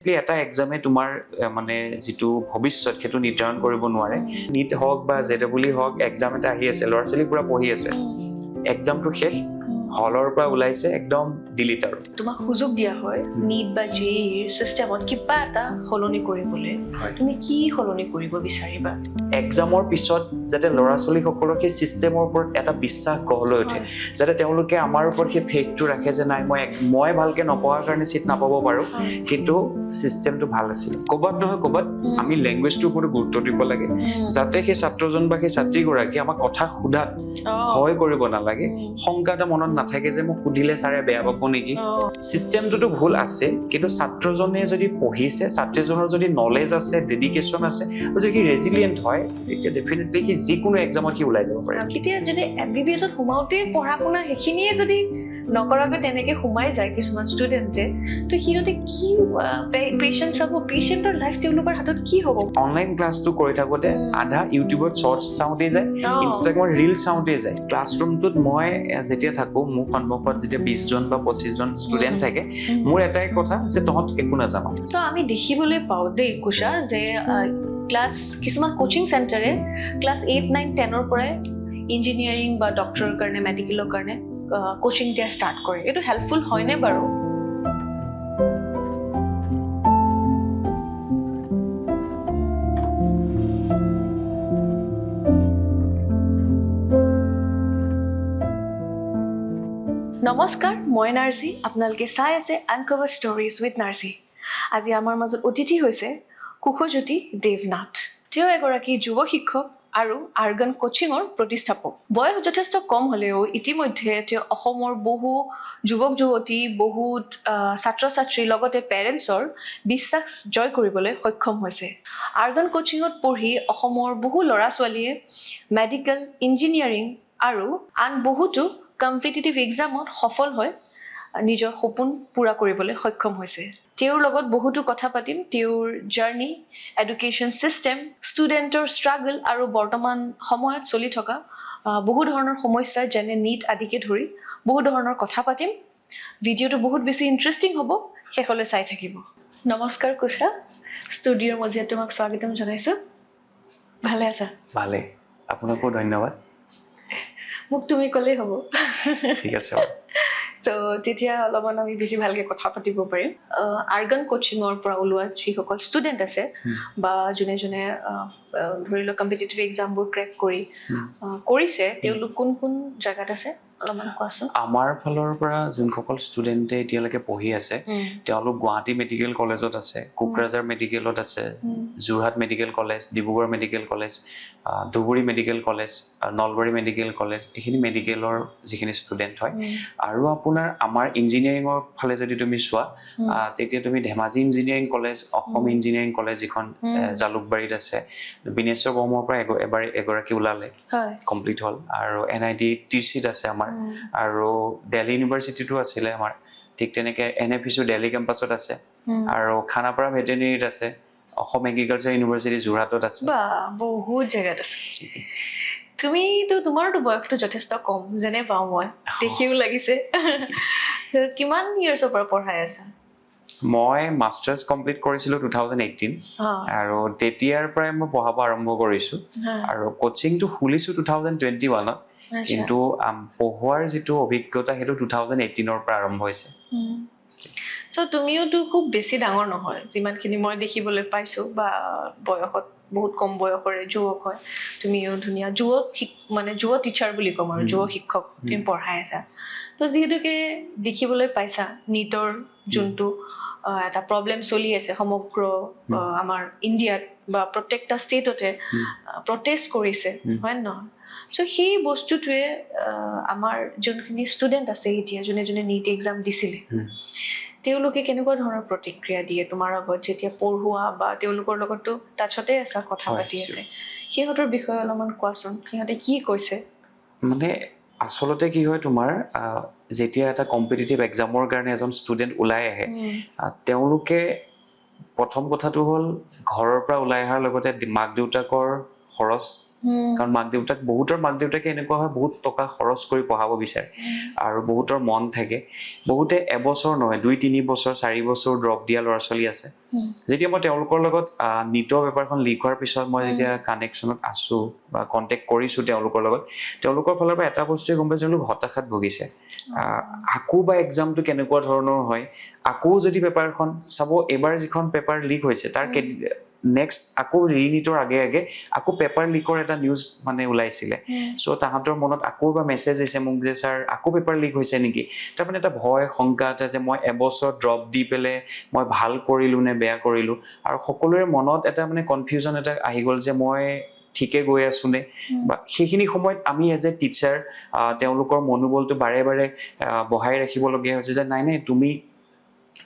এটা এক্সামে তোমাৰ মানে যিটো ভৱিষ্যত সেইটো নিৰ্ধাৰণ কৰিব নোৱাৰে নীট হওক বা জেডাবলি হওক এক্সাম এটা আহি আছে ল'ৰা ছোৱালী পুৰা পঢ়ি আছে এক্সামটো শেষ হলৰ পৰা ওলাইছে একদম ডিলিট আৰু তোমাক সুযোগ দিয়া হয় নীট বা জেইৰ সিস্টেমত কিবা এটা সলনি কৰিবলৈ তুমি কি সলনি কৰিব বিচাৰিবা এক্সামৰ পিছত যাতে ল'ৰা ছোৱালীসকলৰ সেই চিষ্টেমৰ ওপৰত এটা বিশ্বাস গঢ় লৈ উঠে যাতে তেওঁলোকে আমাৰ ওপৰত সেই ফেইথটো ৰাখে যে নাই মই ভালকে নপঢ়াৰ কাৰণে চিট নাপাব পাৰোঁ কিন্তু চিষ্টেমটো ভাল আছিল ক'ৰবাত নহয় ক'ৰবাত আমি লেংগুৱেজটোৰ ওপৰত গুৰুত্ব দিব লাগে যাতে সেই ছাত্ৰজন বা সেই ছাত্ৰীগৰাকী আমাক কথা সোধাত ভয় কৰিব নালাগে শংকা এটা মনত নাথাকে যে মোক সুধিলে ছাৰে বেয়া পাব নেকি চিষ্টেমটোতো ভুল আছে কিন্তু ছাত্ৰজনে যদি পঢ়িছে ছাত্ৰীজনৰ যদি নলেজ আছে ডেডিকেশ্যন আছে আৰু যদি ৰেজিলিয়েণ্ট হয় তেতিয়া ডেফিনেটলি সি যিকোনো এক্সামত সি ওলাই যাব পাৰে তেতিয়া যদি MBBSত সোমাওঁতে পঢ়া শুনা সেইখিনিয়ে যদি নকৰাকৈ তেনেকে সোমাই যায় কিছুমান ষ্টুডেণ্টে তো সিহঁতে কি পেচেণ্ট চাব পেচেণ্টৰ লাইফ তেওঁলোকৰ হাতত কি হ'ব অনলাইন ক্লাছটো কৰি থাকোঁতে আধা ইউটিউবত শ্বৰ্টছ চাওঁতে যায় ইনষ্টাগ্ৰামত ৰিল চাওঁতে যায় ক্লাছৰুমটোত মই যেতিয়া থাকোঁ মোৰ সন্মুখত যেতিয়া 20জন বা 25জন ষ্টুডেণ্ট থাকে মোৰ এটাই কথা যে তহঁত একো নাজানো চ' আমি দেখিবলৈ পাওঁ দেই কুশা যে ক্লাছ কিছুমান কোচিং চেণ্টাৰে ক্লাছ 8, 9, 10ৰ পৰাই ইঞ্জিনিয়াৰিং বা ডক্টৰৰ কাৰণে মেডিকেলৰ কাৰণে কোচিং দিয়া ষ্টাৰ্ট কৰে এইটো হেল্পফুল হয়নে বাৰু নমস্কাৰ মই নাৰ্জি আপোনালোকে চাই আছে আনকভাৰ ষ্টৰিজ উইথ নাৰ্জি আজি আমাৰ মাজত অতিথি হৈছে কুশজ্যোতি দেৱনাথ তেওঁ এগৰাকী যুৱ শিক্ষক আৰু আৰ্গন কোচিঙৰ প্ৰতিষ্ঠাপক বয়স যথেষ্ট কম হ'লেও ইতিমধ্যে তেওঁ অসমৰ বহু যুৱক যুৱতী বহুত ছাত্ৰ ছাত্ৰীৰ লগতে পেৰেণ্টছৰ বিশ্বাস জয় কৰিবলৈ সক্ষম হৈছে আৰ্গন কোচিঙত পঢ়ি অসমৰ বহু ল'ৰা ছোৱালীয়ে মেডিকেল ইঞ্জিনিয়াৰিং আৰু আন বহুতো কম্পিটিটিভ এক্সামত সফল হৈ নিজৰ সপোন পূৰা কৰিবলৈ সক্ষম হৈছে তেওঁৰ লগত বহুতো কথা পাতিম তেওঁৰ জাৰ্নি এডুকেশ্যন ছিষ্টেম ষ্টুডেণ্টৰ ষ্ট্ৰাগল আৰু বৰ্তমান সময়ত চলি থকা বহু ধৰণৰ সমস্যা যেনে নীট আদিকে ধৰি বহু ধৰণৰ কথা পাতিম ভিডিঅ'টো বহুত বেছি ইণ্টাৰেষ্টিং হ'ব শেষলৈ চাই থাকিব নমস্কাৰ কুশা ষ্টুডিঅ'ৰ মজিয়াত তোমাক স্বাগতম জনাইছোঁ ভালে আছা ভালে আপোনাকো ধন্যবাদ মোক তুমি ক'লেই হ'ব ঠিক আছে চ' তেতিয়া অলপমান আমি বেছি ভালকৈ কথা পাতিব পাৰিম আৰ্গন কোচিঙৰ পৰা ওলোৱা যিসকল ষ্টুডেণ্ট আছে বা যোনে যোনে ধৰি লওক কম্পিটিটিভ এক্সামবোৰ ক্ৰেক কৰিছে তেওঁলোক কোন কোন জেগাত আছে অলপমান কোৱাচোন আমাৰ ফালৰ পৰা যোনসকল ষ্টুডেণ্টে এতিয়ালৈকে পঢ়ি আছে তেওঁলোক গুৱাহাটী মেডিকেল কলেজত আছে কোকৰাঝাৰ মেডিকেলত আছে Jorhat medical college Dibrugarh medical college Dhubri medical college Nalbari medical college এইখিনি মেডিকেলৰ যিখিনি ষ্টুডেণ্ট হয় আৰু আপোনাৰ আমাৰ ইঞ্জিনিয়াৰিঙৰ ফালে যদি তুমি চোৱা তেতিয়া তুমি Dhemaji engineering college Assam engineering college যিখন জালুকবাৰীত আছে বিনেশ্বৰ বৰ্মাৰ পৰা এগৰাকী ওলালে কমপ্লিট হ'ল আৰু NIT টিচিত আছে আমাৰ আৰু দিল্লী ইউনিভাৰ্চিটিটো আছিলে আমাৰ ঠিক তেনেকৈ NFSU দিল্লী কেম্পাছত আছে আৰু খানাপাৰা ভেটেনেৰীত আছে অসম এগ্ৰিকালচাৰ ইউনিভাৰ্চিটি যোৰহাটত আছে বহুত জেগাত আছে তুমিতো তোমাৰতো বয়সটো যথেষ্ট কম যেনে পাওঁ মই দেখিও লাগিছে কিমান ইয়াৰ্ছৰ পৰা পঢ়াই আছা মই মাষ্টাৰ্ছ কমপ্লিট কৰিছিলোঁ 2018 আৰু তেতিয়াৰ পৰাই মই পঢ়াব আৰম্ভ কৰিছোঁ আৰু কোচিংটো খুলিছোঁ 2021ত কিন্তু পঢ়োৱাৰ যিটো অভিজ্ঞতা সেইটো 2018ৰ পৰা আৰম্ভ হৈছে চ' তুমিওতো খুব বেছি ডাঙৰ নহয় যিমানখিনি মই দেখিবলৈ পাইছোঁ বা বয়সত বহুত কম বয়সৰে যুৱক হয় তুমিও ধুনীয়া যুৱ টিচাৰ বুলি ক'ম আৰু যুৱ শিক্ষক তুমি পঢ়াই আছা তো যিহেতুকে দেখিবলৈ পাইছা নীটৰ যোনটো এটা প্ৰব্লেম চলি আছে সমগ্ৰ আমাৰ ইণ্ডিয়াত বা প্ৰত্যেকটা ষ্টেটতে প্ৰটেষ্ট কৰিছে হয় নহয় চ' সেই বস্তুটোৱে আমাৰ যোনখিনি ষ্টুডেণ্ট আছে এতিয়া যোনে যোনে নীট এক্সাম দিছিলে তেওঁলোকে কেনেকুৱা ধৰণৰ প্ৰতিক্ৰিয়া দিয়ে তোমাৰ আগত যেতিয়া পঢ়োৱা বা তেওঁলোকৰ লগতো টাচতে আছা কথা পাতি আছে সিহঁতৰ বিষয়ে অলপমান কোৱাচোন সিহঁতে কি কৈছে মানে আচলতে কি হয় তোমাৰ যেতিয়া এটা কম্পিটিটিভ এক্সামৰ কাৰণে এজন ষ্টুডেণ্ট ওলাই আহে তেওঁলোকে প্ৰথম কথাটো হ'ল ঘৰৰ পৰা ওলাই অহাৰ লগতে মাক দেউতাকৰ খৰচ কাৰণ বহুতৰ মাক দেউতাকে এনেকুৱা হয় বহুত টকা খৰচ কৰি পঢ়াব বিচাৰে আৰু বহুতৰ মন থাকে বহুতে এবছৰ নহয় 2-3 বছৰ 4 বছৰ ড্ৰপ দিয়া ল'ৰা ছোৱালী আছে যেতিয়া মই তেওঁলোকৰ লগত নিটৰ পেপাৰখন লিক হোৱাৰ পিছত মই যেতিয়া কানেকশ্যনত আছো বা কণ্টেক্ট কৰিছোঁ তেওঁলোকৰ লগত তেওঁলোকৰ ফালৰ পৰা এটা বস্তুৱে গম পাইছোঁ তেওঁলোক হতাশাত ভুগিছে আকৌ বা এক্সামটো কেনেকুৱা ধৰণৰ হয় আকৌ যদি পেপাৰখন চাব এবাৰ যিখন পেপাৰ লিক হৈছে তাৰ নেক্সট আকৌ ৰিনিটৰ আগে আকৌ পেপাৰ লিকৰ এটা নিউজ মানে ওলাইছিলে চ' তাহাঁতৰ মনত আকৌ বা মেছেজ দিছে মোক যে ছাৰ আকৌ পেপাৰ লিক হৈছে নেকি তাৰমানে এটা ভয় শংকা এটা যে মই এবছৰ ড্ৰপ দি পেলাই মই ভাল কৰিলোঁ নে বেয়া কৰিলোঁ আৰু সকলোৰে মনত এটা মানে কনফিউজন এটা আহি গ'ল যে মই ঠিকে গৈ আছো নে বা সেইখিনি সময়ত আমি এজ এ টিচাৰ তেওঁলোকৰ মনোবলটো বাৰে বাৰে বঢ়াই ৰাখিবলগীয়া হৈছে যে নাই তুমি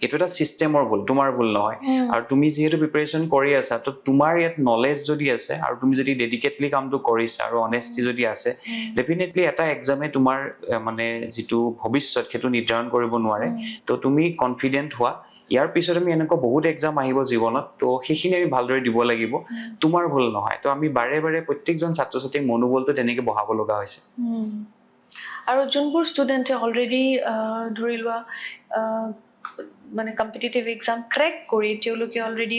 এইটো এটা চিষ্টেমৰ ভুল তোমাৰ ভুল নহয় আৰু তুমি যিহেতু প্ৰিপাৰেশ্যন কৰি আছা তো তোমাৰ ইয়াত নলেজ যদি আছে আৰু তুমি যদি ডেডিকেটলি কামটো কৰিছা আৰু অনেষ্টি যদি আছে ডেফিনেটলি এটা এক্সামে তোমাৰ মানে যিটো ভৱিষ্যত সেইটো নিৰ্ধাৰণ কৰিব নোৱাৰে তো তুমি কনফিডেণ্ট হোৱা ইয়াৰ পিছত আমি এনেকুৱা বহুত এক্সাম আহিব জীৱনত তো সেইখিনি আমি ভালদৰে দিব লাগিব তোমাৰ ভুল নহয় তো আমি বাৰে বাৰে প্ৰত্যেকজন ছাত্ৰ ছাত্ৰীৰ মনোবলটো তেনেকৈ বঢ়াব লগা হৈছে আৰু যোনবোৰ ষ্টুডেণ্টে অলৰেডি ধৰি লোৱা মানে কম্পিটিটিভ এক্সাম ক্ৰেক কৰি তেওঁলোকে অলৰেডি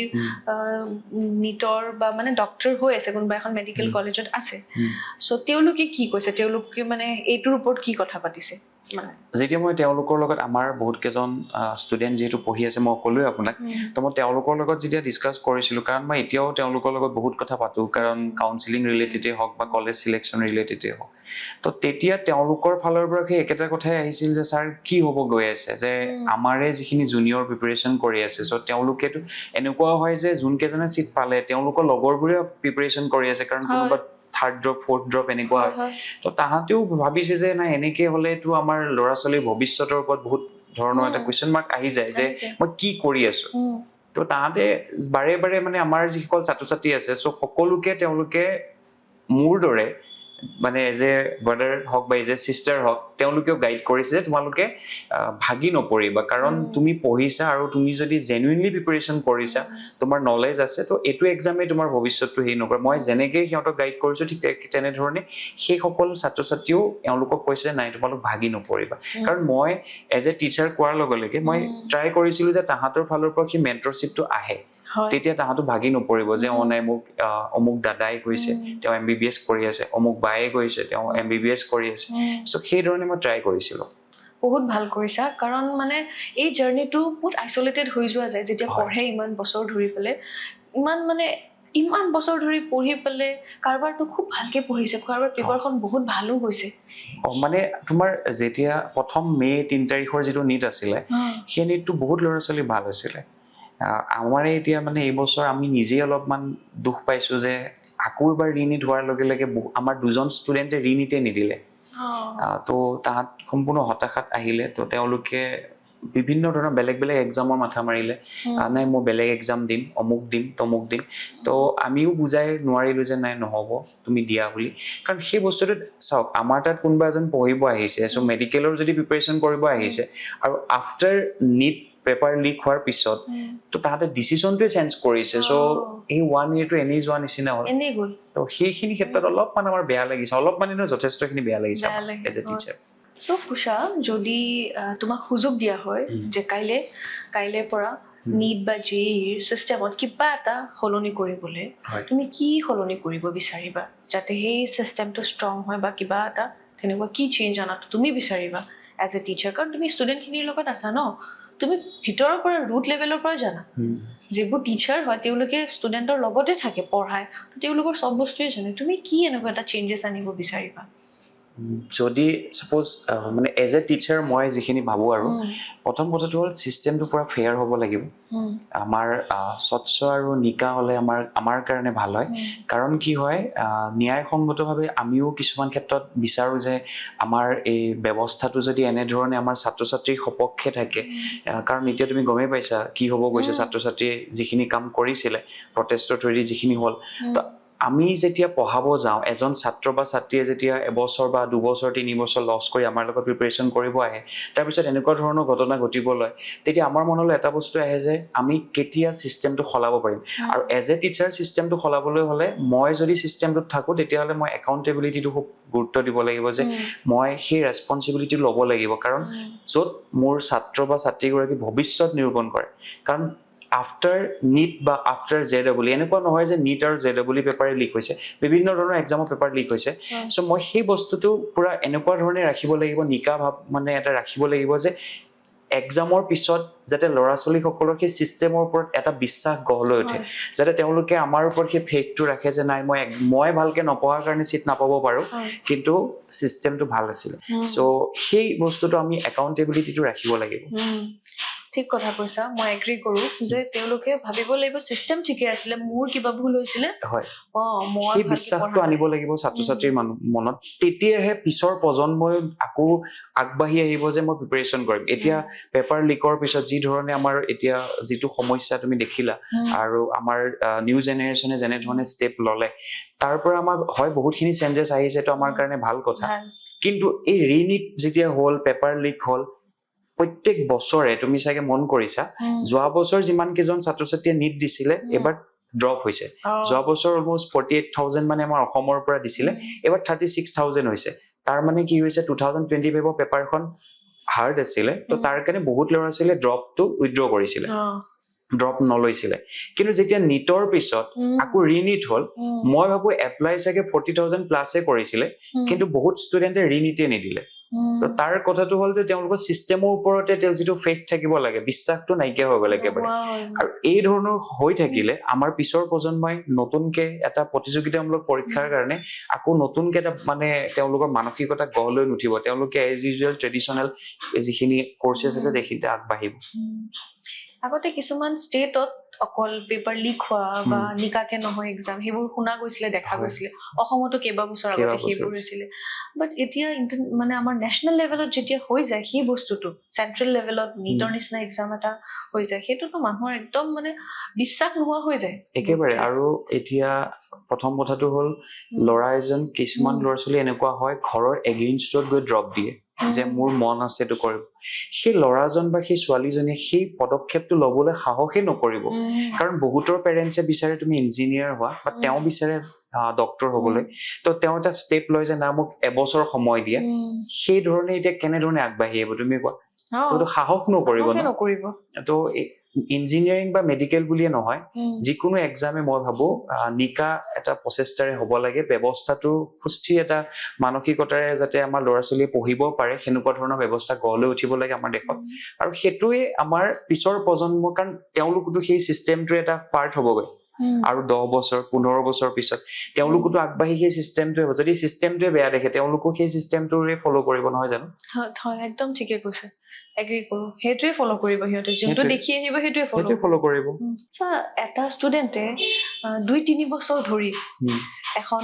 নিটৰ বা মানে ডক্টৰ হৈ আছে কোনোবা এখন মেডিকেল কলেজত আছে চ' তেওঁলোকে কি কৈছে তেওঁলোকে মানে এইটোৰ ওপৰত কি কথা পাতিছে যেতিয়া মই তেওঁলোকৰ লগত আমাৰ বহুত কেইজন ষ্টুডেণ্ট যিহেতু পঢ়ি আছে মই ক'লোৱে আপোনাক তো মই তেওঁলোকৰ লগত যেতিয়া ডিছকাছ কৰিছিলোঁ কাৰণ মই এতিয়াও তেওঁলোকৰ লগত বহুত কথা পাতোঁ কাৰণ কাউন্সিলিং ৰিলেটেডেই হওক বা কলেজ চিলেকশ্যন ৰিলেটেডেই হওক তো তেতিয়া তেওঁলোকৰ ফালৰ পৰা সেই একেটা কথাই আহিছিল যে ছাৰ কি হ'ব গৈ আছে যে আমাৰে যিখিনি জুনিয়ৰ প্ৰিপাৰেশ্যন কৰি আছে চ' তেওঁলোকেতো এনেকুৱাও হয় যে যোনকেইজনে ছিট পালে তেওঁলোকৰ লগৰবোৰে প্ৰিপাৰেশ্যন কৰি আছে কাৰণ কোনোবা থাৰ্ড ড্ৰপ ফ'ৰ্থ ড্ৰপ এনেকুৱা হয় তো তাহাঁতেও ভাবিছে যে নাই এনেকৈ হ'লেতো আমাৰ ল'ৰা ছোৱালীৰ ভৱিষ্যতৰ ওপৰত বহুত ধৰণৰ এটা কুৱেশ্যন মাৰ্ক আহি যায় যে মই কি কৰি আছোঁ তো তাহাঁতে বাৰে বাৰে মানে আমাৰ যিসকল ছাত্ৰ ছাত্ৰী আছে চ' সকলোকে তেওঁলোকে মোৰ দৰে মানে এজ এ ব্ৰাদাৰ হওক বা এজ এ চিষ্টাৰ হওক তেওঁলোকেও গাইড কৰিছে যে তোমালোকে ভাগি নপৰিবা কাৰণ তুমি পঢ়িছা আৰু তুমি যদি জেনুইনলি প্ৰিপাৰেশ্যন কৰিছা তোমাৰ নলেজ আছে তো এইটো এক্সামেই তোমাৰ ভৱিষ্যতটো হেৰি নকৰে মই যেনেকৈ সিহঁতক গাইড কৰিছোঁ ঠিক তেনেধৰণে সেইসকল ছাত্ৰ ছাত্ৰীও এওঁলোকক কৈছে নাই তোমালোক ভাগি নপৰিবা কাৰণ মই এজ এ টিচাৰ কোৱাৰ লগে লগে মই ট্ৰাই কৰিছিলোঁ যে তাহাঁতৰ ফালৰ পৰা সেই মেণ্টৰশ্বিপটো আহে তেতিয়া তাহাঁতো ভাগি নপৰিব যে নাই মোক অমুক দাদাই কৈছে তেওঁ MBBS কৰি আছে অমুক বায়ে কৈছে তেওঁ MBBS কৰি আছে চ' সেইধৰণে মই ট্ৰাই কৰিছিলোঁ বহুত ভাল কৰিছা কাৰণ মানে এই জাৰ্নিটো বহুত আইচলেটেড হৈ যোৱা যায় যেতিয়া পঢ়ে ইমান বছৰ ধৰি পেলাই ইমান বছৰ ধৰি পঢ়ি পেলাই কাৰোবাৰটো খুব ভালকৈ পঢ়িছে কাৰোবাৰ পেপাৰখন বহুত ভালো হৈছে মানে তোমাৰ যেতিয়া প্ৰথম মে' 3 তাৰিখৰ যিটো নিট আছিলে সেই নিটটো বহুত ল'ৰা ছোৱালী ভাল হৈছিলে আমাৰে এতিয়া মানে এইবছৰ আমি নিজেই অলপমান দুখ পাইছোঁ যে আকৌ এবাৰ ৰিনিট হোৱাৰ লগে লগে আমাৰ দুজন ষ্টুডেণ্টে ৰিনিটে নিদিলে তো তাহাঁত সম্পূৰ্ণ হতাশাত আহিলে তো তেওঁলোকে বিভিন্ন ধৰণৰ বেলেগ বেলেগ এক্সামৰ মাথা মাৰিলে নাই মই বেলেগ এক্সাম দিম অমুক দিম তমুক দিম তো আমিও বুজাই নোৱাৰিলোঁ যে নাই নহ'ব তুমি দিয়া বুলি কাৰণ সেই বস্তুটোত চাওক আমাৰ তাত কোনোবা এজন পঢ়িব আহিছে চ' মেডিকেলৰ যদি প্ৰিপাৰেশ্যন কৰিব আহিছে আৰু আফটাৰ নিট পেপাৰ লিক হোৱাৰ পিছত তো তাহাঁতে ডিচিশ্যনটোৱে চেঞ্জ কৰিছে চ' এই 1 yearটো এনেই যোৱা নিচিনা হ'ল তো সেইখিনি ক্ষেত্ৰত অলপমান আমাৰ বেয়া লাগিছে অলপমান যথেষ্টখিনি বেয়া লাগিছে এজ এ টিচাৰ চ' কুশা যদি তোমাক সুযোগ দিয়া হয় যে কাইলৈ পৰা নিট বা JEEৰ চিষ্টেমত কিবা এটা সলনি কৰিবলৈ তুমি কি সলনি কৰিব বিচাৰিবা যাতে সেই চিষ্টেমটো ষ্ট্ৰং হয় বা কিবা এটা তেনেকুৱা কি চেঞ্জ অনাটো তুমি বিচাৰিবা এজ এ টিচাৰ কাৰণ তুমি ষ্টুডেণ্টখিনিৰ লগত আছা ন তুমি ভিতৰৰ পৰা ৰুট লেভেলৰ পৰা জানা যিবোৰ টিচাৰ হয় তেওঁলোকে ষ্টুডেণ্টৰ লগতে থাকে পঢ়ায় তেওঁলোকৰ চব বস্তুৱে জানে তুমি কি এনেকুৱা এটা চেঞ্জেছ আনিব বিচাৰিবা যদি ছাপ'জ মানে এজ এ টিচাৰ মই যিখিনি ভাবোঁ আৰু প্ৰথম কথাটো হ'ল ছিষ্টেমটো পূৰা ফেয়াৰ হ'ব লাগিব আমাৰ স্বচ্ছ আৰু নিকা হ'লে আমাৰ কাৰণে ভাল হয় কাৰণ কি হয় ন্যায়সংগতভাৱে আমিও কিছুমান ক্ষেত্ৰত বিচাৰোঁ যে আমাৰ এই ব্যৱস্থাটো যদি এনেধৰণে আমাৰ ছাত্ৰ ছাত্ৰীৰ সপক্ষে থাকে কাৰণ এতিয়া তুমি গমেই পাইছা কি হ'ব গৈছে ছাত্ৰ ছাত্ৰীয়ে যিখিনি কাম কৰিছিলে প্ৰটেষ্টৰ থ্ৰুৱেদি যিখিনি হ'ল তো আমি যেতিয়া পঢ়াব যাওঁ এজন ছাত্ৰ বা ছাত্ৰীয়ে যেতিয়া এবছৰ বা 2 বছৰ 3 বছৰ লছ কৰি আমাৰ লগত প্ৰিপাৰেশ্যন কৰিব আহে তাৰপিছত এনেকুৱা ধৰণৰ ঘটনা ঘটিব লয় তেতিয়া আমাৰ মনলৈ এটা বস্তু আহে যে আমি কেতিয়া চিষ্টেমটো সলাব পাৰিম আৰু এজ এ টিচাৰ চিষ্টেমটো সলাবলৈ হ'লে মই যদি চিষ্টেমটোত থাকোঁ তেতিয়াহ'লে মই একাউণ্টেবিলিটিটো খুব গুৰুত্ব দিব লাগিব যে মই সেই ৰেছপনচিবিলিটি ল'ব লাগিব কাৰণ য'ত মোৰ ছাত্ৰ বা ছাত্ৰীগৰাকী ভৱিষ্যত নিৰূপণ কৰে কাৰণ আফটাৰ নিট বা আফটাৰ JEE এনেকুৱা নহয় যে নিট আৰু JEE পেপাৰে লিক হৈছে বিভিন্ন ধৰণৰ এক্সামৰ পেপাৰ লিক হৈছে চ' মই সেই বস্তুটো পূৰা এনেকুৱা ধৰণে ৰাখিব লাগিব নিকা ভাৱ মানে এটা ৰাখিব লাগিব যে এক্সামৰ পিছত যাতে ল'ৰা ছোৱালীসকলৰ সেই ছিষ্টেমৰ ওপৰত এটা বিশ্বাস গঢ় লৈ উঠে যাতে তেওঁলোকে আমাৰ ওপৰত সেই ফেইথটো ৰাখে যে নাই মই ভালকৈ নপঢ়াৰ কাৰণে ছিট নাপাব পাৰোঁ কিন্তু ছিষ্টেমটো ভাল আছিলে চ' সেই বস্তুটো আমি একাউণ্টেবিলিটিটো ৰাখিব লাগিব ঠিক কথা কৈছা মই এগ্ৰি কৰোঁ যে তেওঁলোকে ভাবিব লাগিব চিষ্টেম ঠিকে আছিলে মোৰ কিবা ভুল হৈছিলে হয় মই সেই বিশ্বাসটো আনিব লাগিব ছাত্ৰ ছাত্ৰীৰ মনত তেতিয়াহে পিছৰ প্ৰজন্মই আকৌ আগবাঢ়ি আহিব যে মই প্ৰিপাৰেশ্যন কৰিম এতিয়া পেপাৰ লিকৰ পিছত যি ধৰণে আমাৰ এতিয়া যিটো সমস্যা তুমি দেখিলা আৰু আমাৰ নিউ জেনেৰেশ্যনে যেনেধৰণে ষ্টেপ ল'লে তাৰ পৰা আমাৰ হয় বহুতখিনি চেঞ্জেছ আহিছে তো আমাৰ কাৰণে ভাল কথা কিন্তু এই ৰিনিট যেতিয়া হ'ল পেপাৰ লিক হ'ল প্ৰত্যেক বছৰে তুমি চাগে মন কৰিছা যোৱা বছৰ যিমান কেইজন ছাত্ৰ ছাত্ৰীয়ে নিট দিছিলে এবাৰ ড্ৰপ হৈছে যোৱা বছৰ অলমষ্ট 48,000 মানে আমাৰ অসমৰ পৰা দিছিলে এবাৰ 36,000 হৈছে তাৰ মানে কি হৈছে 2025 পেপাৰখন হাৰ্ড আছিলে তো তাৰ কাৰণে বহুত ল'ৰা ছোৱালীয়ে ড্ৰপটো উইথড্ৰ কৰিছিলে ড্ৰপ নলৈছিলে কিন্তু যেতিয়া নিটৰ পিছত আকৌ ৰিনিট হ'ল মই ভাবো এপ্লাই চাগে 40,000 প্লাছে কৰিছিলে কিন্তু বহুত ষ্টুডেণ্টে ৰিনিটে নিদিলে তো তাৰ কথাটো হ'ল যে তেওঁলোকৰ চিষ্টেমৰ ওপৰতে তেওঁ যিটো ফেথ থাকিব লাগে বিশ্বাসটো নাইকিয়া হৈ গ'ল একেবাৰে আৰু এই ধৰণৰ হৈ থাকিলে আমাৰ পিছৰ প্ৰজন্মই নতুনকে এটা প্ৰতিযোগিতামূলক পৰীক্ষাৰ কাৰণে আকৌ নতুনকে এটা মানে তেওঁলোকৰ মানসিকতা গঢ় লৈ নুঠিব তেওঁলোকে এজ ইউজুৱেল ট্ৰেডিশ্যনেল যিখিনি কৰ্চেছ আছে সেইখিনিতে আগবাঢ়িব আগতে কিছুমান ষ্টেটত অকল পেপাৰ লিক হোৱা বা নিকাকে নহয় এক্সাম সেইবোৰ শুনা গৈছিলে দেখা গৈছিলে অসমতো কেইবাবছৰ আগতে সেইবোৰ হৈছিলে বাট এতিয়া মানে আমাৰ নেশ্যনেল লেভেলত যেতিয়া হৈ যায় সেই বস্তুটো চেণ্ট্ৰেল লেভেলত নিটৰ নিচিনা এক্সাম এটা হৈ যায় সেইটোতো মানুহৰ একদম মানে বিশ্বাস নোহোৱা হৈ যায় একেবাৰে আৰু এতিয়া প্ৰথম কথাটো হ'ল ল'ৰা এজন কিছুমান ল'ৰা ছোৱালী এনেকুৱা হয় ঘৰৰ এগেইনষ্টত গৈ ড্ৰপ দিয়ে যে মোৰ মন আছে এইটো কৰিব সেই ল'ৰাজন বা সেই ছোৱালীজনীয়ে সেই পদক্ষেপটো ল'বলৈ সাহসেই নকৰিব কাৰণ বহুতৰ পেৰেণ্টছে বিচাৰে তুমি ইঞ্জিনিয়াৰ হোৱা বা তেওঁ বিচাৰে ডক্তৰ হ'বলৈ তো তেওঁ এটা ষ্টেপ লয় যে না মোক এবছৰ সময় দিয়ে সেই ধৰণে এতিয়া কেনেধৰণে আগবাঢ়ি আহিব তুমি কোৱা তো সাহস নকৰিব তো ইঞ্জিনিয়াৰিং বা মেডিকেল বুলিয়ে নহয় যিকোনো এক্সামে মই ভাবো নিকা এটা প্ৰচেষ্টাৰে হ'ব লাগে ব্যৱস্থাটো সুস্থিৰ এটা মানসিকতাৰে যাতে আমাৰ ল'ৰা ছোৱালীয়ে পঢ়িব পাৰে সেনেকুৱা ধৰণৰ ব্যৱস্থা গঢ় লৈ উঠিব লাগে আমাৰ দেশত আৰু সেইটোৱে আমাৰ পিছৰ প্ৰজন্মৰ কাৰণ তেওঁলোকতো সেই চিষ্টেমটোৰ এটা পাৰ্ট হ'বগৈ আৰু 10 বছৰ 15 বছৰ পিছত তেওঁলোকতো আগবাঢ়ি সেই চিষ্টেমটোৱে হ'ব যদি চিষ্টেমটোৱে বেয়া দেখে তেওঁলোকো সেই চিষ্টেমটোৰে ফ'ল' কৰিব নহয় জানো হয় একদম ঠিকে কৈছে এগ্ৰি কৰোঁ সেইটোৱে ফ'ল' কৰিব সিহঁতে যোনটো দেখি আহিব সেইটোৱে ফ'ল' কৰিব এটা ষ্টুডেণ্টে 2-3 বছৰ ধৰি এখন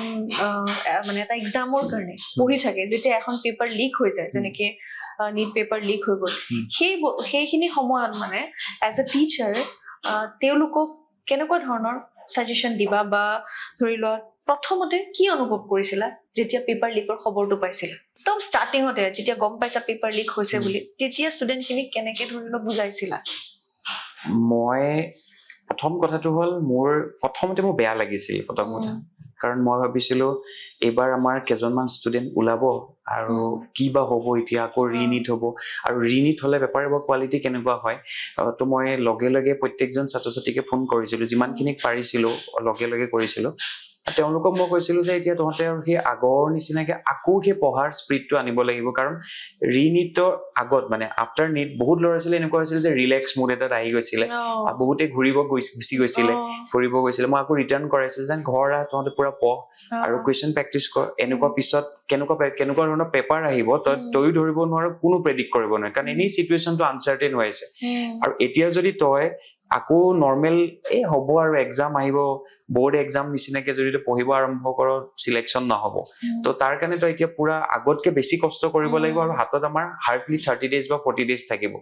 মানে এটা এক্সামৰ কাৰণে পঢ়ি থাকে যেতিয়া এখন পেপাৰ লিক হৈ যায় যেনেকে নিট পেপাৰ লিক হৈ গ'ল সেইখিনি সময়ত মানে এজ এ টিচাৰ তেওঁলোকক কেনেকুৱা ধৰণৰ ছাজেশ্যন দিবা বা ধৰি লোৱা প্ৰথমতে কি অনুভৱ কৰিছিলা যেতিয়া পেপাৰ লিকৰ খবৰটো পাইছিলা একদম ষ্টাৰ্টিঙতে যেতিয়া গম পাইছা পেপাৰ লিক হৈছে বুলি তেতিয়া ষ্টুডেণ্টখিনিক কেনেকে ধৰি লোৱা বুজাইছিলা মই প্ৰথম কথাটো হ'ল মোৰ বেয়া লাগিছিল প্ৰথম কথা কাৰণ মই ভাবিছিলো এইবাৰ আমাৰ কেইজনমান ষ্টুডেণ্ট ওলাব আৰু কি বা হ'ব এতিয়া আকৌ ৰিনিট হ'ব আৰু ৰিনিট হ'লে পেপাৰ বা কোৱালিটি কেনেকুৱা হয় তো মই লগে লগে প্ৰত্যেকজন ছাত্ৰ ছাত্ৰীকে ফোন কৰিছিলোঁ যিমানখিনিক পাৰিছিলোঁ লগে লগে কৰিছিলোঁ তেওঁলোকক মই কৈছিলোঁ যে এতিয়া তহঁতে আৰু সেই আগৰ নিচিনাকৈ আকৌ সেই পঢ়াৰ স্পিৰিটটো আনিব লাগিব কাৰণ ৰিনিটৰ আগত মানে আফটাৰ নিট বহুত ল'ৰা ছোৱালী এনেকুৱা হৈছিল যে ৰিলেক্স মুড এটাত আহি গৈছিলে বহুতে গুচি গৈছিলে ফুৰিব গৈছিলে মই আকৌ ৰিটাৰ্ণ কৰাইছিলোঁ যেন ঘৰ আহ তহঁতে পুৰা পঢ় আৰু কুৱেশ্যন প্ৰেক্টিচ কৰ এনেকুৱা পিছত কেনেকুৱা ধৰণৰ পেপাৰ আহিব তয়ো ধৰিব নোৱাৰ কোনো প্ৰেডিক্ট কৰিব নোৱাৰে কাৰণ এনেই চিটুৱেশ্যনটো আনচাৰ্টেইন হৈ আছে আৰু এতিয়া যদি তই আকৌ নৰ্মেল হ'ব আৰু এক্সাম আহিব বোৰ্ড এক্সাম নিচিনাকে যদি তই পঢ়িব আৰম্ভ কৰ চিলেকশ্যন নহ'ব তো তাৰ কাৰণে তই এতিয়া পুৰা আগতকে বেছি কষ্ট কৰিব লাগিব আৰু হাতত আমাৰ হাৰ্ডলি 30 days বা 40 days থাকিব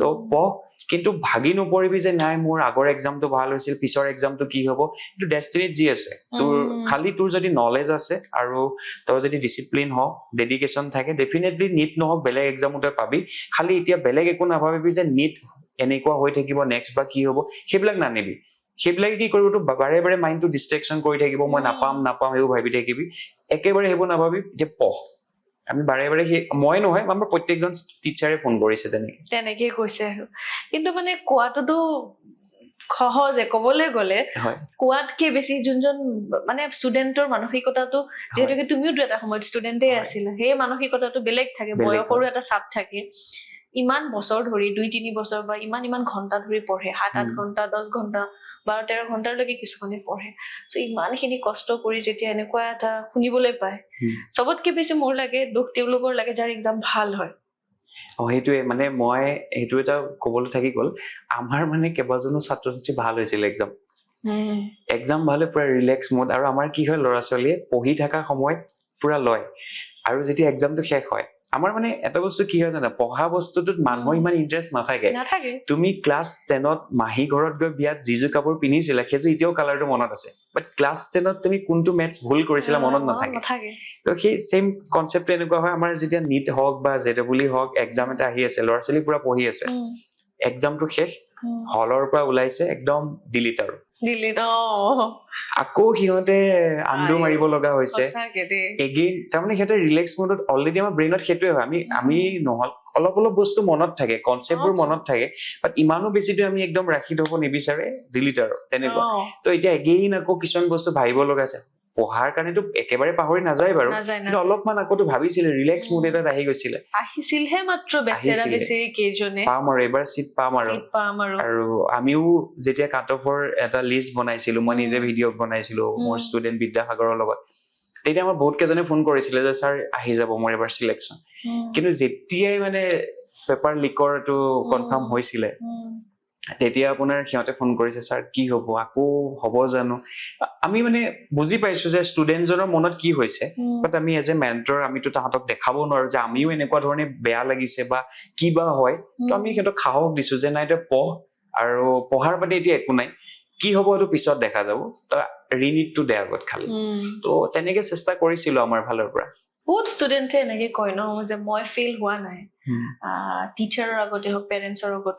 তো পঢ় কিন্তু ভাগি নপৰিবি যে নাই মোৰ আগৰ এক্সামটো ভাল হৈছিল পিছৰ এক্সামটো কি হ'ব এইটো ডেষ্টিনিত যি আছে তোৰ খালি তোৰ যদি নলেজ আছে আৰু তই যদি ডিসিপ্লিন হওক ডেডিকেশ্যন থাকে ডেফিনেটলি নিট নহওক বেলেগ এক্সামো তই পাবি খালি এতিয়া বেলেগ একো নাভাবিবি যে নিট এনেকুৱা হৈ থাকিব নেক্সট বা কি হ'ব সেইবিলাক নানিবি সেইবিলাকে কি কৰিব তো বাৰে বাৰে মাইণ্ডটো ডিষ্ট্ৰেকশ্যন কৰি থাকিব মই নাপাম সেইবোৰ ভাবি থাকিবি একেবাৰে সেইবোৰ নাভাবি যে পঢ় আমি বাৰে বাৰে মই নহয় আমাৰ প্ৰত্যেকজন টিচাৰে ফোন কৰিছে তেনেকে কৈছে আৰু কিন্তু মানে কোৱাটোতো সহজে ক'বলৈ গ'লে কোৱাতকে বেছি যোনজন মানে ষ্টুডেণ্টৰ মানসিকতাটো যিহেতুকে তুমিওতো এটা সময়ত ষ্টুডেণ্টে আছিলা সেই মানসিকতাটো বেলেগ থাকে বয়সৰো এটা চাপ থাকে ইমান বছৰ ধৰি 2-3 বছৰ বা ইমান ঘণ্টা ধৰি পঢ়ে 7-8 ঘণ্টা 10 ঘণ্টা 12-13 ঘণ্টালৈকে কিছুমানে পঢ়ে চ' ইমানখিনি কষ্ট কৰি যেতিয়া এনেকুৱা এটা শুনিবলৈ পায় চবতকে বেছি মোৰ লাগে দুখ তেওঁলোকৰ লাগে যাৰ এক্সাম ভাল হয় সেইটোৱে মানে মই সেইটো এটা ক'বলৈ থাকি গ'ল আমাৰ মানে কেইবাজনো ছাত্ৰ ছাত্ৰী ভাল হৈছিল এক্সাম ভালে পুৰা ৰিলেক্স মোড আৰু আমাৰ কি হয় ল'ৰা ছোৱালীয়ে পঢ়ি থকা সময়ত পুৰা লয় আৰু যেতিয়া এক্সামটো শেষ হয় আমাৰ মানে এটা বস্তু কি হয় জানা পঢ়া বস্তুটোত মানুহৰ ইমান ইন্টাৰেষ্ট নাথাকে তুমি ক্লাছ 10ত মাহী ঘৰত গৈ বিয়াত যিযোৰ কাপোৰ পিন্ধিছিলা সেইযোৰ এতিয়াও কালাৰটো মনত আছে বাট ক্লাছ 10ত তুমি কোনটো মেথছ ভুল কৰিছিলা মনত নাথাকে তো সেই সেম কনচেপ্টটো এনেকুৱা হয় আমাৰ যেতিয়া নিট হওক বা জেডব্লিউ হওক এক্সাম এটা আহি আছে ল'ৰা ছোৱালী পুৰা পঢ়ি আছে এক্সামটো শেষ হলৰ পৰা ওলাইছে একদম ডিলিট আৰু আকৌ সিহঁতে আন্ডু মাৰিব লগা হৈছে এগেইন তাৰমানে সিহঁতে ৰিলেক্স মোডত অলৰেডি আমাৰ ব্ৰেইনত সেইটোৱে হয় আমি নহল অলপ বস্তু মনত থাকে কনচেপ্টবোৰ মনত থাকে বাট ইমানো বেছিটো আমি একদম ৰাখি থব নিবিচাৰে ডিলিট আৰু তেনেকুৱা তো এতিয়া এগেইন আকৌ কিছুমান বস্তু ভাবিব লগা আছে পঢ়াৰ কাৰণেতো একেবাৰে পাহৰি নাযায় বাৰু কিন্তু অলপমান আকৌতো ভাবিছিলে ৰিলেক্স মোড এটাত আহি গৈছিলে আহিছিলহে মাত্ৰ বেচেৰা বেচেৰি কেইজনে পাম আৰু এবাৰ চিট পাম আৰু আমিও যেতিয়া কাট অফৰ এটা লিষ্ট বনাইছিলো মই নিজে ভিডিঅ' বনাইছিলো মোৰ ষ্টুডেণ্ট বিদ্যাসাগৰৰ লগত তেতিয়া আমাৰ বহুত কেইজনে ফোন কৰিছিলে যে ছাৰ আহি যাব মোৰ এবাৰ চিলেকশ্যন কিন্তু যেতিয়াই মানে পেপাৰ লিকৰ এইটো কনফাৰ্ম হৈছিলে তেতিয়া আপোনাৰ সিহঁতে ফোন কৰিছে ছাৰ কি হ'ব আকৌ হ'ব জানো আমি মানে বুজি পাইছো যে ষ্টুডেণ্টজনৰ মনত কি হৈছে বাট আমি এজ এ মেণ্টৰ আমিতো তাহাঁতক দেখাব নোৱাৰো যে আমিও এনেকুৱা ধৰণে বেয়া লাগিছে বা কিবা হয় তো আমি সিহঁতক সাহস দিছো যে নাই তই পঢ় আৰু পঢ়াৰ বাদে এতিয়া একো নাই কি হ'ব এইটো পিছত দেখা যাব তই ৰিনিটটো দে আগত খালি তো তেনেকে চেষ্টা কৰিছিলো আমাৰ ফালৰ পৰা বহুত ষ্টুডেণ্টে এনেকে কয় ন যে মই ফেইল হোৱা নাই টিচাৰৰ আগতে হওক পেৰেণ্টছৰ আগত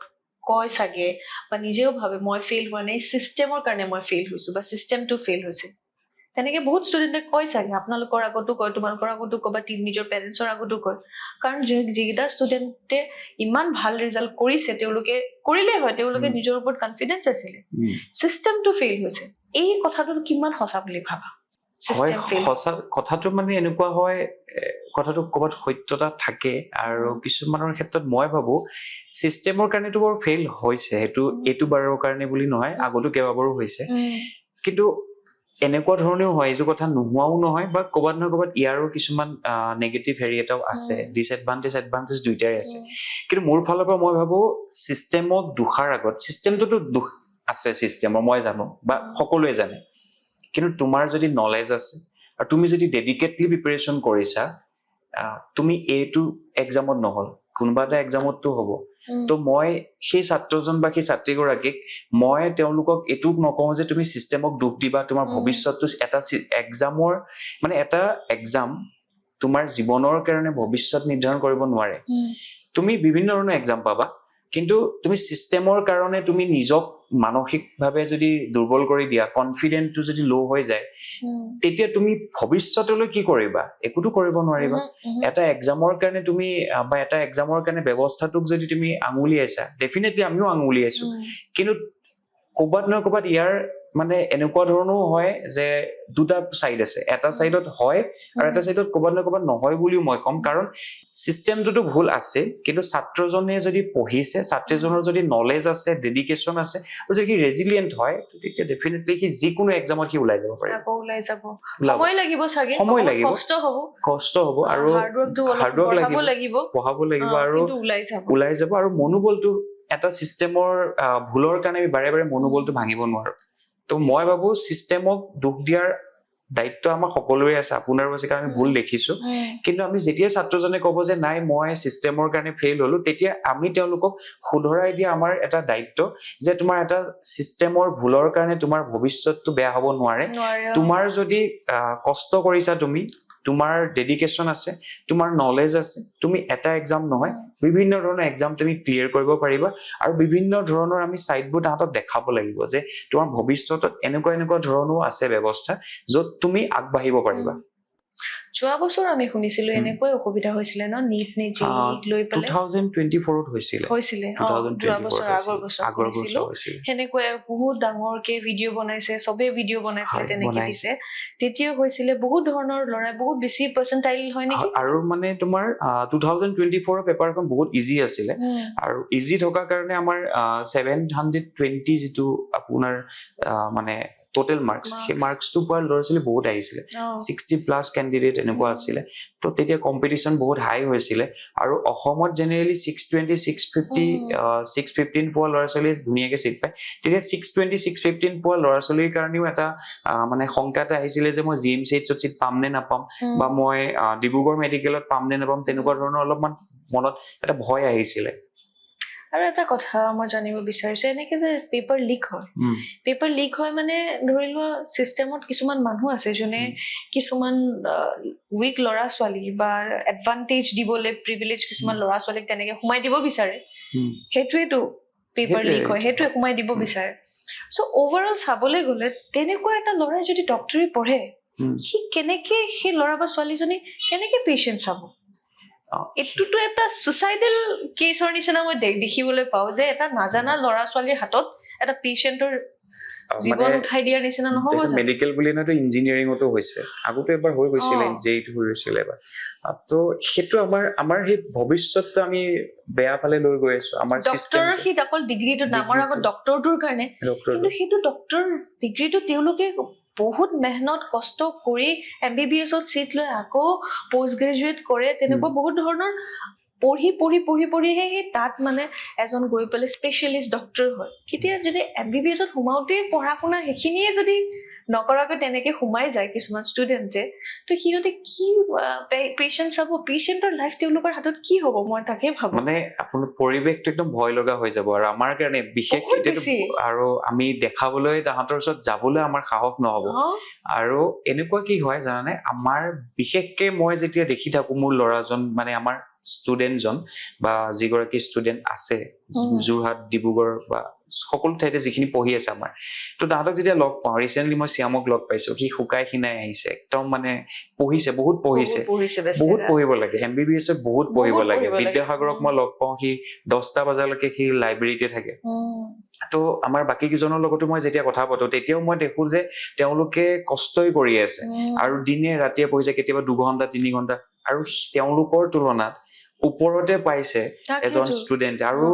কয় চাগে বা নিজেও ভাবে মই ফেইল হোৱা নাই চিষ্টেমৰ কাৰণে মই ফেইল হৈছো বা চিষ্টেমটো ফেইল হৈছে তেনেকে বহুত ষ্টুডেণ্টে কয় চাগে আপোনালোকৰ আগতো কয় তোমালোকৰ আগতো কয় বা নিজৰ পেৰেণ্টছৰ আগতো কয় কাৰণ যিকেইটা ষ্টুডেণ্টে ইমান ভাল ৰিজাল্ট কৰিছে তেওঁলোকে কৰিলে হয় তেওঁলোকে নিজৰ ওপৰত কনফিডেন্স আছিলে চিষ্টেমটো ফেইল হৈছে এই কথাটো কিমান সঁচা বুলি ভাবা সঁচা কথাটো মানে এনেকুৱা হয় কথাটো ক'ৰবাত সত্যতা থাকে আৰু কিছুমানৰ ক্ষেত্ৰত মই ভাবো চিষ্টেমৰ কাৰণেতো বাৰু ফেইল হৈছে এইটো বাৰৰ কাৰণে বুলি নহয় আগতো কেইবাবাৰো হৈছে কিন্তু এনেকুৱা ধৰণেও হয় এইটো কথা নোহোৱাও নহয় বা ক'ৰবাত নহয় ক'ৰবাত ইয়াৰো কিছুমান নেগেটিভ হেৰি এটাও আছে ডিছএডভান্টেজ এডভান্টেজ দুইটাই আছে কিন্তু মোৰ ফালৰ পৰা মই ভাবো চিষ্টেমক দোষাৰ আগত চিষ্টেমটোতো দুখ আছে চিষ্টেমৰ মই জানো বা সকলোৱে জানে কিন্তু তোমাৰ যদি নলেজ আছে আৰু তুমি যদি ডেডিকেটলি প্ৰিপাৰেশ্যন কৰিছা তুমি এইটো এক্সামত নহল কোনোবা এটা এক্সামততো হ'ব তো মই সেই ছাত্ৰজন বা সেই ছাত্ৰীগৰাকীক মই তেওঁলোকক এইটো নকওঁ যে তুমি চিষ্টেমক দুখ দিবা তোমাৰ ভৱিষ্যতটো এটা এক্সামৰ মানে এটা এক্সাম তোমাৰ জীৱনৰ কাৰণে ভৱিষ্যত নিৰ্ধাৰণ কৰিব নোৱাৰে তুমি বিভিন্ন ধৰণৰ এক্সাম পাবা কিন্তু তুমি চিষ্টেমৰ কাৰণে তুমি নিজক মানসিকভাৱে যদি দুৰ্বল কৰি দিয়া কনফিডেন্টটো যদি ল' হৈ যায় তেতিয়া তুমি ভৱিষ্যতলৈ কি কৰিবা একোতো কৰিব নোৱাৰিবা এটা এক্সামৰ কাৰণে তুমি বা এটা এক্সামৰ কাৰণে ব্যৱস্থাটোক যদি তুমি আঙুলিয়াইছা ডেফিনেটলি আমিও আঙুলিয়াইছো কিন্তু ক'ৰবাত নহয় ক'ৰবাত ইয়াৰ মানে এনেকুৱা ধৰণৰো হয় যে দুটা চাইড আছে এটা চাইডত হয় আৰু এটা চাইডত ক'ৰবাত নহয় ক'ৰবাত নহয় বুলিও মই ক'ম কাৰণ চিষ্টেমটোতো ভুল আছে কিন্তু ছাত্ৰজনে যদি পঢ়িছে ছাত্ৰীজনৰ যদি নলেজ আছে ডেডিকেশ্যন আছে আৰু যদি ৰেজিলিয়েণ্ট হয় তেতিয়া ডেফিনেটলি সি যিকোনো এক্সামত সি ওলাই যাব পাৰে সময় লাগিব চাগে কষ্ট হ'ব আৰু হাৰ্ডৱৰ্ক লাগিব পঢ়াব লাগিব আৰু ওলাই যাব আৰু মনোবলটো এটা চিষ্টেমৰ ভুলৰ কাৰণে আমি বাৰে বাৰে মনোবলটো ভাঙিব নোৱাৰো তো মই ভাবো চিষ্টেমক দুখ দিয়াৰ দায়িত্ব আমাৰ সকলোৰে আছে, আপোনাৰো আছে, কাৰণ আমি ভুল দেখিছো। কিন্তু আমি যেতিয়া ছাত্ৰজনে ক'ব যে নাই মই চিষ্টেমৰ কাৰণে ফেইল হলো, তেতিয়া আমি তেওঁলোকক শুধৰাই দিয়া আমাৰ এটা দায়িত্ব যে তোমাৰ এটা চিষ্টেমৰ ভুলৰ কাৰণে তোমাৰ ভৱিষ্যতটো বেয়া হ'ব নোৱাৰে। তোমাৰ যদি কষ্ট কৰিছা, তুমি তোমাৰ ডেডিকেশ্যন আছে, তোমাৰ নলেজ আছে, তুমি এটা এক্সাম নহয় বিভিন্ন ধৰণৰ এক্সাম তুমি ক্লিয়াৰ কৰিব পাৰিবা। আৰু বিভিন্ন ধৰণৰ আমি চাইটবোৰ তাহাঁতক দেখাব লাগিব যে তোমাৰ ভৱিষ্যতত এনেকুৱা এনেকুৱা ধৰণৰো আছে ব্যৱস্থা য'ত তুমি আগবাঢ়িব পাৰিবা। যোৱা বছৰ আমি শুনিছিলো এনেকৈ অসুবিধা হৈছিলে ন, নিট নে জেইক লৈ পেলাই 2024 হৈছিলে যোৱা বছৰ আগৰ বছৰ শুনিছিলো সেনেকৈ বহুত ডাঙৰকে ভিডিঅ' বনাইছে, চবে ভিডিঅ' বনাই পেলাই তেনেকে দিছে। তেতিয়া হৈছিলে বহুত ধৰণৰ ল'ৰাই বহুত বেছি পাৰ্চেণ্টাইল হয় নেকি। আৰু মানে তোমাৰ 2024 পেপাৰখন বহুত ইজি আছিলে, আৰু ইজি থকাৰ কাৰণে আমাৰ 720 যিটো আপোনাৰ মানে টোটেল মাৰ্কছ, সেই মাৰ্কছটো পোৱাৰ ল'ৰা ছোৱালী বহুত আহিছিলে, 60+ কেণ্ডিডেট এনেকুৱা আছিলে। তো তেতিয়া কম্পিটিশ্যন বহুত হাই হৈছিলে। আৰু অসমত জেনেৰেলি 620, 650, 615 পোৱা ল'ৰা ছোৱালীয়ে ধুনীয়াকে চিট পায়। তেতিয়া 620, 615 পোৱা ল'ৰা ছোৱালীৰ কাৰণেও এটা মানে শংকা এটা আহিছিলে যে মই GMCHত চিট পাম নে নাপাম, বা মই ডিব্ৰুগড় মেডিকেলত পাম নে নাপাম, তেনেকুৱা ধৰণৰ অলপমান মনত এটা ভয় আহিছিলে। আৰু এটা কথা মই জানিব বিচাৰিছো, এনেকে যে পেপাৰ লিক হয় মানে ধৰি লোৱা চিষ্টেমত কিছুমান মানুহ আছে যোনে কিছুমান উইক ল'ৰা ছোৱালী বা এডভান্টেজ দিবলৈ প্ৰিভিলেজ কিছুমান ল'ৰা ছোৱালীক তেনেকে সোমাই দিব বিচাৰে। সেইটোৱেতো পেপাৰ লিক হয়, সেইটোৱে সোমাই দিব বিচাৰে। চ' অভাৰঅল চাবলৈ গ'লে তেনেকুৱা এটা ল'ৰাই যদি ডক্টৰী পঢ়ে, সি কেনেকে সেই ল'ৰা বা ছোৱালীজনী কেনেকে পেচেণ্ট চাব? এইটোতো এটা সুচাইডেল কেছৰ নিচিনা মই দেখিবলৈ পাওঁ, যে এটা নাজানা ল'ৰা ছোৱালীৰ হাতত এটা পেচেণ্টৰ জীৱন উঠাই দিয়াৰ নিচিনা নহ'ব জানো? মেডিকেল বুলি নহয়, ইঞ্জিনিয়াৰিঙতো হৈছে, আগতে এবাৰ হৈ গৈছিলে, জেইটো হৈছিলে এবাৰ। তো সেইটো আমাৰ সেই ভৱিষ্যতটো আমি বেয়া ফালে লৈ গৈ আছো। আমাৰ ডক্টৰৰ সি অকল ডিগ্ৰীটো নামৰ আগত ডক্টৰটোৰ কাৰণে, কিন্তু সেইটো ডক্টৰ ডিগ্ৰীটো তেওঁলোকে বহুত মেহনত কষ্ট কৰি MBBSত চিট লৈ আকৌ পষ্ট গ্ৰেজুৱেট কৰে, তেনেকুৱা বহুত ধৰণৰ পঢ়িহে সেই তাত মানে এজন গৈ পেলাই স্পেচিয়েলিষ্ট ডক্টৰ হয়। কেতিয়া যদি MBBSত সোমাওতে পঢ়া শুনা সেইখিনিয়ে যদি নকৰাকৈ তেনেকে সোমাই যায় কিছুমান ষ্টুডেণ্টে, তো সিহঁতে কি পেচেণ্ট চাব, পেচেণ্টৰ লাইফ তেওঁলোকৰ হাতত কি হ'ব? মই তাকে ভাবো মানে আপোনাৰ পৰিৱেশটো একদম ভয় লগা হৈ যাব। আৰু আমাৰ কাৰণে বিশেষ, আৰু আমি দেখাবলৈ তাহাঁতৰ ওচৰত যাবলৈ আমাৰ সাহস নহব। আৰু এনেকুৱা কি হয় জানানে, আমাৰ বিশেষকে মই যেতিয়া দেখি থাকো মোৰ ল'ৰাজন, মানে আমাৰ ষ্টুডেণ্টজন বা যিগৰাকী ষ্টুডেণ্ট আছে যোৰহাট, ডিব্ৰুগড় বা সকলো ঠাইতে যিখিনি পঢ়ি আছে আমাৰ, তো তাহাঁতক যেতিয়া লগ পাওঁ, ৰিচেণ্টলি মই শ্যামক লগ পাইছো, সি শুকাই খিনাই আহিছে, একদম মানে পঢ়িছে, বহুত পঢ়িব লাগে, MBBSত বহুত পঢ়িব লাগে। বিদ্যাসাগৰক মই লগ পাওঁ, সি 10টা বজালৈকে সি লাইব্ৰেৰীতে থাকে। তো আমাৰ বাকী কেইজনৰ লগতো মই যেতিয়া কথা পাতো, তেতিয়াও মই দেখো যে তেওঁলোকে কষ্টই কৰি আছে, আৰু দিনে ৰাতিয়ে পঢ়িছে, কেতিয়াবা 2 ঘণ্টা 3 ঘণ্টা, আৰু তেওঁলোকৰ তুলনাত ওপৰতে পাইছে এজন ষ্টুডেণ্ট। আৰু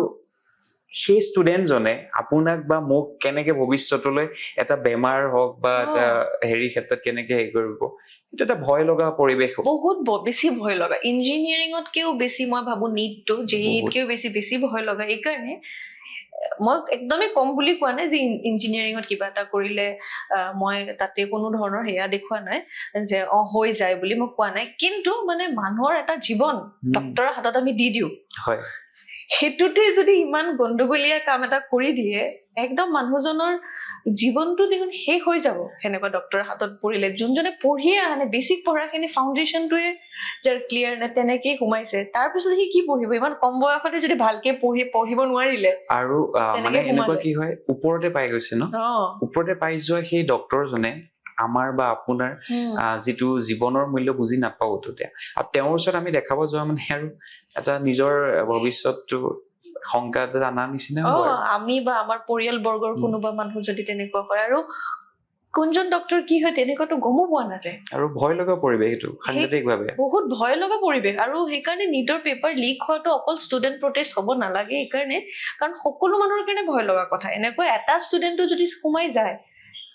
সেই ষ্টুডেণ্টজনে আপোনাক বা মোক কেনেকে ভৱিষ্যতলৈ এটা বেমাৰ হওক বা এটা হেৰি ক্ষেত্ৰত কেনেকে হেৰি কৰিব, সেইটো এটা ভয় লগা পৰিৱেশ, বহুত বেছি ভয় লগা। ইঞ্জিনিয়াৰিঙতকেও বেছি মই ভাবো নিটটো, জেইতকেও বেছি ভয় লগা। এইকাৰণে মই একদমেই কম বুলি কোৱা নাই যে ইঞ্জিনিয়াৰিঙত কিবা এটা কৰিলে মই তাতে কোনো ধৰণৰ সেয়া দেখুওৱা নাই যে হৈ যায় বুলি মই কোৱা নাই, কিন্তু মানে মানুহৰ এটা জীৱন ডক্তৰৰ হাতত আমি দি দিওঁ, সেইটোতে যদি ইমান গণ্ডগোলীয়া কাম এটা কৰি দিয়ে, একদম মানুহজনৰ জীৱনটো দেখোন শেষ হৈ যাব সেনেকুৱা ডক্তৰৰ হাতত পৰিলে। যোনজনে পঢ়িয়ে অহা নাই, বেছিক পঢ়াখিনি ফাউণ্ডেশ্যনটোৱে যাৰ ক্লিয়াৰ নাই, তেনেকেই সোমাইছে, তাৰপিছত সি কি পঢ়িব? ইমান কম বয়সতে যদি ভালকে পঢ়িব নোৱাৰিলে। আৰু মানে এনেকুৱা কি হয়, ওপৰতে পাই গৈছে ন, ওপৰতে পাই যোৱা সেই ডক্তৰজনে আমাৰ বা আপোনাৰ যিটো জীৱনৰ মূল্য বুজি নাপাব তেতিয়া, আৰু তেওঁৰ ওচৰত আমি দেখাব যোৱা মানে আৰু এটা নিজৰ ভৱিষ্যতটো শংকা এটা আনা নিচিনা হয়। আমি বা আমাৰ পৰিয়াল বৰ্গৰ কোনোবা মানুহ যদি তেনেকুৱা হয়, আৰু কোনজন ডক্তৰ কি হয় তেনেকুৱাতো গমো পোৱা নাযায়, আৰু ভয় লগা পৰিৱেশ, এইটো সাংঘাতিকভাৱে বহুত ভয় লগা পৰিৱেশ। আৰু সেইকাৰণে নিটৰ পেপাৰ লিক হোৱাটো অকল ষ্টুডেণ্ট প্ৰটেষ্ট হ'ব নালাগে এইকাৰণে, কাৰণ সকলো মানুহৰ কাৰণে ভয় লগা কথা। এনেকুৱা এটা ষ্টুডেণ্টো যদি সোমাই যায়,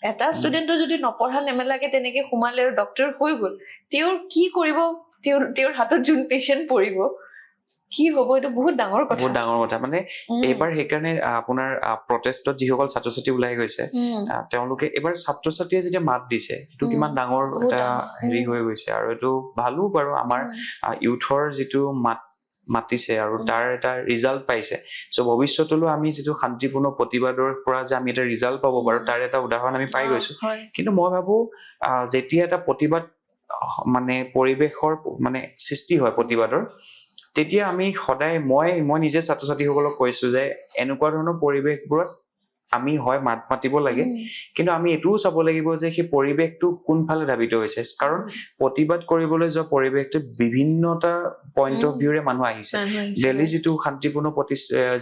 এটা ষ্টুডেণ্টো যদি নপঢ়া নেমেলাকে তেনেকে সোমালে আৰু ডক্তৰ হৈ গ'ল, তেওঁৰ কি কৰিব, তেওঁৰ হাতত যোন পেচেণ্ট পৰিব, কি হ'ব এইটো বহুত ডাঙৰ কথা বহুত ডাঙৰ কথা মানে এইবাৰ সেইকাৰণে আপোনাৰ প্ৰটেষ্টত যিসকল ছাত্ৰ ছাত্ৰী ওলাই গৈছে তেওঁলোকে এইবাৰ ছাত্ৰ ছাত্ৰীয়ে যেতিয়া মাত দিছে এইটো কিমান ডাঙৰ এটা হেৰি হৈ গৈছে আৰু এইটো ভালো বাৰু আমাৰ ইউথৰ যিটো মাতিছে আৰু তাৰ এটা ৰিজাল্ট পাইছে চ' ভৱিষ্যতলৈ আমি যিটো শান্তিপূৰ্ণ প্ৰতিবাদৰ পৰা যে আমি এটা ৰিজাল্ট পাব পাৰো তাৰ এটা উদাহৰণ আমি পাই গৈছো কিন্তু মই ভাবো যেতিয়া এটা প্ৰতিবাদ মানে পৰিৱেশৰ মানে সৃষ্টি হয় প্ৰতিবাদৰ তেতিয়া আমি সদায় মই নিজে ছাত্ৰ ছাত্ৰীসকলক কৈছো যে এনেকুৱা ধৰণৰ পৰিৱেশবোৰত আমি হয় মাত মাতিব লাগে কিন্তু আমি এইটোও চাব লাগিব যে সেই পৰিৱেশটো কোনফালে ধাবিত হৈছে কাৰণ প্ৰতিবাদ কৰিবলৈ যোৱা পৰিৱেশটো বিভিন্নটা পইণ্ট অফ ভিউৰে মানুহ আহিছে দিল্লী যিটো শান্তিপূৰ্ণ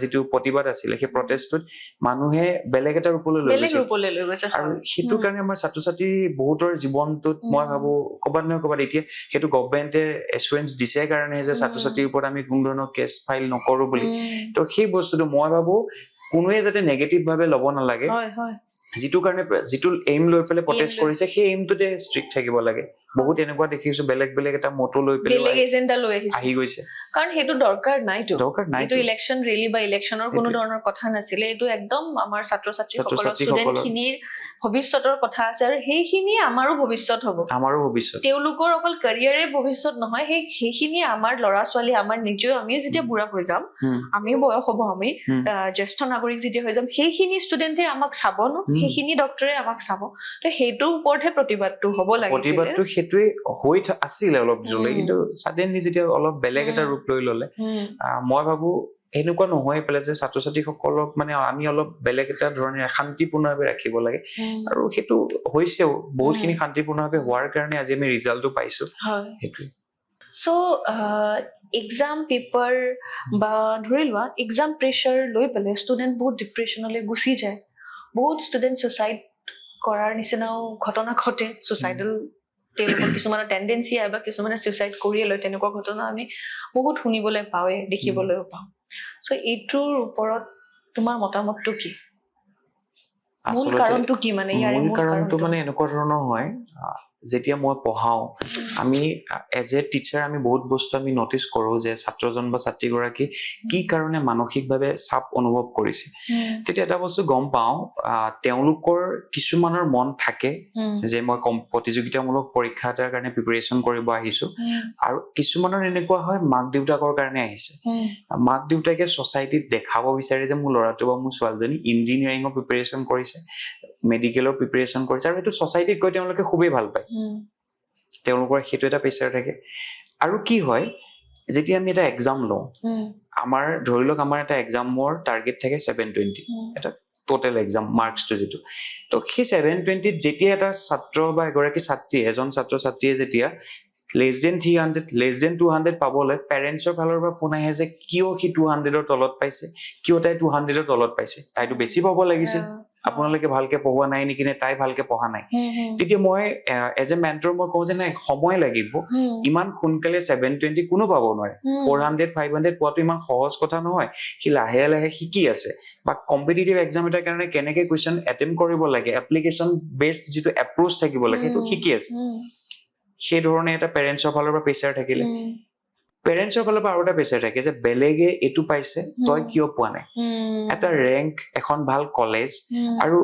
যিটো প্ৰতিবাদ আছিলে সেই প্ৰটেষ্টত মানুহে বেলেগ এটা ৰূপলৈ লৈ গৈছে আৰু সেইটো কাৰণে আমাৰ ছাত্ৰ ছাত্ৰী বহুতৰ জীৱনটোত মই ভাবো ক'ৰবাত নহয় ক'ৰবাত এতিয়া সেইটো গভৰ্ণমেণ্টে এচুৰেঞ্চ দিছে কাৰণে যে ছাত্ৰ ছাত্ৰীৰ ওপৰত আমি কোনো ধৰণৰ কেছ ফাইল নকৰো বুলি তো সেই বস্তুটো মই ভাবো কোনোৱে যাতে নেগেটিভ ভাৱে ল'ব নালাগে যিটো কাৰণে যিটো এইম লৈ পেলাই প্ৰটেষ্ট কৰিছে সেই এইমটোতে ষ্ট্ৰিক্ট থাকিব লাগে বহুত এনেকুৱা দেখিছো বেলেগ বেলেগ এটা মটো লৈ পেলাই এজেণ্ডা লৈ আহি গৈছে কাৰণ সেইটো দৰকাৰ নাইতো এইটো ইলেকশ্যন ৰেলী বা ইলেকশ্যনৰ কোনো ধৰণৰ কথা নাছিলে এইটো একদম আমাৰ ছাত্ৰ ছাত্ৰীসকলৰ ষ্টুডেণ্ট খিনিৰ ভৱিষ্যতৰ কথা আছে আৰু সেইখিনি আমাৰো ভৱিষ্যত হ'ব তেওঁলোকৰ অকল কেৰিয়াৰে ভৱিষ্যত নহয় সেইখিনি আমাৰ ল'ৰা ছোৱালী আমাৰ নিজেও আমি যেতিয়া বুঢ়া হৈ যাম আমিও বয়স হ'ব আমি জ্যেষ্ঠ নাগৰিক যেতিয়া হৈ যাম সেইখিনি ষ্টুডেণ্টে আমাক চাব ন সেইখিনি ডক্টৰে আমাক চাব তো সেইটোৰ ওপৰতহে প্ৰতিবাদটো হ'ব লাগিছিলে সেইটোৱে হৈ আছিলে অলপ দিনলৈ কিন্তু ছাডেনলি যেতিয়া অলপ বেলেগ এটা ৰূপ লৈ ললে মই ভাবো এনেকুৱা নহয় পেলাই যে ছাত্ৰ ছাত্ৰীসকলক মানে আমি অলপ বেলেগ এটা ধৰণে শান্তিপূৰ্ণভাৱে ৰাখিব লাগে আৰু সেইটো হৈছেও বহুতখিনি শান্তিপূৰ্ণভাৱে হোৱাৰ কাৰণে আজি আমি ৰিজাল্টটো পাইছো সেইটোৱে চ' এক্সাম পেপাৰ বা ধৰি লোৱা এক্সাম প্ৰেছাৰ লৈ পেলাই ষ্টুডেণ্ট বহুত ডিপ্ৰেশ্যনলৈ গুচি যায় বহুত ষ্টুডেণ্ট ছুচাইড কৰাৰ নিচিনাও ঘটনা ঘটে ছুচাইডেল তেওঁলোকৰ কিছুমানৰ টেণ্ডেঞ্চি আহে বা কিছুমানে ছুইচাইড কৰিয়ে লয় তেনেকুৱা ঘটনা আমি বহুত শুনিবলৈ পাওঁৱে দেখিবলৈও পাওঁ চ' এইটোৰ ওপৰত তোমাৰ মতামতটো কি মূল কাৰণটো কি মানে ইয়াৰ মূল কাৰণটো মানে এনেকুৱা ধৰণৰ হয় যেতিয়া মই পঢ়াওঁ আমি এজ এ টিচাৰ আমি বহুত বস্তু আমি নটিচ কৰোঁ যে ছাত্ৰজন বা ছাত্ৰীগৰাকী কি কাৰণে মানসিকভাৱে চাপ অনুভৱ কৰিছে তেতিয়া এটা বস্তু গম পাওঁ তেওঁলোকৰ কিছুমানৰ মন থাকে যে মই প্ৰতিযোগিতামূলক পৰীক্ষা এটাৰ কাৰণে প্ৰিপেৰেশ্যন কৰিব আহিছোঁ আৰু কিছুমানৰ এনেকুৱা হয় মাক দেউতাকৰ কাৰণে আহিছে মাক দেউতাকে ছ'চাইটিত দেখাব বিচাৰে যে মোৰ ল'ৰাটো বা মোৰ ছোৱালীজনী ইঞ্জিনিয়াৰিঙৰ প্ৰিপেৰেশ্যন কৰিছে মেডিকেলৰ প্ৰিপেৰেশ্যন কৰিছে আৰু এইটো ছ'চাইটিত গৈ তেওঁলোকে খুবেই ভাল পায় তেওঁলোকৰ সেইটো এটা প্ৰেচাৰ থাকে আৰু কি হয় যেতিয়া আমি এটা এক্সাম লওঁ আমাৰ ধৰি লওক আমাৰ এটা এক্সামৰ টাৰ্গেট থাকে 720 এটা টোটেল এক্সাম মাৰ্কছটো যিটো তো সেই 720ত যেতিয়া এটা ছাত্ৰ বা এগৰাকী ছাত্ৰী এজন ছাত্ৰ ছাত্ৰীয়ে যেতিয়া less than 300 less than 200 পাবলৈ পেৰেণ্টছৰ ফালৰ পৰা ফোন আহে যে কিয় সি 200ৰ তলত পাইছে কিয় তাই 200ৰ তলত পাইছে তাইতো বেছি পাব লাগিছিল আপোনালোকে ভালকে পঢ়োৱা নাই নেকি নে তাই ভালকে পঢ়া নাই তেতিয়া মই এজ এ মেণ্টৰ মই কওঁ যে নাই সময় লাগিব ইমান সোনকালে 720 কোনো পাব নোৱাৰে 400 500 পোৱাটো ইমান সহজ কথা নহয় সি লাহে লাহে শিকি আছে বা কম্পিটিটিভ এক্সাম এটাৰ কাৰণে কেনেকে কুৱেশ্যন এটেম্প কৰিব লাগে এপ্লিকেশ্যন বেছড যিটো এপ্ৰোচ থাকিব লাগে সেইটো শিকি আছে সেই ধৰণে এটা পেৰেণ্টছৰ ফালৰ পৰা প্ৰেচাৰ থাকিলে পেৰেণ্টছৰ ফালৰ পৰা আৰু এটা প্ৰেচাৰ থাকে যে বেলেগে এইটো পাইছে তই কিয় পোৱা নাই এটা ৰেংক এখন ভাল কলেজ আৰু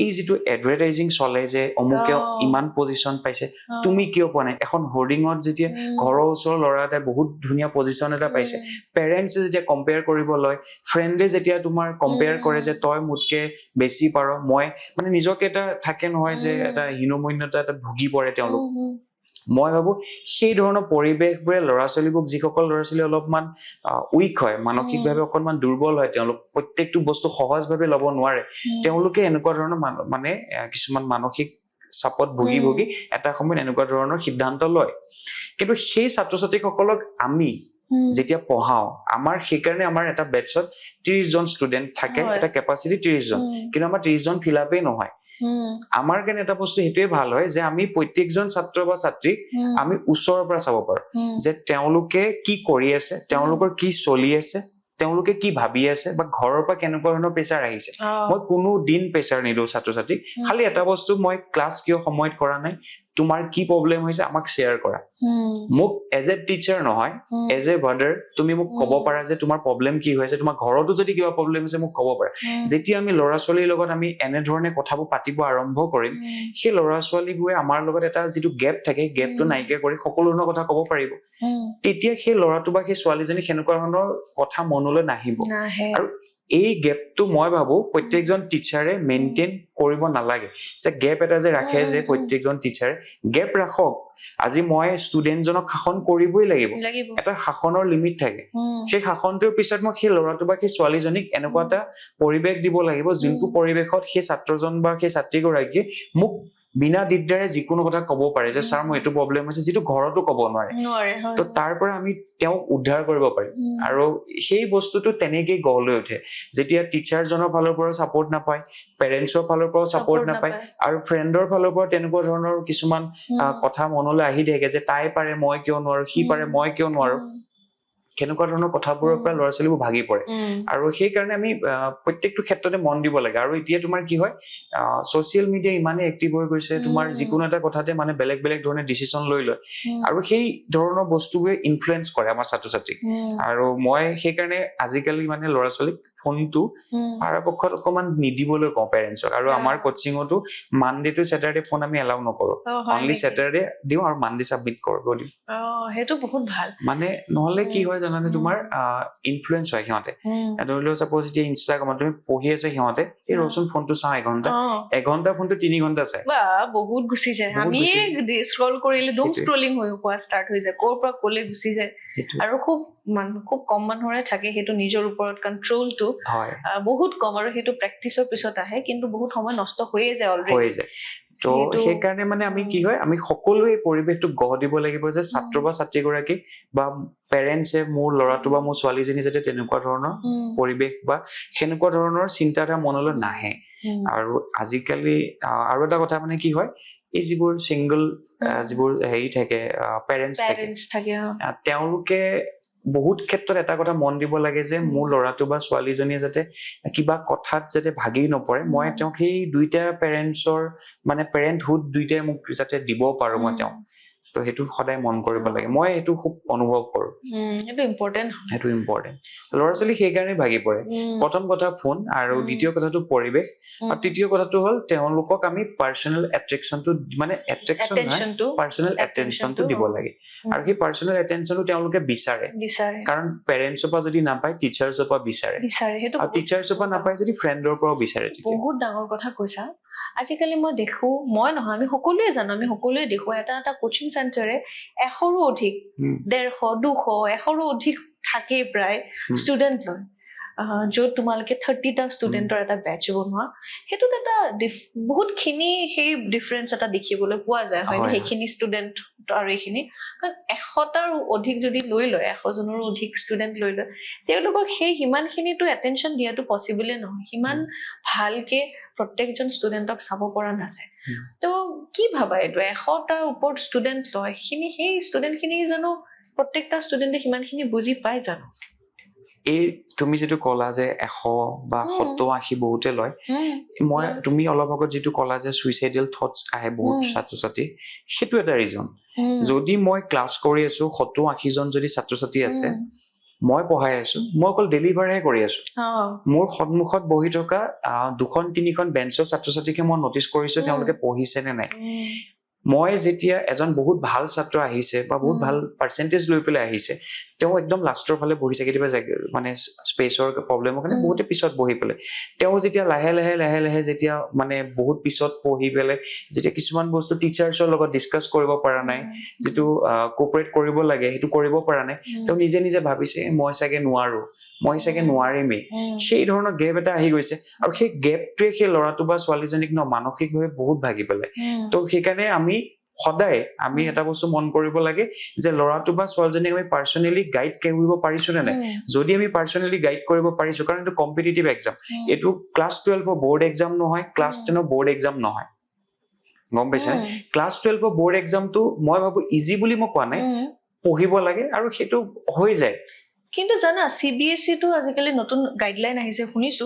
এই যিটো এডভাৰটাইজিং চলে যে অমুকে ইমান পজিশ্যন পাইছে তুমি কিয় পোৱা নাই এখন হোৰ্ডিঙত যেতিয়া ঘৰৰ ওচৰৰ ল'ৰা এটাই বহুত ধুনীয়া পজিশ্যন এটা পাইছে পেৰেণ্টছে যেতিয়া কম্পেয়াৰ কৰিব লয় ফ্ৰেণ্ডে যেতিয়া তোমাৰ কম্পেয়াৰ কৰে যে তই মোতকে বেছি পাৰ মই মানে নিজকে এটা থাকে নহয় যে এটা হীনমন্যতা এটা ভুগি পৰে তেওঁলোক মই ভাবো সেই ধৰণৰ পৰিৱেশবোৰে ল'ৰা ছোৱালীবোৰক যিসকল ল'ৰা ছোৱালী অলপমান উইক হয় মানসিকভাৱে অকণমান দুৰ্বল হয় তেওঁলোক প্ৰত্যেকটো বস্তু সহজভাৱে ল'ব নোৱাৰে তেওঁলোকে এনেকুৱা ধৰণৰ মানে কিছুমান মানসিক চাপত ভুগি এটা সময়ত এনেকুৱা ধৰণৰ সিদ্ধান্ত লয় কিন্তু সেই ছাত্ৰ ছাত্ৰীসকলক আমি যেতিয়া পঢ়াও আমাৰ সেইকাৰণে আমাৰ এটা বেটছত 30 জন ষ্টুডেণ্ট থাকে এটা কেপাচিটি 30 জন কিন্তু আমাৰ 30 জন ফিল আপেই নহয় আমাৰ কাৰণে এটা বস্তু সেইটোৱে ভাল হয় যে আমি প্ৰত্যেকজন ছাত্ৰ বা ছাত্ৰীক আমি ওচৰৰ পৰা চাব পাৰো যে তেওঁলোকে কি কৰি আছে তেওঁলোকৰ কি চলি আছে তেওঁলোকে কি ভাবি আছে বা ঘৰৰ পৰা কেনেকুৱা ধৰণৰ প্ৰেচাৰ আহিছে মই কোনো দিন প্ৰেচাৰ নিদিওঁ ছাত্ৰ ছাত্ৰীক খালি এটা বস্তু মই ক্লাছ কিয় সময়ত কৰা নাই তোমাৰ কি প্ৰব্লেম হৈছে আমাক শ্বেয়াৰ কৰা মোক এজ এ টিচাৰ নহয় এজ এ ব্ৰাদাৰ তুমি মোক ক'ব পাৰা যে তোমাৰ প্ৰব্লেম কি হৈছে তোমাৰ ঘৰতো যদি কিবা প্ৰব্লেম হৈছে মোক ক'ব পাৰা যেতিয়া আমি ল'ৰা ছোৱালীৰ লগত আমি এনেধৰণে কথাবোৰ পাতিব আৰম্ভ কৰিম সেই ল'ৰা ছোৱালীবোৰে আমাৰ লগত এটা যিটো গেপ থাকে গেপটো নাইকিয়া কৰি সকলো ধৰণৰ কথা ক'ব পাৰিব তেতিয়া সেই ল'ৰাটো বা সেই ছোৱালীজনী সেনেকুৱা ধৰণৰ কথা মনলৈ নাহিব আৰু এই গেপটো মই ভাবো প্ৰত্যেকজন টিচাৰে মেইনটেইন কৰিব নালাগে যে গেপ এটা যে ৰাখে যে প্ৰত্যেকজন টিচাৰে গেপ ৰাখক আজি মই ষ্টুডেণ্টজনক শাসন কৰিবই লাগিব এটা শাসনৰ লিমিট থাকে সেই শাসনটোৰ পিছত মই সেই ল'ৰাটো বা সেই ছোৱালীজনীক এনেকুৱা এটা পৰিৱেশ দিব লাগিব যোনটো পৰিৱেশত সেই ছাত্ৰজন বা সেই ছাত্ৰীগৰাকীয়ে মোক বিনা দিগদাৰে যিকোনো কথা ক'ব পাৰে যে ছাৰ মোৰ এইটো প্ৰব্লেম হৈছে যিটো ঘৰতো ক'ব নোৱাৰে তো তাৰ পৰা আমি তেওঁক উদ্ধাৰ কৰিব পাৰিম আৰু সেই বস্তুটো তেনেকেই গঢ় লৈ উঠে যেতিয়া টিচাৰজনৰ ফালৰ পৰা ছাপৰ্ট নাপায় পেৰেণ্টছৰ ফালৰ পৰাও ছাপৰ্ট নাপায় আৰু ফ্ৰেণ্ডৰ ফালৰ পৰা তেনেকুৱা ধৰণৰ কিছুমান কথা মনলৈ আহি থাকে যে তাই পাৰে মই কিয় নোৱাৰো সি পাৰে মই কিয় নোৱাৰো কেনেকুৱা ধৰণৰ কথাবোৰৰ পৰা ল'ৰা ছোৱালীবোৰ ভাগি পৰে আৰু সেইকাৰণে আমি প্ৰত্যেকটো ক্ষেত্ৰতে মন দিব লাগে আৰু এতিয়া তোমাৰ কি হয় ছ'চিয়েল মিডিয়া ইমানেই এক্টিভ হৈ গৈছে তোমাৰ যিকোনো এটা কথাতে মানে বেলেগ বেলেগ ধৰণে ডিচিশ্যন লৈ লয় আৰু সেই ধৰণৰ বস্তুবোৰে ইনফ্লুৱেঞ্চ কৰে আমাৰ ছাত্ৰ ছাত্ৰীক আৰু মই সেইকাৰণে আজিকালি মানে ল'ৰা ছোৱালীক ফোনটো পৰাপক্ষত অকণমান নিদিবলৈ কওঁ পেৰেণ্টছক আৰু আমাৰ কোচিঙতো মানডে টু ছেটাৰডে ফোন আমি এলাউ নকৰোঁ অনলি ছেটাৰডে দিওঁ আৰু মানডে ছাবমিট কৰিব দিওঁ সেইটো বহুত ভাল মানে নহ'লে কি হয় জানানে তোমাৰ ইনফ্লুৱেঞ্চ হয় সিহঁতে ধৰি লও ছাপ'জ এতিয়া ইনষ্টাগ্ৰামত তুমি পঢ়ি আছে সিহঁতে এই ৰচোন ফোনটো চাওঁ এঘণ্টা ফোনটো 3 ঘণ্টা চাই বহুত গুচি যায় আমি স্ক্ৰল কৰিলে ডুম স্ক্ৰলিং হৈ পোৱা ষ্টাৰ্ট হৈ যায় ক'ৰ পৰা ক'লে গুচি যায় আৰু খুব কম মানুহৰে থাকে সেইটো নিজৰ ওপৰত কণ্ট্ৰলটো বহুত কম আৰু সেইটো প্ৰেক্টিচৰ পিছত আহে কিন্তু বহুত সময় নষ্ট হৈয়ে যায় অলৰেডি তো সেইকাৰণে মানে আমি কি হয় আমি সকলোৱে এই পৰিৱেশটো গঢ় দিব লাগিব যে ছাত্ৰ বা ছাত্ৰীগৰাকীক বা পেৰেণ্টছে মোৰ ল'ৰাটো বা মোৰ ছোৱালীজনী যাতে তেনেকুৱা ধৰণৰ পৰিৱেশ বা সেনেকুৱা ধৰণৰ চিন্তাধাৰা মনলৈ নাহে আৰু আজিকালি আৰু এটা কথা মানে কি হয় এই যিবোৰ ছিংগল যিবোৰ হেৰি থাকে পেৰেণ্টছ থাকে তেওঁলোকে বহুত ক্ষেত্ৰত এটা কথা মন দিব লাগে যে মোৰ ল'ৰাটো বা ছোৱালীজনীয়ে যাতে কিবা কথাত যাতে ভাগি নপৰে মই তেওঁক সেই দুইটা পেৰেণ্টছৰ মানে পেৰেণ্টহুড দুইটাই মোক যাতে দিব পাৰো মই তেওঁক তো সেইটো সদায় মন কৰিব লাগে মই সেইটো খুব অনুভৱ কৰোঁ সেইটো ইম্পৰ্টেণ্ট ল'ৰা ছোৱালী সেইকাৰণে ভাগি পৰে প্ৰথম কথা ফোন আৰু দ্বিতীয় কথাটো পৰিৱেশ আৰু তৃতীয় কথাটো হ'ল তেওঁলোকক আমি পাৰ্চনেল এট্ৰেকশ্যনটো মানে পাৰ্চনেল এটেনশ্যনটো দিব লাগে আৰু সেই পাৰ্চনেল এটেনশ্যনটো তেওঁলোকে বিচাৰে কাৰণ পেৰেণ্টছৰ পৰা যদি নাপায় টিচাৰ্ছৰ পৰা বিচাৰে আৰু টিচাৰ্ছৰ পৰা নাপায় যদি ফ্ৰেণ্ডৰ পৰাও বিচাৰে বহুত ডাঙৰ কথা কৈছা আজিকালি মই দেখো মই নহয় আমি সকলোৱে জানো আমি সকলোৱে দেখো এটা কোচিং চেণ্টাৰে 100ৰো অধিক 150 200 100ৰো অধিক থাকে প্ৰায় ষ্টুডেণ্ট লয় য'ত তোমালোকে 30টা ষ্টুডেণ্টৰ এটা বেটচ বনোৱা সেইটোত এটা বহুতখিনি সেই ডিফাৰেঞ্চ এটা দেখিবলৈ পোৱা যায় হয় সেইখিনি ষ্টুডেণ্ট আৰু এইখিনি কাৰণ 100টাৰো অধিক যদি লৈ লয় 100জনৰো অধিক ষ্টুডেণ্ট লৈ লয় তেওঁলোকক সেই সিমানখিনিতো এটেনশ্যন দিয়াটো পচিবলে নহয় সিমান ভালকে প্ৰত্যেকজন ষ্টুডেণ্টক চাব পৰা নাযায় তো কি ভাবা এইটো 100টাৰ ওপৰত ষ্টুডেণ্ট লয় সেই ষ্টুডেণ্টখিনি জানো প্ৰত্যেকটা ষ্টুডেণ্টে সিমানখিনি বুজি পায় জানো এই তুমি যিটো ক'লা যে 100 বা 70-80 বহুতে লয় তুমি অলপ আগত যিটো ক'লা যে সুইচাইডেল থটছ আহে বহুত ছাত্ৰ ছাত্ৰী সেইটো এটা ৰিজন যদি মই ক্লাছ কৰি আছো 70-80 জন যদি ছাত্ৰ ছাত্ৰী আছে মই পঢ়াই আছো মই অকল ডেলিভাৰহে কৰি আছো মোৰ সন্মুখত বহি থকা 2-3খন বেঞ্চৰ ছাত্ৰ ছাত্ৰীকে মই নটিচ কৰিছো তেওঁলোকে পঢ়িছে নে নাই মই যেতিয়া এজন বহুত ভাল ছাত্ৰ আহিছে বা বহুত ভাল পাৰ্চেণ্টেজ লৈ পেলাই আহিছে তেওঁ একদম লাষ্টৰ ফালে বহিছে কেতিয়াবা মানে স্পেচৰ প্ৰব্লেমৰ কাৰণে বহুতে পিছত বহি পেলাই তেওঁ যেতিয়া লাহে লাহে যেতিয়া মানে বহুত পিছত পঢ়ি পেলাই যেতিয়া কিছুমান বস্তু টিচাৰ্ছৰ লগত ডিছকাছ কৰিব পৰা নাই যিটো কোঅপাৰেট কৰিব লাগে সেইটো কৰিব পৰা নাই তেওঁ নিজে ভাবিছে মই চাগে নোৱাৰিমেই সেই ধৰণৰ গেপ এটা আহি গৈছে আৰু সেই গেপটোৱে সেই ল'ৰাটো বা ছোৱালীজনীক মানসিকভাৱে বহুত ভাগি পেলাই তো সেইকাৰণে সদায় আমি এটা বস্তু মন কৰিব লাগে যে ল'ৰাটো বা ছোৱালীজনীক আমি পাৰ্চনেলি গাইড কৰিব পাৰিছো নে নাই যদি আমি পাৰ্চনেলি গাইড কৰিব পাৰিছো কাৰণ এইটো কম্পিটিটিভ এক্সাম এইটো ক্লাছ 12ৰ বৰ্ড এক্সাম নহয় ক্লাছ 10ৰ বৰ্ড এক্সাম নহয় গম পাইছা ক্লাছ 12ৰ বৰ্ড এক্সামটো মই ভাবো ইজি বুলি মই কোৱা নাই পঢ়িব লাগে আৰু সেইটো হৈ যায় কিন্তু জানা CBSE টো আজিকালি নতুন গাইডলাইন আহিছে শুনিছো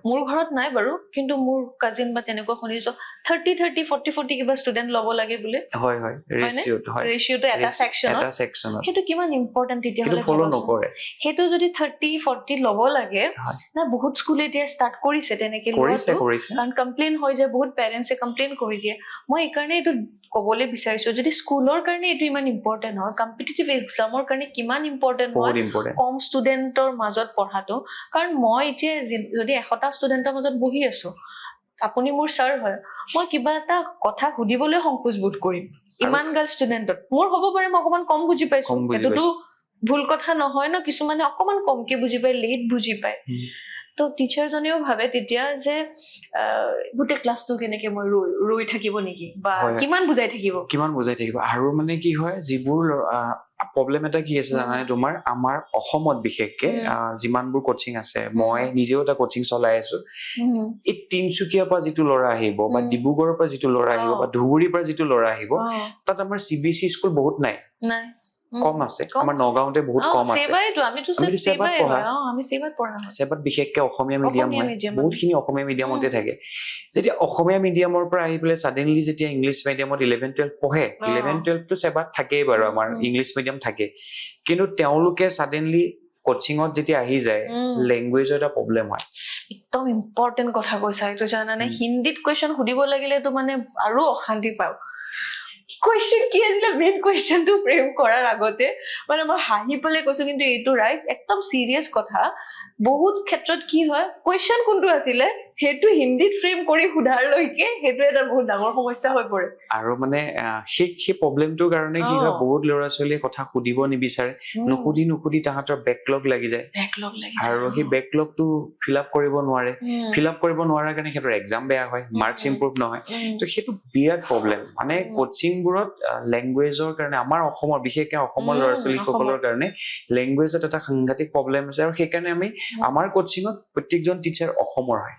মোৰ ঘৰত নাই বাৰু কিন্তু মোৰ কাজিন বা তেনেকুৱা শুনিছো 30 40 কিবা ষ্টুডেণ্ট ল'ব লাগে বোলে হয় হয় ৰেচিঅ'ত হয় ৰেচিঅ'টো এটা ছেকশ্যনত এটা সেকশনত সেইটো কিমান ইম্পৰ্টেণ্ট কিন্তু তেতিয়াহ'লে ফলো ভাবাচোন। নকৰে সেইটো যদি 30 40 ল'ব লাগে হয়। না বহুত স্কুলে এতিয়া ষ্টাৰ্ট কৰিছে তেনেকে কৰিছে লোৱাটো কৰিছে কাৰণ কমপ্লেইন হৈ যায় বহুত পেৰেণ্টছে কমপ্লেইন কৰি দিয়ে মই এইকাৰণে এইটো ক'বলৈ বিচাৰিছো যদি স্কুলৰ কাৰণে এইটো ইমান ইম্পৰ্টেণ্ট হয় কম্পিটিটিভ এক্সামৰ কাৰণে কিমান ইম্পৰ্টেণ্ট হয় বহুত ইম্পৰ্টেণ্ট কম ষ্টুডেণ্টৰ মাজত পঢ়াটো কাৰণ মই এতিয়া যদি 100টা ষ্টুডেণ্টৰ মাজত বহি আছো আপুনি মোৰ ছাৰ হয় মই কিবা এটা কথা সুধিবলৈ সংকোচ বোধ কৰিম ইমান গাল ষ্টুডেণ্টত মোৰ হ'ব পাৰে মই অকণমান কম বুজি পাইছো কম বুজি এইটোতো ভুল কথা নহয় ন কিছুমানে অকণমান কমকে বুজি পায় লেট বুজি পায় তো টিচাৰজনেও ভাবে তেতিয়া যে গোটেই ক্লাছটো কেনেকে মই ৰৈ থাকিব নেকি বা হয়। কিমান বুজাই থাকিব কিমান বুজাই থাকিব আৰু মানে কি হয় যিবোৰ প্ৰব্লেম এটা কি আছে জানানে তোমাৰ আমাৰ অসমত বিশেষকে যিমানবোৰ কোচিং আছে মই নিজেও এটা কোচিং চলাই আছো এই তিনচুকীয়াৰ পৰা যিটো ল'ৰা আহিব বা ডিব্ৰুগড়ৰ পৰা যিটো ল'ৰা আহিব বা ধুবুৰীৰ পৰা যিটো ল'ৰা আহিব তাত আমাৰ CBSE স্কুল বহুত নাই নাই কম আছে আমাৰ নগাঁওতে বহুত কম আছে সেবাইতো আমিতো আমিতো সেবাই পঢ়া হয় আমি সেবাত পঢ়া চেবাত বিশেষকে অসমীয়া মিডিয়াম হয় medium বহুতখিনি অসমীয়া মিডিয়ামতে থাকে যেতিয়া অসমীয়া মিডিয়ামৰ পৰা আহি পেলাই ছাডেনলি যেতিয়া ইংলিছ মিডিয়ামত 11-12 পঢ়ে 11-12 টো চেবাত থাকেই বাৰু আমাৰ ইংলিছ মিডিয়াম থাকে কিন্তু তেওঁলোকে ছাডেনলি কোচিঙত যেতিয়া আহি যায় লেংগুৱেজৰ এটা প্ৰব্লেম হয় একদম ইম্পৰ্টেণ্ট কথা কৈছা এইটো জানানে হিন্দীত কুৱেশ্যন সুধিব লাগিলেতো মানে আৰু অশান্তি পাওঁ কুৱেশ্যন কি আছিলে মেইন কুৱেশ্যনটো ফ্ৰেম কৰাৰ আগতে মানে মই হাঁহি পেলাই কৈছো কিন্তু এইটো ৰাইজ একদম চিৰিয়াছ কথা বহুত ক্ষেত্ৰত কি হয় কুৱেশ্যন কোনটো আছিলে সেইটো হিন্দীত ফ্ৰেম কৰি সোধাৰলৈকে সেইটো এটা বহুত ডাঙৰ সমস্যা হৈ পৰে আৰু মানে সেই প্ৰব্লেমটোৰ কাৰণে কি হয় বহুত ল'ৰা ছোৱালীয়ে কথা সুধিব নিবিচাৰে নুসুধি তাহাঁতৰ বেকলগ লাগি যায় আৰু সেই বেকলগটো ফিল আপ কৰিব নোৱাৰে ফিল আপ কৰিব নোৱাৰাৰ কাৰণে সিহঁতৰ এক্সাম বেয়া হয় মাৰ্কছ ইম্প্ৰুভ নহয় তো সেইটো বিৰাট প্ৰব্লেম মানে কোচিংবোৰত লেংগুৱেজৰ কাৰণে আমাৰ অসমৰ বিশেষকৈ অসমৰ ল'ৰা ছোৱালীসকলৰ কাৰণে লেংগুৱেজত এটা সাংঘাতিক প্ৰব্লেম আছে আৰু সেইকাৰণে আমি আমাৰ কোচিঙত প্ৰত্যেকজন টিচাৰ অসমৰ হয়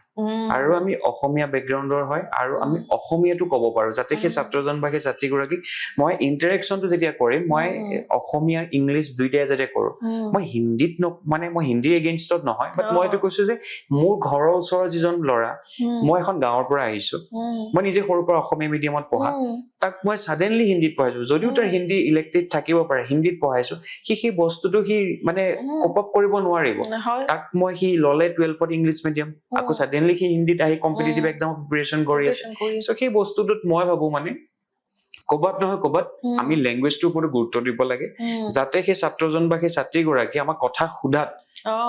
আৰু আমি অসমীয়া বেকগ্ৰাউণ্ডৰ হয় আৰু আমি অসমীয়াটো ক'ব পাৰো যাতে সেই ছাত্ৰজন বা সেই ছাত্ৰীগৰাকীক মই ইণ্টাৰেকশ্যনটো যেতিয়া কৰিম মই অসমীয়া ইংলিছ দুইটাই যাতে কৰোঁ মই হিন্দীত মানে মই হিন্দীৰ এগেইনষ্টত নহয় বাট মই এইটো কৈছো যে মোৰ ঘৰৰ ওচৰৰ যিজন ল'ৰা মই এখন গাঁৱৰ পৰা আহিছো মই নিজে সৰুৰ পৰা অসমীয়া মিডিয়ামত পঢ়া তাক মই ছাডেনলি হিন্দীত পঢ়াইছো যদিও তাৰ হিন্দী ইলেক্টিভ থাকিব পাৰে হিন্দীত পঢ়াইছো সেই বস্তুটো সি মানে কোপ আপ কৰিব নোৱাৰিব তাক মই সি ল'লে 12ত ইংলিছ মিডিয়াম আকৌ ছাডেনলি সি হিন্দীত আহি কম্পিটিটিভ এক্সামৰ প্ৰিপাৰেশ্যন কৰি আছে চ' সেই বস্তুটোত মই ভাবো মানে ক'বাত নহয় ক'বাত আমি লেংগুৱেজটোৰ ওপৰত গুৰুত্ব দিব লাগে যাতে সেই ছাত্ৰজন বা সেই ছাত্ৰীগৰাকী আমাক কথা সোধাত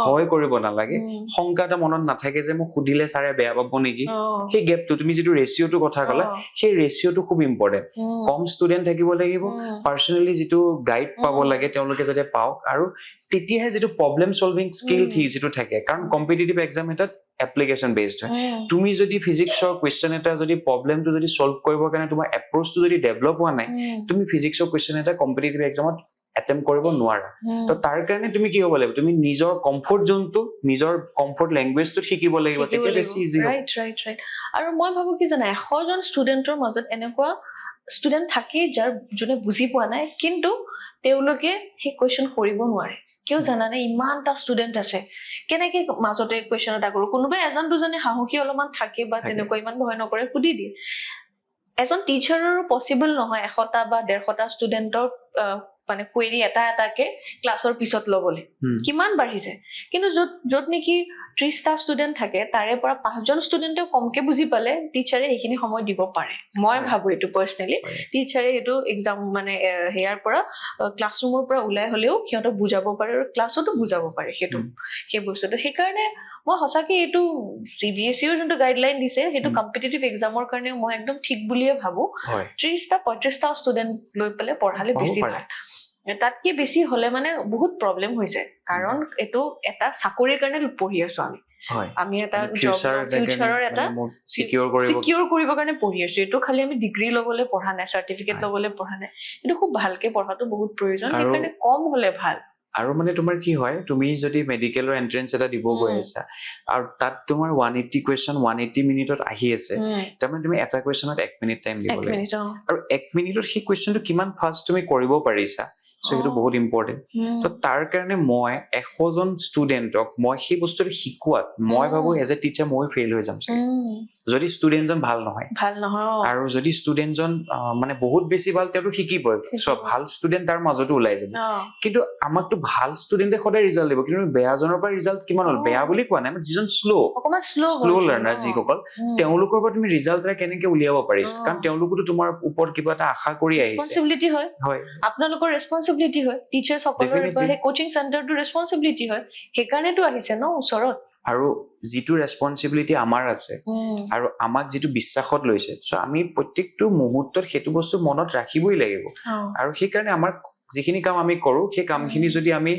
ভয় কৰিব নালাগে শংকা এটা মনত নাথাকে যে মোক সুধিলে ছাৰে বেয়া পাব নেকি সেই গেপটো তুমি যিটো ৰেচিঅ'টো কথা ক'লা সেই ৰেচিঅ'টো খুব ইম্পৰ্টেণ্ট কম ষ্টুডেণ্ট থাকিব লাগিব পাৰ্চনেলি যিটো গাইড পাব লাগে তেওঁলোকে যাতে পাওক আৰু তেতিয়াহে যিটো প্ৰব্লেম চলভিং স্কিল যিটো থাকে কাৰণ কম্পিটিটিভ এক্সাম এটাত এপ্লিকেশ্যন বেছড হয় তুমি যদি ফিজিক্সৰ কুৱেশ্যন এটা যদি প্ৰব্লেমটো যদি সলভ কৰিবৰ কাৰণে তোমাৰ এপ্ৰ'চটো যদি ডেভেলপ হোৱা নাই তুমি ফিজিক্সৰ কুৱেশ্যন এটা কম্পিটিটিভ এক্সামত এটেম্প কৰিব নোৱাৰা তো তাৰ কাৰণে তুমি কি হ'ব লাগিব তুমি নিজৰ কমফৰ্ট জোনটো নিজৰ কমফৰ্ট লেংগুৱেজটোত শিকিব লাগিব তেতিয়া বেছি ইজি হ'ব ৰাইট আৰু মই ভাবো কি জানা 100জন ষ্টুডেণ্টৰ মাজত এনেকুৱা ষ্টুডেণ্ট থাকেই যাৰ যোনে বুজি পোৱা নাই কিন্তু তেওঁলোকে সেই কুৱেশ্যন কৰিব নোৱাৰে কিয় জানানে ইমানটা ষ্টুডেণ্ট আছে কেনেকে মাজতে কুৱেশ্যন এটা কৰো কোনোবাই এজন দুজনে সাহসী অলপমান থাকে বা তেনেকুৱা ইমান ভয় নকৰে সুধি দিয়ে এজন টিচাৰৰো পচিবল নহয় 100টা বা 150টা ষ্টুডেণ্টৰ মানে কুৱেৰি এটাকে ক্লাছৰ পিছত ল'বলৈ কিমান বাঢ়িছে কিন্তু য'ত নেকি 30টা ষ্টুডেণ্ট থাকে তাৰে পৰা 5জন ষ্টুডেণ্টেও কমকে বুজি পালে টিচাৰে সেইখিনি সময় দিব পাৰে মই ভাবো এইটো পাৰ্চনেলি টিচাৰে এইটো এক্সাম মানে হেয়াৰ পৰা ক্লাছৰুমৰ পৰা ওলাই হ'লেও সিহঁতক বুজাব পাৰে আৰু ক্লাছতো বুজাব পাৰে সেই বস্তুটো সেইকাৰণে মই সঁচাকৈ এইটো CBSEৰ যোনটো গাইডলাইন দিছে সেইটো কম্পিটিটিভ এক্সামৰ কাৰণে মই একদম ঠিক বুলিয়ে ভাবো 30টা 35টা ষ্টুডেণ্ট লৈ পেলাই পঢ়ালে বেছি ভাল তাতকে বেছি হলে মানে বহুত প্ৰব্লেম হৈ যায় কাৰণ এইটো এটা চাকৰিৰ কাৰণে পঢ়ি আছো আমি এটা ফিউচাৰৰ এটা চিকিউৰ কৰিবৰ কাৰণে পঢ়ি আছো এইটো খালি আমি ডিগ্ৰী ল'বলৈ পঢ়া নাই চাৰ্টিফিকেট ল'বলৈ পঢ়া নাই কিন্তু খুব ভালকে পঢ়াটো বহুত প্ৰয়োজন সেইকাৰণে কম হলে ভাল আৰু মানে তোমাৰ কি হয় তুমি যদি মেডিকেলৰ এন্ট্ৰেন্স এটা দিব গৈ আছা আৰু তাত তোমাৰ 180 কুৱেশ্যন 180 মিনিটত আহি আছে তাৰমানে তুমি এটা কুৱেশ্যনত 1 মিনিট টাইম দিব লাগে আৰু 1 মিনিটত সেই কুৱেশ্যনটো কিমান ফাষ্ট তুমি কৰিব পাৰিছা চ' সেইটো বহুত ইম্পৰ্টেণ্ট তো তাৰ কাৰণে মই 100জন ষ্টুডেণ্টক মই সেই বস্তুটো শিকোৱাত মই ভাবো এজ এ টিচাৰ মই ফেইল হৈ যাম চাগে যদি ষ্টুডেণ্টজন ভাল নহয় আৰু যদি ষ্টুডেণ্টজন মানে বহুত বেছি ভাল তেওঁতো শিকিবই চ' ভাল ষ্টুডেণ্ট তাৰ মাজতো ওলাই যাব কিন্তু আমাকতো ভাল ষ্টুডেণ্টে সদায় ৰিজাল্ট দিব কিন্তু বেয়াজনৰ পৰা ৰিজাল্ট কিমান হ'ল বেয়া বুলি কোৱা নাই আমাৰ যিজন শ্ল' লাৰ্ণাৰ যিসকল তেওঁলোকৰ পৰা তুমি ৰিজাল্ট এটা কেনেকে উলিয়াব পাৰিছা কাৰণ তেওঁলোকোতো তোমাৰ ওপৰত কিবা এটা আশা কৰি আহিছে ৰেছপন্সিবিলিটি হয় আপোনালোকৰ ৰেছপন্সিবিলিটি হয় টিচাৰসকলৰ সেই কোচিং চেণ্টাৰটো ৰেছপন্সিবিলিটি হয় সেইকাৰণেতো আহিছে ন ওচৰত আৰু যিটো ৰেছপন্সিবিলিটি আমাৰ আছে আৰু আমাক যিটো বিশ্বাসত লৈছে চ' আমি প্ৰত্যেকটো মুহূৰ্তত সেইটো বস্তু মনত ৰাখিবই লাগিব আৰু সেইকাৰণে আমাৰ যিখিনি কাম আমি কৰো সেই কামখিনি যদি আমি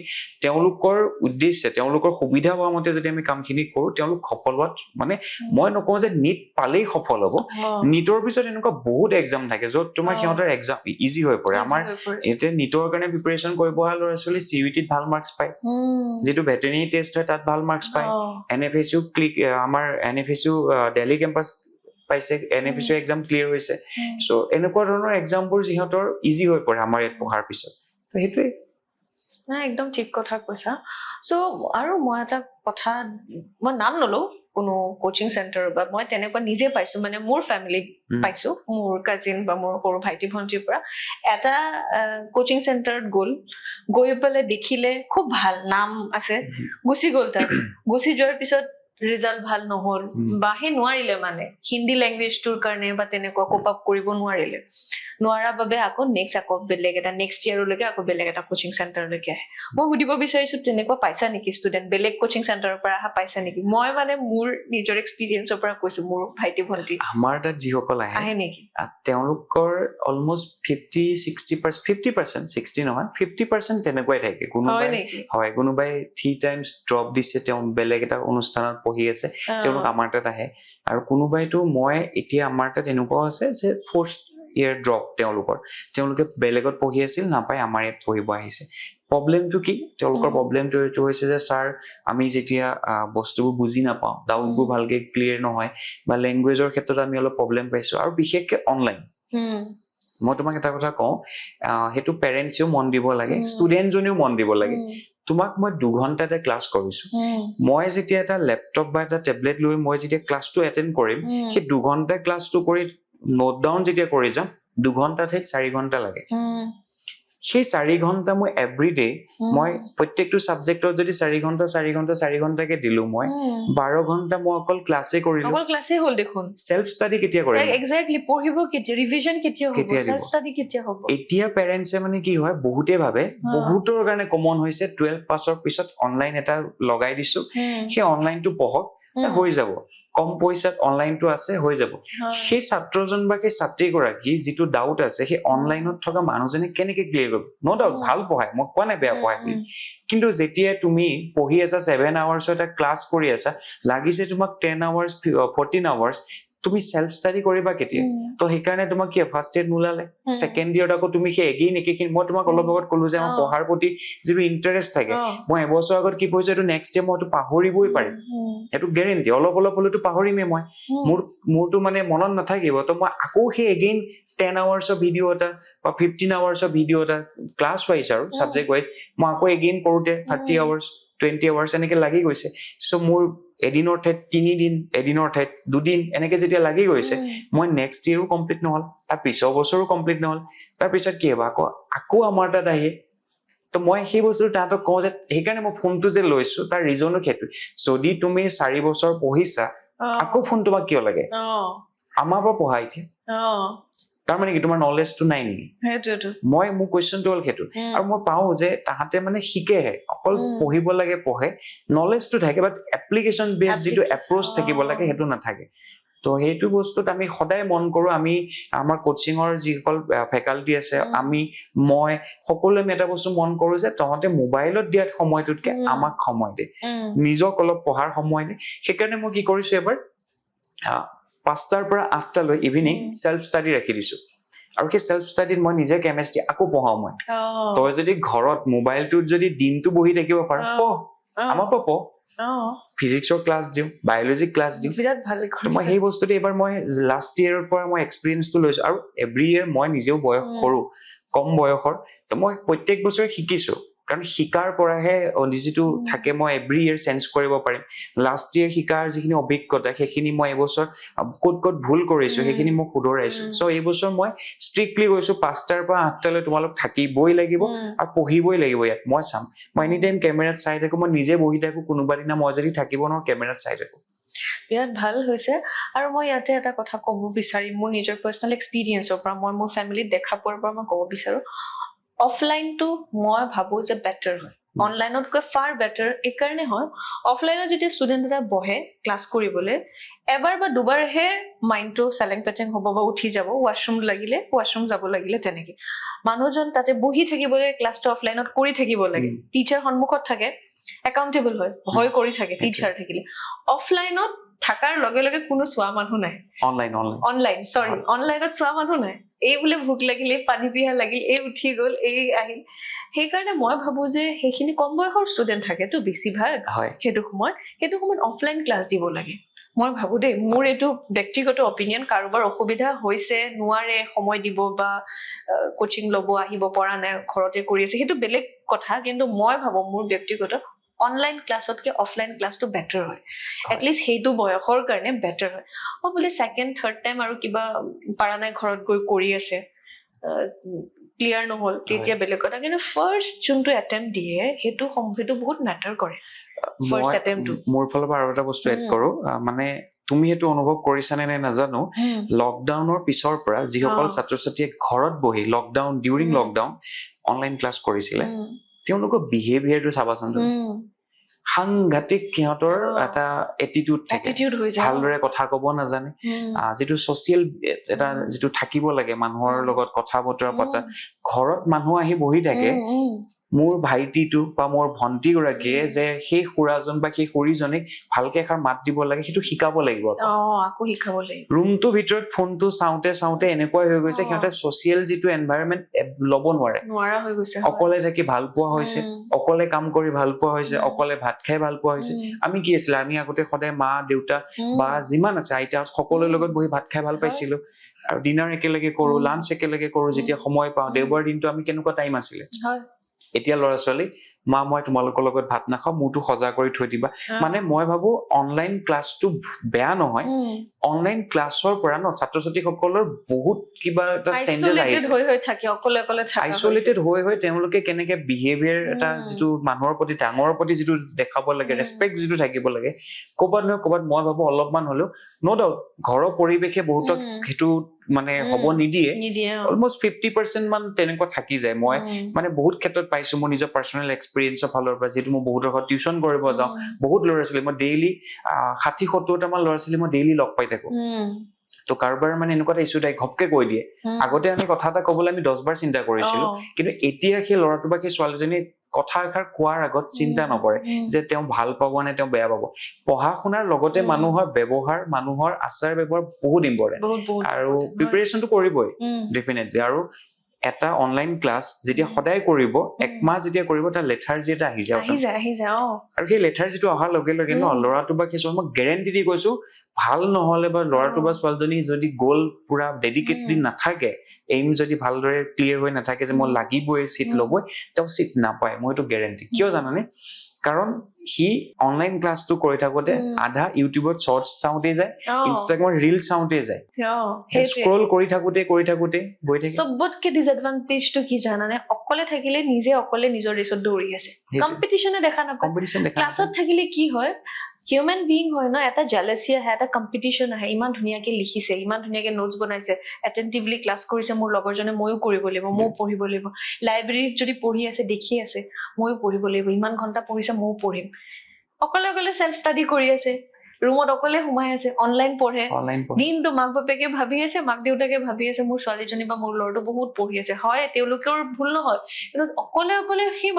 তেওঁলোকৰ উদ্দেশ্যে তেওঁলোকৰ সুবিধা হোৱা মতে যদি আমি কামখিনি কৰো তেওঁলোক সফল হোৱাত মানে মই নকওঁ যে নিট পালেই সফল হ'ব নিটৰ পিছত এনেকুৱা বহুত এক্সাম থাকে য'ত তোমাৰ সিহঁতৰ এক্সাম ইজি হৈ পৰে আমাৰ এতিয়া নিটৰ কাৰণে প্ৰিপাৰেচন কৰিব অহা ল'ৰা ছোৱালী চিইউটিত ভাল মাৰ্কছ পায় যিটো ভেটেৰিনেৰী টেষ্ট হয় তাত ভাল মাৰ্কছ পায় এনএফএছইউ আমাৰ এনএফএছইউ দিল্লী কেম্পাছ পাইছে এনএফএছইউ এক্সাম ক্লিয়াৰ হৈছে চ' এনেকুৱা ধৰণৰ এক্সামবোৰ যিহঁতৰ ইজি হৈ পৰে আমাৰ ইয়াত পঢ়াৰ পিছত তো সেইটোৱে একদম ঠিক কথা কৈছা চ' আৰু মই এটা কথা মই নাম নলওঁ কোনো কোচিং চেণ্টাৰ বা মই তেনেকুৱা নিজে পাইছো মানে মোৰ ফেমিলিত পাইছো মোৰ কাজিন বা মোৰ সৰু ভাইটি ভণ্টিৰ পৰা এটা কোচিং চেণ্টাৰত গৈ পেলাই দেখিলে খুব ভাল নাম আছে গুচি গ'ল তাত গুচি যোৱাৰ পিছত ৰিজাল্ট ভাল নহ'ল বা সেই নোৱাৰিলে মানে হিন্দী লেংগুৱেজটোৰ কাৰণে বা তেনেকুৱা কোপ আপ কৰিব নোৱাৰা বাবে আকৌ বেলেগ এটা নেক্সট ইয়াৰলৈকে আকৌ বেলেগ এটা কোচিং চেণ্টাৰলৈকে আহে মই সুধিব বিচাৰিছো তেনেকুৱা পাইছা নেকি ষ্টুডেণ্ট বেলেগ কোচিং চেণ্টাৰৰ পৰা অহা পাইছা নেকি মই মানে মোৰ নিজৰ এক্সপিৰিয়েঞ্চৰ পৰা কৈছো মোৰ ভাইটি ভণ্টি আমাৰ তাত যিসকল আহে নেকি তেওঁলোকৰ অলমষ্ট 50% 60 নহয় 50% তেনেকুৱাই থাকে কোনোবাই 3 টাইমছ ড্ৰপ দিছে তেওঁ বেলেগ এটা অনুষ্ঠানত পঢ়ি আছে তেওঁলোক আমাৰ তাত আহে আৰু কোনোবাইতো মই এতিয়া আমাৰ তাত এনেকুৱাও আছে যে ফাৰ্ষ্ট ইয়াৰ ড্ৰপ তেওঁলোকে বেলেগত পঢ়ি আছিল নাপায় আমাৰ ইয়াত পঢ়িব আহিছে প্ৰব্লেমটো কি তেওঁলোকৰ প্ৰব্লেমটো এইটো হৈছে যে ছাৰ আমি যেতিয়া বস্তুবোৰ বুজি নাপাওঁ ডাউটবোৰ ভালকে ক্লিয়াৰ নহয় বা লেংগুৱেজৰ ক্ষেত্ৰত আমি অলপ প্ৰব্লেম পাইছো আৰু বিশেষকে অনলাইন মই তোমাক এটা কথা কওঁ সেইটো পেৰেণ্টছেও মন দিব লাগে ষ্টুডেণ্টজনেও মন দিব লাগে তোমাক মই 2 ঘণ্টা এটা ক্লাছ কৰিছো মই যেতিয়া এটা লেপটপ বা এটা টেবলেট লৈ মই যেতিয়া ক্লাছটো এটেণ্ড কৰিম সেই 2 ঘণ্টা ক্লাছটো কৰি নোট ডাউন যেতিয়া কৰি যাম 2 ঘণ্টাত 4 ঘণ্টা লাগে সেই 4 ঘণ্টা মই এভৰিডে মই প্ৰত্যেকটো সাবজেক্টত যদি 4 ঘণ্টাকে দিলো মই 12 ঘণ্টা মই অকল ক্লাছে কৰিলো অকল ক্লাছে হ'ল দেখোন সেলফ ষ্টাডি কেতিয়া কৰিম এক্স্যাক্টলি পঢ়িব কেতিয়া ৰিভিজন কেতিয়া হ'ব সেলফ ষ্টাডি কেতিয়া হ'ব এতিয়া পেৰেণ্টছে মানে কি হয় বহুতে ভাবে বহুতৰ কাৰণে কমন হৈছে 12 পাছৰ পিছত অনলাইন এটা লগাই দিছো সেই অনলাইনটো পঢ়ক হৈ যাব কম পইচাত অনলাইনটো আছে হৈ যাব সেই ছাত্ৰজন বা সেই ছাত্ৰীগৰাকী যিটো ডাউট আছে সেই অনলাইনত থকা মানুহজনে কেনেকে ক্লিয়াৰ কৰিব নো ডাউট ভাল পঢ়ায় মই কোৱা নাই বেয়া পঢ়ায় বুলি কিন্তু যেতিয়া তুমি পঢ়ি আছা 7 আৱাৰ্ছৰ এটা ক্লাছ কৰি আছা লাগিছে তোমাক 10 আৱাৰ্ছ 14 আৱাৰ্ছ তুমি সেলফ ষ্টাডি কৰিবা কেতিয়া তো সেইকাৰণে তোমাক কি ফাৰ্ষ্ট ইয়াৰ নোলালে ছেকেণ্ড ইয়াৰত আকৌ তুমি সেই এগেইন একেখিনি মই তোমাক অলপ আগত ক'লো যে আমাৰ পঢ়াৰ প্ৰতি যিটো ইণ্টাৰেষ্ট থাকে মই এবছৰ আগত কি পঢ়িছো এইটো নেক্সট ইয়াৰ মই এইটো পাহৰিবই পাৰিম এইটো গেৰেণ্টি অলপ হলেতো পাহৰিমেই মই মোৰতো মানে মনত নাথাকিব তো মই আকৌ সেই এগেইন 10 আৱাৰ্ছৰ ভিডিঅ' এটা বা 15 আৱাৰ্ছৰ ভিডিঅ' এটা ক্লাছ ৱাইজ আৰু ছাবজেক্ট ৱাইজ মই আকৌ এগেইন কৰোঁতে 30 আৱাৰ্ছ 20 আৱাৰ্ছ এনেকে লাগি গৈছে চ' মোৰ এদিনৰ ঠাইত 3 দিন এদিনৰ ঠাইত 2 দিন এনেকে যেতিয়া লাগি গৈছে মই নেক্সট ইয়েৰো কমপ্লিট নহ'ল তাৰ পিছৰ বছৰো কমপ্লিট নহ'ল তাৰপিছত কি হ'ব আকৌ আমাৰ তাত আহে তো মই সেই বস্তুটো তাহাঁতক কওঁ যে সেইকাৰণে মই ফোনটো যে লৈছো তাৰ ৰিজনো সেইটো যদি তুমি 4 বছৰ পঢ়িছা আকৌ ফোন তোমাক কিয় লাগে আমাৰ পৰা পঢ়াই দিয়ে তাৰমানে কি তোমাৰ নলেজটো নাই নেকি মোৰ কুৱেশ্যনটো হ'ল সেইটো আৰু মই পাওঁ যে তাহাঁতে মানে শিকেহে অকল পঢ়িব লাগে পঢ়ে নলেজটো থাকে বাট এপ্লিকেশ্যন বেছ যিটো এপ্ৰ'চ থাকিব লাগে সেইটো নাথাকে তো সেইটো বস্তুত আমি সদায় মন কৰোঁ আমি আমাৰ কোচিঙৰ যিসকল ফেকাল্টি আছে মই সকলোৱে আমি এটা বস্তু মন কৰোঁ যে তহঁতে মোবাইলত দিয়াত সময়টোতকে আমাক সময় দে নিজক অলপ পঢ়াৰ সময় দে সেইকাৰণে মই কি কৰিছোঁ এবাৰ 5টাৰ পৰা 8টালৈ ইভিনিং সেলফ ষ্টাডি ৰাখি দিছো আৰু সেই সেলফ ষ্টাডিত মই নিজে কেমিষ্ট্ৰি আকৌ পঢ়াওঁ মই তই যদি ঘৰত মোবাইলটোত যদি দিনটো বহি থাকিব পাৰ পঢ় আমাৰ পৰা পঢ় ফিজিক্সৰ ক্লাছ দিওঁ বায়'লজি ক্লাছ দিওঁ মই সেই বস্তুটো এবাৰ মই লাষ্ট ইয়েৰৰ পৰা মই এক্সপিৰিয়েঞ্চটো লৈছো আৰু এভৰি ইয়েৰ মই নিজেও বয়স কৰোঁ কম বয়সৰ তো মই প্ৰত্যেক বছৰে শিকিছো কাৰণ শিকাৰ পৰাহে যিটো থাকে মই এভৰি ইয়েৰ চেঞ্জ কৰিব পাৰিম লাষ্ট ইয়েৰ শিকাৰ যিখিনি অভিজ্ঞতা সেইখিনি মই এইবছৰ ক'ত ভুল কৰিছো সেইখিনি মই শুধৰাইছো চ' এইবছৰ মই ষ্ট্ৰিক্টলি কৈছো 5টাৰ পৰা 8টালৈ তোমালোক থাকিবই লাগিব আৰু পঢ়িবই লাগিব ইয়াত মই চাম মই এনি টাইম কেমেৰাত চাই থাকো মই নিজে বহি থাকো কোনোবা দিনা মই যদি থাকিব নোৱাৰো কেমেৰাত চাই থাকো বিৰাট ভাল হৈছে আৰু মই ইয়াতে এটা কথা ক'ব বিচাৰিম মোৰ নিজৰ পাৰ্চনেল এক্সপিৰিয়েঞ্চৰ পৰা মই মোৰ ফেমিলিত দেখা পোৱাৰ পৰা মই ক'ব বিচাৰো অফলাইনটো মই ভাবো যে বেটাৰ হয় অনলাইনতকৈ ফাৰ বেটাৰ এইকাৰণে হয় অফলাইনত যেতিয়া ষ্টুডেণ্ট এটা বহে ক্লাছ কৰিবলৈ এবাৰ বা দুবাৰহে মাইণ্ডটো চেলেং পেচেং হ'ব বা উঠি যাব ৱাশৰুম যাব লাগিলে তেনেকে মানুহজন তাতে বহি থাকিবলৈ ক্লাছটো অফলাইনত কৰি থাকিব লাগে টিচাৰ সন্মুখত থাকে একাউণ্টেবল হয় ভয় কৰি থাকে টিচাৰ থাকিলে অফলাইনত থাকাৰ লগে লগে কোনো চোৱা মানুহ নাই অনলাইনত চোৱা মানুহ নাই এই বোলে ভোক লাগিলে পানী পিহা লাগিল এই উঠি গ'ল এই আহিল সেইকাৰণে মই ভাবো যে সেইখিনি কম বয়সৰ ষ্টুডেণ্ট থাকেতো বেছিভাগ সেইটো সময়ত অফলাইন ক্লাছ দিব লাগে মই ভাবো দেই মোৰ এইটো ব্যক্তিগত অপিনিয়ন কাৰোবাৰ অসুবিধা হৈছে নোৱাৰে সময় দিব বা কোচিং ল'ব আহিব পৰা নাই ঘৰতে কৰি আছে সেইটো বেলেগ কথা কিন্তু মই ভাবো মোৰ ব্যক্তিগত অনলাইন ক্লাছতকে অফলাইন ক্লাছটো বেটাৰ হয় এটলিষ্ট সেইটো বয়সৰ কাৰণে বেটাৰ হয় বোলে ছেকেণ্ড থাৰ্ড টাইম আৰু কিবা পাৰা নাই ঘৰত গৈ কৰি আছে ক্লিয়াৰ নহ'ল তেতিয়া বেলেগ কথা কিন্তু ফাৰ্ষ্ট যোনটো এটেম্প দিয়ে সেইটো বহুত মেটাৰ কৰে ফাৰ্ষ্ট এটেম্পটো মোৰ ফালৰ পৰা আৰু এটা বস্তু এড কৰো মানে তুমি সেইটো অনুভৱ কৰিছানে নে নাজানো লকডাউনৰ পিছৰ পৰা যিসকল ছাত্ৰ ছাত্ৰীয়ে ঘৰত বহি ডিউৰিং লকডাউন অনলাইন ক্লাছ কৰিছিলে তেওঁলোকৰ বিহেভিয়াৰটো চাবাচোন সাংঘাতিক সিহঁতৰ এটা এটিটিউড থাকে ভালদৰে কথা ক'ব নাজানে যিটো ছচিয়েল এটা যিটো থাকিব লাগে মানুহৰ লগত কথা বতৰা পতা ঘৰত মানুহ আহি বহি থাকে মোৰ ভাইটিটো বা মোৰ ভন্টি গৰাকীয়ে যে সেই খুৰাজন বা সেই খুৰীজনীক ভালকে এষাৰ মাত দিব লাগে সেইটো শিকাব লাগিব ৰুমটোৰ ভিতৰত ফোনটো চাওঁতে এনেকুৱাই হৈ গৈছে সিহঁতে ছচিয়েল যিটো এনভাইৰনমেন্ট ল'ব নোৱাৰা হৈ গৈছে অকলে থাকি ভাল পোৱা হৈছে অকলে কাম কৰি ভাল পোৱা হৈছে অকলে ভাত খাই ভাল পোৱা হৈছে আমি কি আছিলে আমি আগতে সদায় মা দেউতা বা যিমান আছে আইতা সকলোৰে লগত বহি ভাত খাই ভাল পাইছিলো আৰু ডিনাৰ একেলগে কৰো লাঞ্চ একেলগে কৰো যেতিয়া সময় পাওঁ দেওবাৰ দিনটো আমি কেনেকুৱা টাইম আছিলে এতিয়া ল'ৰা ছোৱালী মই তোমালোকৰ লগত ভাত নাখাওঁ মোৰটো সজা কৰি থৈ দিবা মানে মই ভাবো অনলাইন ক্লাছটো বেয়া নহয় অনলাইন ক্লাছৰ পৰা ছাত্ৰ ছাত্ৰীসকলৰ বহুত কিবা এটা চেঞ্জেছ আহিছে আইচলেটেড হৈ তেওঁলোকে কেনেকে বিহেভিয়াৰ এটা যিটো মানুহৰ প্ৰতি ডাঙৰৰ প্ৰতি যিটো দেখাব লাগে ৰেচপেক্ট যিটো থাকিব লাগে ক'ৰবাত নহয় ক'ৰবাত মই ভাবো অলপমান হ'লেও ন' ডাউট ঘৰৰ পৰিৱেশে বহুতক সেইটো মানে হ'ব নিদিয়ে অলমষ্ট 50% মান তেনেকুৱা থাকি যায় মই মানে বহুত ক্ষেত্ৰত পাইছো মোৰ নিজৰ পাৰ্চনেল এক্সপিৰিয়েঞ্চৰ ফালৰ পৰা যিহেতু মই বহুত ঘৰত টিউচন কৰিব যাওঁ বহুত ল'ৰা ছোৱালী মই ডেইলি 60-70টা মান ল'ৰা ছোৱালী মই ডেইলি লগ পাই থাকো তো কাৰোবাৰ মানে এনেকুৱা এটা ইছ্যু তাই ঘপকে কৈ দিয়ে আগতে আমি কথা এটা ক'বলৈ আমি 10 বাৰ চিন্তা কৰিছিলো কিন্তু এতিয়া সেই ল'ৰাটো বা সেই ছোৱালীজনীয়ে কথা এষাৰ কোৱাৰ আগত চিন্তা নকৰে যে তেওঁ ভাল পাব নে তেওঁ বেয়া পাব পঢ়া শুনাৰ লগতে মানুহৰ ব্যৱহাৰ মানুহৰ আচাৰ ব্যৱহাৰ বহুত ইম্পৰ্টেণ্ট আৰু প্ৰিপাৰেচনটো কৰিবই ডেফিনেটলি আৰু এটা অনলাইন ক্লাছ যেতিয়া সদায় কৰিব একমাহ যেতিয়া কৰিব তাৰ লেথাৰ্জি এটা আহি যায় আৰু সেই লেথাৰ্জিটো অহাৰ লগে লগে ল'ৰাটো বা সেই মই গেৰেণ্টি দি কৈছো ভাল নহ'লে বা ল'ৰাটো বা ছোৱালীজনী যদি গ'ল পুৰা ডেডিকেটলি নাথাকে এইম যদি ভালদৰে ক্লিয়াৰ হৈ নাথাকে যে মই লাগিবই চিট ল'বই তেওঁ চিট নাপায় মই এইটো গেৰেণ্টি কিয় জানানে কাৰণ সি অনলাইন ক্লাছটো কৰি থাকোতে আধা ইউটিউবত শ্বৰ্টছ চাওঁতে যায় ইনষ্টাগ্ৰামত ৰিল চাওঁতে যায় স্ক্ৰল কৰি থাকোতে গৈ থাকে চবতকে ডিসএডভান্টেজটো কি জানানে অকলে থাকিলে অকলে নিজৰ ৰেচত দৌৰি আছে কম্পিটিশনে দেখা নাপায় ক্লাছত থাকিলে কি হয় হিউম্যান বিং হয় ন এটা জেলাসি আহে এটা কম্পিটিশন আহে ইমান ধুনীয়াকে লিখিছে ইমান ধুনীয়াকে নোটছ বনাইছে এটেন্টিভলি ক্লাছ কৰিছে মোৰ লগৰজনে ময়ো কৰিব লাগিব ময়ো পঢ়িব লাগিব লাইব্ৰেৰীত যদি পঢ়ি আছে দেখি আছে ময়ো পঢ়িব লাগিব ইমান ঘণ্টা পঢ়িছে ময়ো পঢ়িম অকলে সেলফ ষ্টাডি কৰি আছে ৰুমত অকলে সোমাই আছে অনলাইন পঢ়ে দিনটো মাক বাপেকে ভাবি আছে মাক দেউতাকে ভাবি আছে মোৰ ছোৱালীজনী বা মোৰ ল'ৰাটো বহুত পঢ়ি আছে হয় তেওঁলোকৰ ভুল নহয় কিন্তু অকলে সেই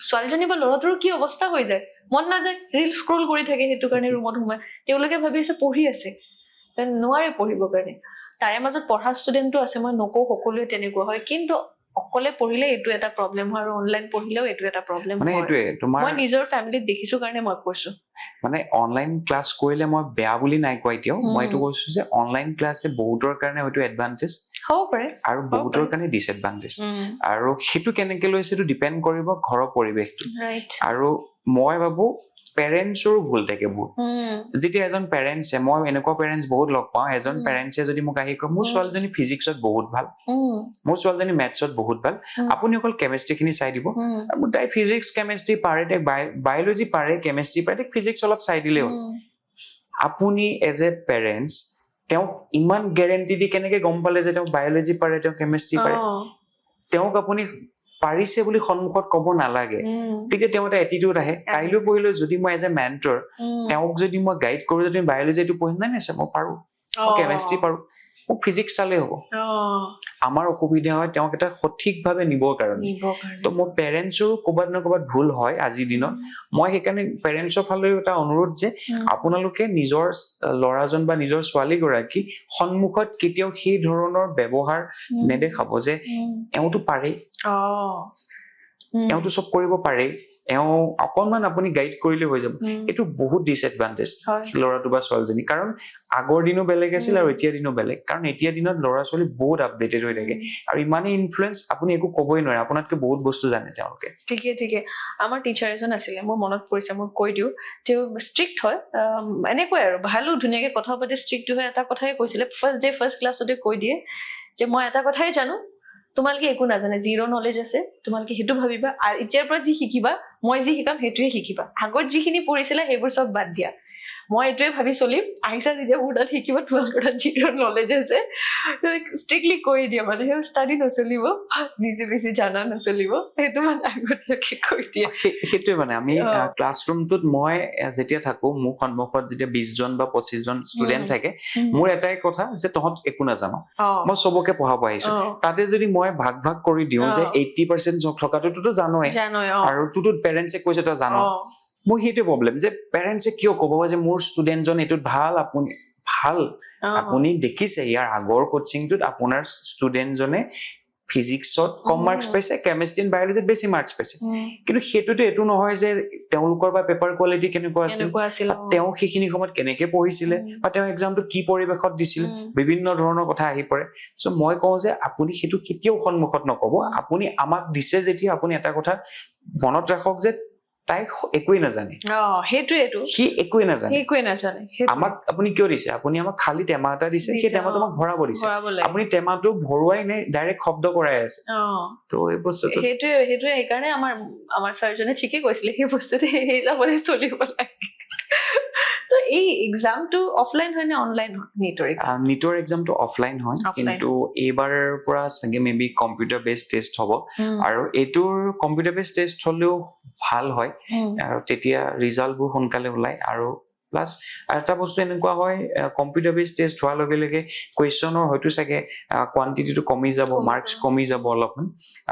ছোৱালীজনী বা ল'ৰাটোৰ কি অৱস্থা হৈ যায় মন নাযায় ৰিল স্ক্ৰল কৰি থাকে সেইটো কাৰণে ৰুমত সোমাই তেওঁলোকে ভাবি আছে পঢ়ি আছে নোৱাৰে পঢ়িবৰ কাৰণে তাৰে মাজত পঢ়া ষ্টুডেণ্টটো আছে মই নকওঁ সকলোৱে তেনেকুৱা হয় কিন্তু অকলে পঢ়িলে এইটো এটা প্ৰব্লেম হয় আৰু অনলাইন পঢ়িলেও এইটো এটা প্ৰব্লেম মানে হয় এইটোৱে তোমাৰ মই নিজৰ ফেমিলিত দেখিছো কাৰণে মই কৈছো মানে অনলাইন ক্লাছ কৰিলে মই বেয়া বুলি নাই কোৱা এতিয়াও মই এইটো কৈছো যে অনলাইন ক্লাছে বহুতৰ কাৰণে হয়তো এডভান্টেজ হ'ব পাৰে আৰু বহুতৰ কাৰণে ডিসএডভান্টেজ আৰু সেইটো কেনেকে লৈছে এইটো ডিপেণ্ড কৰিব ঘৰৰ পৰিৱেশটো ৰাইট আৰু মই ভাবো পেৰেণ্টছৰো ভুল থাকে বহুত যেতিয়া এজন পেৰেণ্টছে মই এনেকুৱা পেৰেণ্টছ বহুত লগ পাওঁ এজন পেৰেণ্টছে যদি মোক আহি কয় মোৰ ছোৱালীজনী ফিজিক্সত বহুত ভাল মোৰ ছোৱালীজনী মেথছত বহুত ভাল আপুনি অকল কেমেষ্ট্ৰি খিনি চাই দিব আৰু তাই ফিজিক্স কেমেষ্ট্ৰি পাৰে তাই বায়'লজি পাৰে কেমেষ্ট্ৰি পাৰে তাই ফিজিক্স অলপ চাই দিলেই হ'ল আপুনি এজ এ পেৰেণ্টছ তেওঁক ইমান গেৰেণ্টি দি কেনেকে গম পালে যে তেওঁ বায়'লজি পাৰে তেওঁ কেমেষ্ট্ৰি পাৰে তেওঁক আপুনি পাৰিছে বুলি সন্মুখত ক'ব নালাগে তেতিয়া তেওঁ এটা এটিটিউড আহে কাইলৈ পঢ়িলৈ যদি মই এজ এ মেণ্টৰ তেওঁক যদি মই গাইড কৰো যে তুমি বায়'লজি এইটো পঢ়ি নাই মই পাৰো মই কেমেষ্ট্ৰি পাৰো মোক ফিজিক্স চালে হ'ব আমাৰ অসুবিধা হয় তেওঁক এটা সঠিকভাৱে নিবৰ কাৰণে তো মোৰ পেৰেণ্টছৰো ক'ৰবাত না ক'ৰবাত ভুল হয় আজিৰ দিনত মই সেইকাৰণে পেৰেণ্টছৰ ফালেও এটা অনুৰোধ যে আপোনালোকে নিজৰ ল'ৰাজন বা নিজৰ ছোৱালীগৰাকী সন্মুখত কেতিয়াও সেই ধৰণৰ ব্যৱহাৰ নেদেখাব যে এওঁতো পাৰে এওঁতো চব কৰিব পাৰে এওঁ অকণমান আপুনি গাইড কৰিলে হৈ যাব এইটো বহুত ডিসএডভান্টেজ ল'ৰাটো বা ছোৱালীজনী কাৰণ আগৰ দিনো বেলেগ আছিল আৰু এতিয়া দিনো বেলেগ কাৰণ এতিয়া দিনত ল'ৰা ছোৱালী বহুত আপডেটেড হৈ থাকে আৰু ইমানেই ইনফ্লুৱেঞ্চ আপুনি একো ক'বই নোৱাৰে আপোনাতকৈ বহুত বস্তু জানে তেওঁলোকে ঠিকে আমাৰ টিচাৰ এজন আছিলে মোৰ মনত পৰিছে মই কৈ দিওঁ তেওঁ ষ্ট্ৰিক্ট হয় এনেকৈ আৰু ভালো ধুনীয়াকে কথা পাতি ষ্ট্ৰিক্ট হয় এটা কথাই কৈছিলে ফাৰ্ষ্ট ক্লাছতে কৈ দিয়ে যে মই এটা কথাই জানো তোমালোকে একো নাজানে জিৰ' নলেজ আছে তোমালোকে সেইটো ভাবিবা আৰু এতিয়াৰ পৰা যি শিকিবা মই যি শিকাম সেইটোৱে শিকিবা আগত যিখিনি পঢ়িছিলা সেইবোৰ চব বাদ দিয়া মই এইটোৱে ভাবি চলিম আহিছা যেতিয়া মোৰ তাত শিকিব তোমালোকৰ তাত জিৰ' নলেজ আছে ষ্ট্ৰিক্টলি কৈ দিয়ে মানে সেই ষ্টাডি নচলিব নিজে বেছি জানা নচলিব সেইটো মানে আগতীয়াকে কৈ দিয়ে সেইটোৱে মানে আমি ক্লাছৰুমটোত মই যেতিয়া থাকো মোৰ সন্মুখত যেতিয়া 20 জন বা 25 জন ষ্টুডেণ্ট থাকে মোৰ এটাই কথা যে তহঁত একো নাজানো মই চবকে পঢ়াব আহিছো তাতে যদি মই ভাগ কৰি দিওঁ যে 80% থকাটোতো জানোৱে আৰু তোতো পেৰেণ্টছে কৈছে তই জানো মোৰ সেইটো প্ৰব্লেম যে পেৰেণ্টছে কিয় ক'ব যে মোৰ ষ্টুডেণ্টজন এইটোত ভাল আপুনি দেখিছে ইয়াৰ আগৰ কোচিংটোত আপোনাৰ ষ্টুডেণ্টজনে ফিজিক্সত কম মাৰ্কছ পাইছে কেমেষ্ট্ৰি এণ্ড বায়'লজিত বেছি মাৰ্কছ পাইছে কিন্তু সেইটোতো এইটো নহয় যে তেওঁলোকৰ বা পেপাৰ কোৱালিটি কেনেকুৱা আছিল তেওঁ সেইখিনি সময়ত কেনেকে পঢ়িছিলে বা তেওঁ এক্সামটো কি পৰিৱেশত দিছিলে বিভিন্ন ধৰণৰ কথা আহি পৰে চ' মই কওঁ যে আপুনি সেইটো কেতিয়াও সন্মুখত নক'ব আপুনি আমাক দিছে যেতিয়া আপুনি এটা কথা মনত ৰাখক যে তাই একোৱেই নাজানে সি একোৱেই নাজানে আমাক আপুনি কিয় দিছে আপুনি আমাক খালি টেমা এটা দিছে সেই টেমাটো আমাক ভৰাব দিছে আপুনি টেমাটো ভৰোৱাই নাই ডাইৰেক্ট শব্দ কৰাই আছে তো এই বস্তুটো সেইটোৱে সেইকাৰণে আমাৰ ছাৰজনে ঠিকে কৈছিলে সেই বস্তুটো সেই হিচাপতে চলিব লাগে So, এই এক্সামটো অফলাইন হয় নে অনলাইন হয় নিটৰ এক্সামটো অফলাইন হয় কিন্তু এইবাৰৰ পৰা চাগে মেবি কম্পিউটাৰ বেছড টেষ্ট হ'ব আৰু এইটোৰ কম্পিউটাৰ বেছড টেষ্ট হ'লেও ভাল হয় আৰু তেতিয়া ৰিজাল্টবোৰ সোনকালে ওলায় আৰু প্লাছ এটা বস্তু এনেকুৱা হয় কম্পিউটাৰ বেছড টেষ্ট হোৱাৰ লগে লগে কুৱেশ্যনৰ হয়তো চাগে কোৱান্টিটিটো কমি যাব মাৰ্কছ কমি যাব অলপমান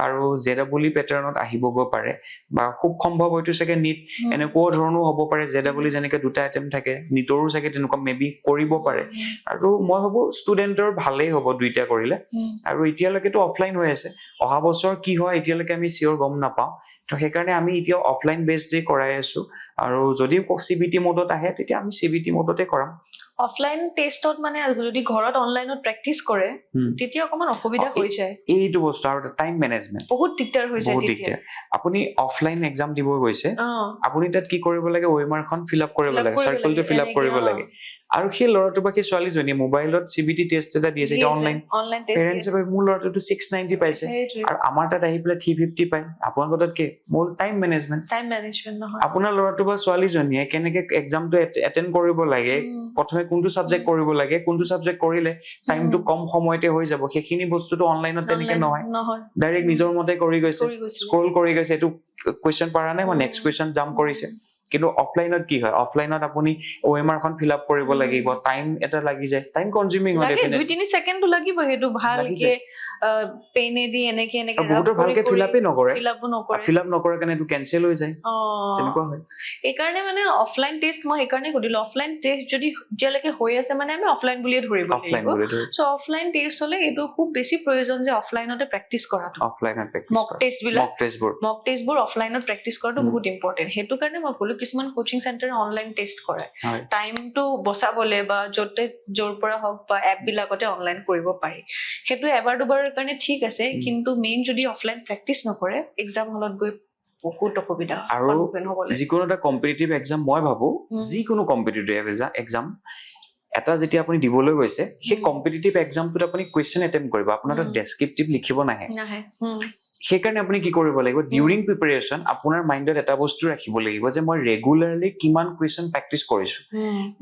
আৰু জেডাবলি পেটাৰ্ণত আহিবগৈ পাৰে বা খুব সম্ভৱ হয়তো চাগে নিট এনেকুৱা ধৰণো হ'ব পাৰে জেডাবলি যেনেকে দুটা আইটেম থাকে নিটৰো চাগে তেনেকুৱা মেবি কৰিব পাৰে আৰু মই ভাবো ষ্টুডেণ্টৰ ভালেই হ'ব দুইটা কৰিলে আৰু এতিয়ালৈকেতো অফলাইন হৈ আছে অহা বছৰ কি হয় এতিয়ালৈকে আমি চিয়ৰ গম নাপাওঁ তো সেইকাৰণে আমি এতিয়া অফলাইন বেছডে কৰাই আছো আৰু যদি চিবিটি মোডত আহে তেতিয়া আমি চিবিটি মোডতে কৰাম অফলাইন টেষ্টত মানে যদি ঘৰত অনলাইনত প্ৰেক্টিচ কৰে তেতিয়া অকমান অসুবিধা হৈ যায় এইটো বস্তু আৰু টাইম মেনেজমেন্ট বহুত দিগদাৰ হৈ যায় তেতিয়া আপুনি অফলাইন এক্সাম দিব গৈছে আপুনি তাত কি কৰিব লাগে ওএমআৰখন ফিল আপ কৰিব লাগে সাৰ্কেলটো ফিল আপ কৰিব লাগে আৰু সেই ল'ৰাটো বা সেই ছোৱালীজনীয়ে মোবাইলত চিবিটি টেষ্ট এটা দি আছে এটা অনলাইন পেৰেণ্টছে ভাবে মোৰ ল'ৰাটোতো 690 পাইছে আৰু আমাৰ তাত আহি পেলাই 350 পায় আপোনালোকৰ তাত কি মোৰ টাইম মেনেজমেন্ট নহয় আপোনাৰ ল'ৰাটো বা ছোৱালীজনীয়ে কেনেকে এক্সামটো এটেণ্ড কৰিব লাগে প্ৰথমে কোনটো সাবজেক্ট কৰিব লাগে কোনটো সাবজেক্ট কৰিলে টাইমটো কম সময়তে হৈ যাব সেইখিনি বস্তুটো অনলাইনত তেনেকে নহয় ডাইৰেক্ট নিজৰ মতে কৰি গৈছে স্ক্ৰল কৰি গৈছে এইটো কুৱেশ্যন পাৰা নাই মই নেক্সট কুৱেশ্যন জাম্প কৰিছে কিন্তু অফলাইনত কি হয় অফলাইনত আপুনি ওএমআৰখন ফিল আপ কৰিব লাগিব টাইম এটা লাগি যায় টাইম কনজিউমিং হয় লাগে 2-3 সেকেন্ডটো লাগিব হেতু ভালকে পেনেদি এনেকে এনেকে বহুতৰ ভালকে ফিল আপে নকৰে ফিল আপ নকৰে কাৰণে এইটো কেনচেল হৈ যায় তেনেকুৱা হয় এইকাৰণে মানে অফলাইন টেষ্ট মই সেইকাৰণে সুধিলো অফলাইন টেষ্ট যদি এতিয়ালৈকে হৈ আছে মানে আমি অফলাইন বুলিয়ে ধৰিব অফলাইন লাগিব বুলি ধৰি সো অফলাইন টেষ্ট হলে এইটো খুব বেছি প্ৰয়োজন যে অফলাইনতে প্ৰেক্টিচ কৰাটো অফলাইনত প্ৰেক্টিচ মক টেষ্ট বিলাক মক টেষ্টবোৰ অফলাইনত প্ৰেক্টিচ কৰাটো বহুত ইম্পৰ্টেণ্ট সেইটো কাৰণে মই ক'লো কিছুমান কোচিং চেণ্টাৰে অনলাইন টেষ্ট কৰে হয় টাইমটো বচাবলে বা য'তে য'ৰ পৰা হওক বা এপ বিলাকতে অনলাইন কৰিব পাৰি সেইটো এবাৰ দুবাৰৰ কাৰণে ঠিক আছে কিন্তু মেইন যদি অফলাইন প্ৰেক্টিচ নকৰে এক্সাম হলত গৈ বহুত অসুবিধা আৰু যিকোনো এটা কম্পিটিটিভ এক্সাম মই ভাবো যিকোনো কম্পিটিটিভ এক্সাম এটা যেতিয়া আপুনি দিবলৈ গৈছে সেই কম্পিটিটিভ এক্সামটোত আপুনি কুৱেশ্যন এটেম্প কৰিব আপোনাৰ এটা ডেছক্ৰিপটিভ লিখিব নাহে সেইকাৰণে আপুনি কি কৰিব লাগিব ডিউৰিং প্ৰিপাৰেশ্যন আপোনাৰ মাইণ্ডত এটা বস্তু ৰাখিব লাগিব যে মই ৰেগুলাৰলি কিমান কুৱেশ্যন প্ৰেক্টিচ কৰিছো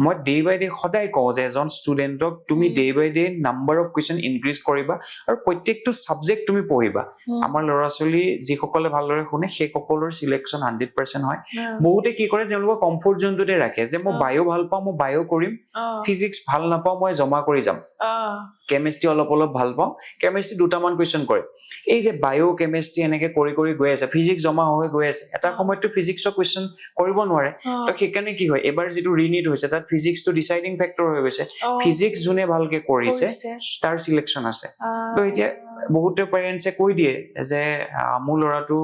মই ডে বাই ডে সদায় কওঁ যে এজন ষ্টুডেণ্টক তুমি day by day number of question increase কৰিবা আৰু প্ৰত্যেকটো ছাবজেক্ট তুমি পঢ়িবা আমাৰ ল'ৰা ছোৱালী যিসকলে ভালদৰে শুনে সেইসকলৰ চিলেকশ্যন 100% হয় বহুতে কি কৰে তেওঁলোকৰ কমফৰ্ট জোনটোতে ৰাখে যে মই বায়ো ভাল পাওঁ মই বায়ো কৰিম ফিজিক্স ভাল নাপাওঁ মই জমা কৰি যাম কেমিষ্ট্ৰি অলপ অলপ ভাল পাওঁ কেমিষ্ট্ৰি দুটামান কুৱেশ্যন কৰে এই যে বায়ো কেমিষ্ট্ৰি এনেকে কৰি কৰি গৈ আছে ফিজিক্স জমা হৈ গৈ আছে এটা সময়ততো ফিজিক্সৰ কুৱেশ্যন কৰিব নোৱাৰে তো সেইকাৰণে কি হয় এবাৰ যিটো ৰিনিট হৈছে তাত ফিজিক্সটো ডিচাইডিং ফেক্টৰ হৈ গৈছে ফিজিক্স যোনে ভালকে কৰিছে তাৰ চিলেকশ্যন আছে তো এতিয়া বহুতে পেৰেণ্টছে কৈ দিয়ে যে মোৰ ল'ৰাটো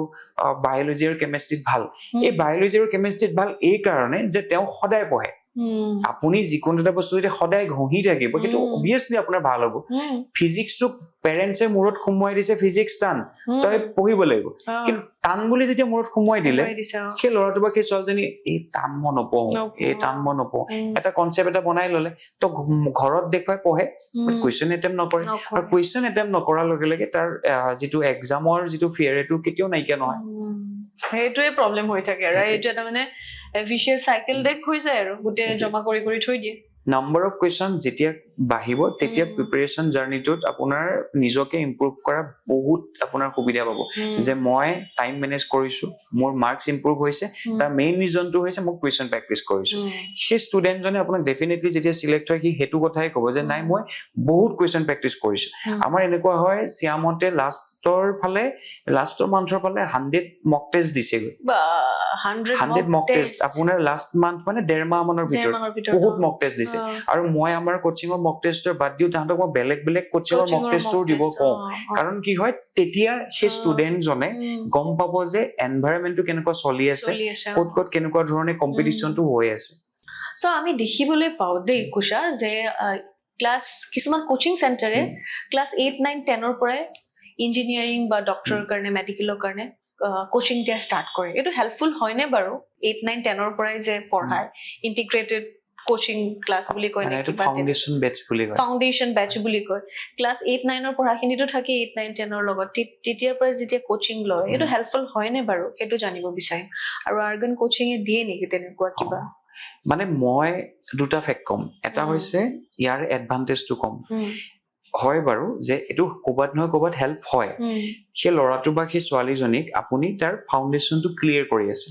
বায়'লজি আৰু কেমিষ্ট্ৰিত ভাল এই বায়'লজি আৰু কেমিষ্ট্ৰিত ভাল এই কাৰণে যে তেওঁ সদায় পঢ়ে আপুনি যিকোনো এটা বস্তু যদি সদায় ঘঁহি থাকিব কিন্তু অবভিয়াছলি আপোনাৰ ভাল হ'ব ফিজিক্সটো পেৰেণ্টছে মূৰত সোমোৱাই দিছে ফিজিক্স টান তই পঢ়িব লাগিব কিন্তু টান বুলি যেতিয়া মূৰত সোমোৱাই দিলে সেই ল'ৰাটো বা সেই ছোৱালীজনী এই টান মই নপঢ়ো এটা কনচেপ্ট এটা বনাই ললে তো ঘৰত দেখুৱাই পঢ়ে কুৱেশ্যন এটেম্প নকৰে আৰু কুৱেশ্যন এটেম্প নকৰাৰ লগে লগে তাৰ যিটো এক্সামৰ যিটো ফিয়াৰ এইটো কেতিয়াও নাইকিয়া নহয় সেইটোৱে প্ৰব্লেম হৈ থাকে আৰু এইটো এটা মানে ভিচিয়াছ চাইকেল টাইপ হৈ যায় আৰু গোটেই জমা কৰি কৰি থৈ দিয়ে নাম্বাৰ অফ কুৱেশ্যন যেতিয়া বাঢ়িব তেতিয়া প্ৰিপাৰেশ্যন জাৰ্নিটোত আপোনাৰ নিজকে ইম্প্ৰুভ কৰা বহুত আপোনাৰ সুবিধা পাব যে মই টাইম মেনেজ কৰিছো মোৰ মাৰ্কছ ইম্প্ৰুভ হৈছে তাৰ মেইন ৰিজনটো হৈছে মই কুৱেশ্যন প্ৰেক্টিচ কৰিছো সেই ষ্টুডেণ্টজনে আপোনাক ডেফিনেটলি যেতিয়া চিলেক্ট হয় সি সেইটো কথাই ক'ব যে নাই মই বহুত কুৱেশ্যন প্ৰেক্টিচ কৰিছো আমাৰ এনেকুৱা হয় শ্যামতে লাষ্টৰ মান্থৰ ফালে 100 মক টেষ্ট দিছেগৈ 100 মক টেষ্ট আপোনাৰ লাষ্ট মান্থ মানে 1.5 মাহ মানৰ ভিতৰত বহুত মক টেষ্ট দিছে আৰু মই আমাৰ কোচিঙৰ মক টেষ্টৰ বাদ দিও তাহাঁতক মই বেলেগ কোচিঙৰ মক টেষ্টৰ দিব কওঁ কাৰণ কি হয় তেতিয়া সেই ষ্টুডেণ্টজনে গম পাব যে এনভাইৰনমেণ্টটো কেনেকুৱা চলি আছে ক'ত কেনেকুৱা ধৰণে কম্পিটিশ্যনটো হৈ আছে সো আমি দেখিবলৈ পাওঁ দেই কুশা যে ক্লাছ কিছুমান কোচিং চেণ্টাৰে ক্লাছ 8, 9, 10 পৰাই ইঞ্জিনিয়াৰিং বা ডক্টৰৰ কাৰণে মেডিকেলৰ কাৰণে কোচিং দিয়া ষ্টাৰ্ট কৰে এইটো হেল্পফুল হয়নে বাৰু 8, 9, 10 পৰাই যে পঢ়ায় ইণ্টিগ্ৰেটেড কোচিং ক্লাছ বুলি কয় মানে এটা ফাউণ্ডেশ্যন বেচ বুলি কয় ফাউণ্ডেশ্যন বেচ বুলি কয় ক্লাছ 8, 9 পঢ়াখিনিতো থাকে 8, 9, 10 লগত তেতিয়াৰ পৰা যেতিয়া কোচিং লয় এইটো হেল্পফুল হয়নে বাৰু সেইটো জানিব বিচাৰিম আৰু আৰ্গন কোচিঙে দিয়ে নেকি তেনেকুৱা কিবা মানে মই দুটা ফেক্ট কম এটা হৈছে ইয়াৰ এডভান্টেজটো কম হয় বাৰু যে এইটো ক'বাত নহয় ক'বাত হেল্প হয় সেই ল'ৰাটো বা সেই ছোৱালীজনীক আপুনি তাৰ ফাউণ্ডেশ্যনটো ক্লিয়াৰ কৰি আছে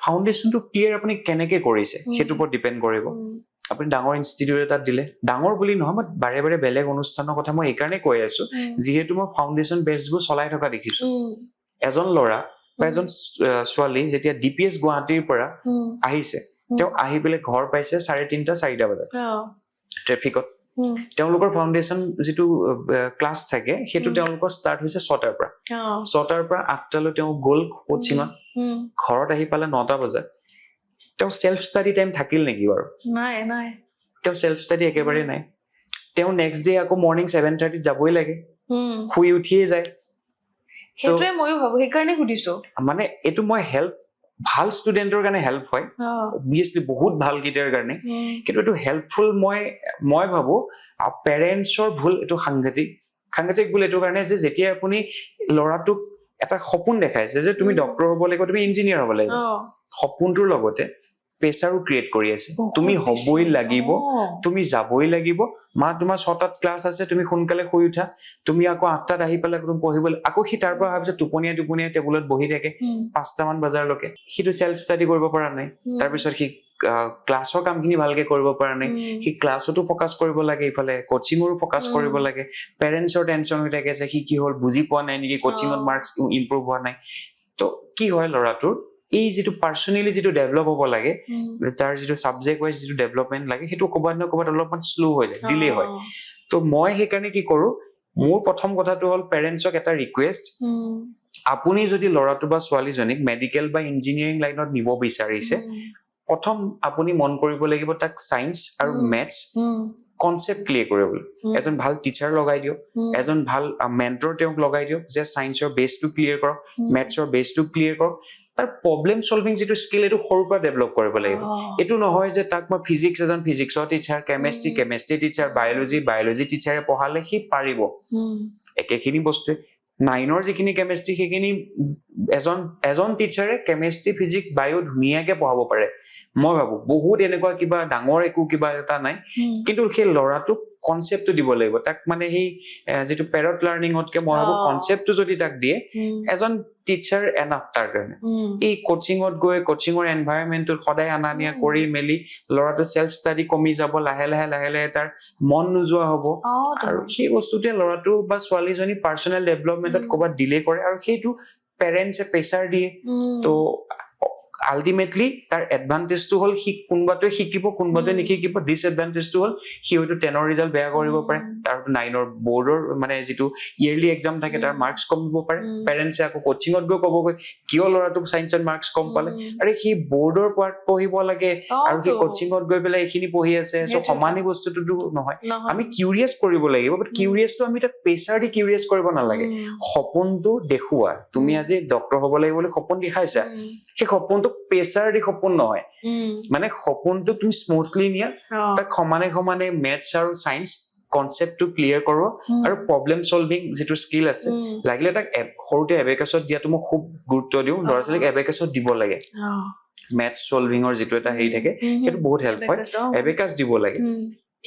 ফাউণ্ডেশ্যনটো ক্লিয়াৰ আপুনি কেনেকে কৰিছে সেইটোৰ ওপৰত ডিপেণ্ড কৰিব আপুনি ডাঙৰ ইনষ্টিটিউট এটাত দিলে ডাঙৰ বুলি নহয় মই বাৰে বাৰে বেলেগ অনুষ্ঠানৰ কথা মই এইকাৰণে কৈ আছো যিহেতু মই ফাউণ্ডেশ্যন বেচবোৰ চলাই থকা দেখিছো এজন ল'ৰা বা এজন ছোৱালী যেতিয়া DPS গুৱাহাটীৰ পৰা আহিছে তেওঁ আহি পেলাই ঘৰ পাইছে 3:30, 4টা বজাত ট্ৰেফিকত তেওঁলোকৰ ফাউণ্ডেশ্যন যিটো ক্লাছ থাকে সেইটো তেওঁলোকৰ ষ্টাৰ্ট হৈছে 6টাৰ পৰা 8টালৈ তেওঁ গ'ল কোচিঙত ঘৰত আহি পালে 9টা বজাত তেওঁ সেলফ ষ্টাডি টাইম থাকিল নেকি বাৰু নাই তেওঁ সেলফ ষ্টাডি একেবাৰে নাই তেওঁ নেক্সট ডে আকৌ মৰ্নিং 7:30 যাবই লাগে শুই উঠিয়ে যায় সেইটোৱে ময়ো ভাবো সেইকাৰণে সুধিছো মানে এইটো মই হেল্প ভাল ষ্টুডেণ্টৰ কাৰণে হেল্প হয় অবভিয়াছলি বহুত ভাল গীটাৰ কাৰণে কিন্তু এইটো হেল্পফুল মই ভাবো পেৰেণ্টছৰ ভুল এইটো সাংঘাতিক ভুল এইটো কাৰণে যে যেতিয়া আপুনি ল'ৰাটোক এটা সপোন দেখাইছে যে তুমি ডক্টৰ হ'ব লাগিব তুমি ইঞ্জিনিয়াৰ হ'ব লাগিব সপোনটোৰ লগতে প্ৰেছাৰো ক্ৰিয়েট কৰি আছে তুমি হ'বই লাগিব তুমি যাবই লাগিব তোমাৰ 6টাত ক্লাছ আছে তুমি সোনকালে শুই উঠা তুমি আকৌ 8টাত আহি পেলাই তুমি পঢ়িব আকৌ সি তাৰ পৰা ভাবিছে টোপনিয়াই টেবুলত বহি থাকে 5টামান বজালৈকে সিটো সেলফ ষ্টাডি কৰিব পৰা নাই তাৰপিছত সি ক্লাছৰ কামখিনি ভালকে কৰিব পৰা নাই সি ক্লাছতো ফ'কাছ কৰিব লাগে ইফালে কোচিঙৰো ফ'কাছ কৰিব লাগে পেৰেণ্টছৰ টেনশ্যন হৈ থাকে যে সি কি হ'ল বুজি পোৱা নাই নেকি কোচিঙত মাৰ্কছ ইম্প্ৰুভ হোৱা নাই তো কি হয় ল'ৰাটোৰ এই যিটো পাৰ্চনেলি যিটো ডেভেলপ হ'ব লাগে তাৰ যিটো ছাবজেক্ট ৱাইজ যিটো ডেভেলপমেণ্ট লাগে সেইটো ক'ৰবাত নহয় ক'ৰবাত অলপমান শ্ল' হৈ যায় ডিলে হয় তো মই সেইকাৰণে কি কৰোঁ মোৰ প্ৰথম কথাটো হ'ল পেৰেণ্টছক এটা ৰিকুৱেষ্ট আপুনি যদি ল'ৰাটো বা ছোৱালীজনীক মেডিকেল বা ইঞ্জিনিয়াৰিং লাইনত নিব বিচাৰিছে প্ৰথম আপুনি মন কৰিব লাগিব তাক ছায়েন্স আৰু মেথছ কনচেপ্ট ক্লিয়াৰ কৰিবলৈ এজন ভাল টিচাৰ লগাই দিয়ক এজন ভাল মেণ্টৰ তেওঁক লগাই দিয়ক যে ছায়েন্সৰ বেছটো ক্লিয়াৰ কৰক মেথছৰ বেছটো ক্লিয়াৰ কৰক তাৰ প্ৰব্লেম চলভিং যিটো স্কিল এইটো সৰুৰ পৰা ডেভেলপ কৰিব লাগিব এইটো নহয় যে তাক মই ফিজিক্স এজন ফিজিক্সৰ টিচাৰ কেমেষ্ট্ৰি টিচাৰ বায়'লজি টিচাৰে পঢ়ালে সি পাৰিব একেখিনি বস্তুৱে 9ৰ যিখিনি কেমেষ্ট্ৰি সেইখিনি এজন টিচাৰে কেমেষ্ট্ৰি ফিজিক্স বায়ো ধুনীয়াকে পঢ়াব পাৰে মই ভাবো বহুত এনেকুৱা কিবা ডাঙৰ একো কিবা এটা নাই কিন্তু সেই ল'ৰাটোক কনচেপ্টটো দিব লাগিব তাক মানে সেই যিটো পেৰট লাৰ্ণিঙতকে মই ভাবো কনচেপ্টটো যদি তাক দিয়ে এজন টিচাৰ এনাফ তাৰ কাৰণে এই কোচিঙত গৈ কোচিঙৰ এনভাইৰনমেণ্টত সদায় অনা নিয়া কৰি মেলি ল'ৰাটো চেল্ফ ষ্টাডি কমি যাব লাহে লাহে তাৰ মন নোযোৱা হ'ব আৰু সেই বস্তুটোৱে ল'ৰাটো বা ছোৱালীজনী পাৰ্চনেল ডেভেলপমেণ্টত ক'ৰবাত ডিলে কৰে আৰু সেইটো পেৰেণ্টছে প্ৰেছাৰ দিয়ে তো আল্টিমেটলি তাৰ এডভান্টেজটো হ'ল সি কোনোবাটোৱে শিকিব কোনোবাটোৱে নিশিকিব ডিছএডভান্টেজটো হ'ল সি হয়তো 10ৰ ৰিজাল্ট বেয়া কৰিব পাৰে তাৰ 9ৰ বৰ্ডৰ মানে যিটো ইয়েৰলি এক্সাম থাকে তাৰ মাৰ্কছ কমিব পাৰে পেৰেণ্টছে আকৌ কোচিঙত গৈ ক'বগৈ কিয় ল'ৰাটোক ছায়েন্সত মাৰ্কছ কম পালে আৰে সি বৰ্ডৰ পাৰ্ট পঢ়িব লাগে আৰু সি কোচিঙত গৈ পেলাই এইখিনি পঢ়ি আছে চ' সমানেই বস্তুটোতো নহয় আমি কিউৰিয়াছ কৰিব লাগিব বাট কিউৰিয়াছটো আমি তাক প্ৰেছাৰ দি কিউৰিয়াছ কৰিব নালাগে সপোনটো দেখুওৱা তুমি আজি ডক্টৰ হ'ব লাগিব বুলি সপোন দেখাইছা সেই সপোনটো প্ৰেছাৰ দি সপোন নহয় মানে সপোনটো তুমি স্মুথলি নিয়া তাক সমানে মেথছ আৰু ছায়েন্স কনচেপ্টটো ক্লিয়াৰ কৰোঁ আৰু প্ৰব্লেম চলভিং যিটো স্কিল আছে লাগিলে তাক সৰুতে এবেকাছত দিয়াটো মই খুব গুৰুত্ব দিওঁ ল'ৰা ছোৱালীক এবেকাছত দিব লাগে মেথছ চলভিঙৰ যিটো এটা হেৰি থাকে সেইটো বহুত হেল্প হয় এবেকাছ দিব লাগে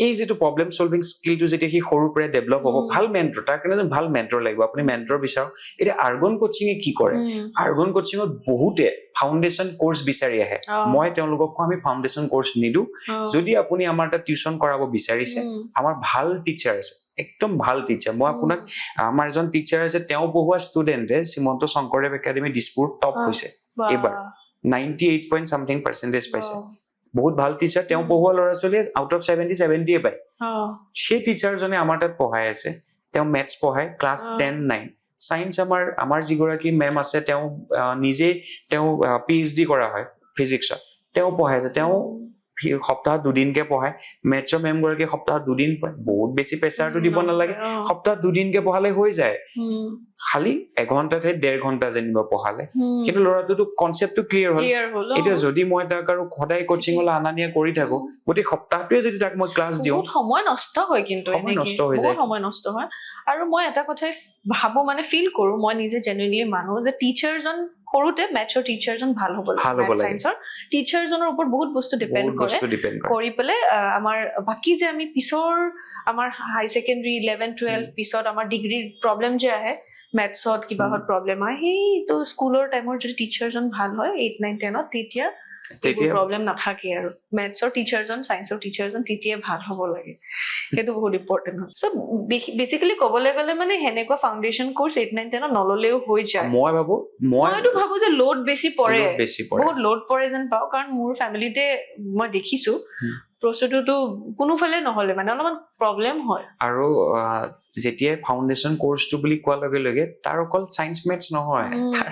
এই যিটো প্ৰব্লেম চলভিং স্কিলটো যেতিয়া সি সৰুৰ পৰা ডেভেলপ হ'ব ভাল মেণ্টৰ তাৰ কাৰণে এজন ভাল মেণ্টৰ লাগিব আপুনি মেণ্টৰ বিচাৰক এতিয়া আৰ্গন কোচিঙে কি কৰে আৰ্গন কোচিঙত বহুতে ফাউণ্ডেশ্যন কোৰ্চ বিচাৰি আহে মই তেওঁলোকক কওঁ আমি ফাউণ্ডেশ্যন কোৰ্চ নিদিওঁ যদি আপুনি আমাৰ তাত টিউচন কৰাব বিচাৰিছে আমাৰ ভাল টিচাৰ আছে একদম ভাল টিচাৰ মই আপোনাক আমাৰ এজন টিচাৰ আছে তেওঁ পঢ়োৱা ষ্টুডেণ্টে শ্ৰীমন্ত শংকৰদেৱ একাডেমি দিছপুৰ টপ হৈছে এইবাৰ 98% পাইছে বহুত ভাল টিচাৰ তেওঁ পঢ়োৱা ল'ৰা ছোৱালীয়ে আউট অফ 70 পায় সেই টিচাৰজনে আমাৰ তাত পঢ়াই আছে তেওঁ মেথছ পঢ়ায় ক্লাছ 10-9 ছায়েন্স আমাৰ যিগৰাকী মেম আছে তেওঁ নিজেই তেওঁ PhD কৰা হয় ফিজিক্সত তেওঁ পঢ়াই আছে তেওঁ সপ্তাহত 2 দিনকে পঢ়ায় মেথছৰ মেম গৰাকী সপ্তাহত 2 দিন পায় বহুত বেছি প্ৰেছাৰটো দিব নালাগে সপ্তাহত 2 দিনকে পঢ়ালে হৈ যায় খালি এঘণ্টাতে 1.5 ঘণ্টা যেনিবা পঢ়ালে কিন্তু ল'ৰাটোতো কনচেপ্টটো ক্লিয়াৰ হ'ল এতিয়া যদি মই তাক আৰু সদায় কোচিঙলৈ অনা নিয়া কৰি থাকো গোটেই সপ্তাহটোৱে যদি তাক মই ক্লাছ দিওঁ সময় নষ্ট হয় কিন্তু সময় নষ্ট হৈ যায় সময় নষ্ট হয় আৰু মই এটা কথাই ভাবো মানে ফিল কৰো মই নিজে জেনুইনলি মানুহ যে টিচাৰজন সৰুতে মেথছৰ টিচাৰজন ভাল হ'ব লাগে ছায়েন্সৰ টিচাৰজনৰ ওপৰত বহুত বস্তু ডিপেণ্ড কৰে কৰি পেলাই আমাৰ বাকী যে আমি পিছৰ আমাৰ হাই ছেকেণ্ডাৰী 11-12 পিছত আমাৰ ডিগ্ৰীৰ প্ৰব্লেম যে আহে মেথছত কিবাহত প্ৰব্লেম হয় সেইটো স্কুলৰ টাইমৰ যদি টিচাৰজন ভাল হয় 8-9-10 তেতিয়া প্ৰব্লেম নাথাকে আৰু মেথছৰ টিচাৰজন ছায়েন্সৰ টিচাৰজন তেতিয়া ভাল হ'ব লাগে সেইটো বহুত ইম্পৰ্টেণ্ট হয় চ' বেচিকেলি ক'বলৈ গ'লে মানে সেনেকুৱা ফাউণ্ডেশ্যন কোৰ্চ 8-9-10 নললেও হৈ যায় মইতো ভাবো যে লোড বেছি পৰে বহুত লোড পৰে যেন পাওঁ কাৰণ মোৰ ফেমিলিতে মই দেখিছো বস্তুটোতো কোনোফালে নহ'লে মানে অলপমান প্ৰব্লেম হয় আৰু যেতিয়াই ফাউণ্ডেশ্যন কোৰ্চটো বুলি কোৱাৰ লগে লগে তাৰ অকল ছায়েন্স মেথছ নহয় তাৰ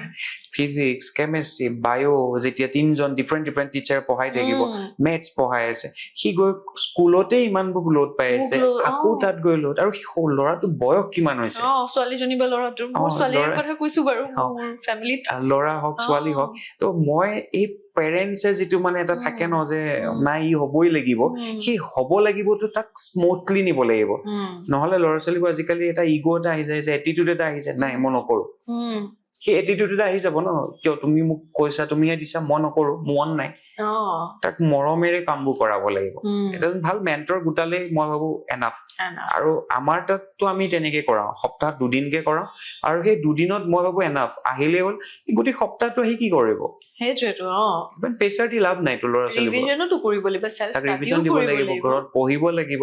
ফিজিক্স কেমেষ্ট্ৰি বায়ো যেতিয়া 3জন ডিফাৰেণ্ট টিচাৰ পঢ়াই থাকিব মেথছ পঢ়াই আছে সি গৈ স্কুলতে ইমানবোৰ লোড পাই আছে আকৌ তাত গৈ লোড আৰু ল'ৰাটো বয়স কিমান হৈছে ছোৱালীজনী বা ল'ৰাটোৰ মোৰ ছোৱালীৰ কথা কৈছো বাৰু মোৰ ফেমিলিত ল'ৰা হওক ছোৱালী হওক তো মই এই পেৰেণ্টছে যিটো মানে এটা থাকে ন যে নাই ই হ'বই লাগিব সি হ'ব লাগিবতো তাক স্মুথলি নিব লাগিব নহ'লে ল'ৰা ছোৱালীবোৰ আজিকালি এটা ইগ' এটা আহি যায় যে এটিটিউড এটা আহি যায় নাই মই নকৰো সেই এটিটিউড আহি যাব ন কিয় তুমি মোক কৈছা তুমিহে দিছা মই নকৰো মন নাই তাক মৰমেৰে কামবোৰ কৰাব লাগিব এটা ভাল মেন্টৰ গোটালে মই ভাবো এনাফ আৰু আমাৰ তাততো আমি তেনেকে কৰাওঁ সপ্তাহত 2 দিনকে কৰাওঁ আৰু সেই 2 দিনত মই ভাবো এনাফ আহিলে হ'ল গোটেই সপ্তাহটো আহি কি কৰিব সেইটোৱেতো ইমান প্ৰেছাৰ দি লাভ নাই তো ল'ৰা ছোৱালী ৰিভিজনতো কৰিব লাগিব সেলফ তাক ৰিভিজন দিব লাগিব ঘৰত পঢ়িব লাগিব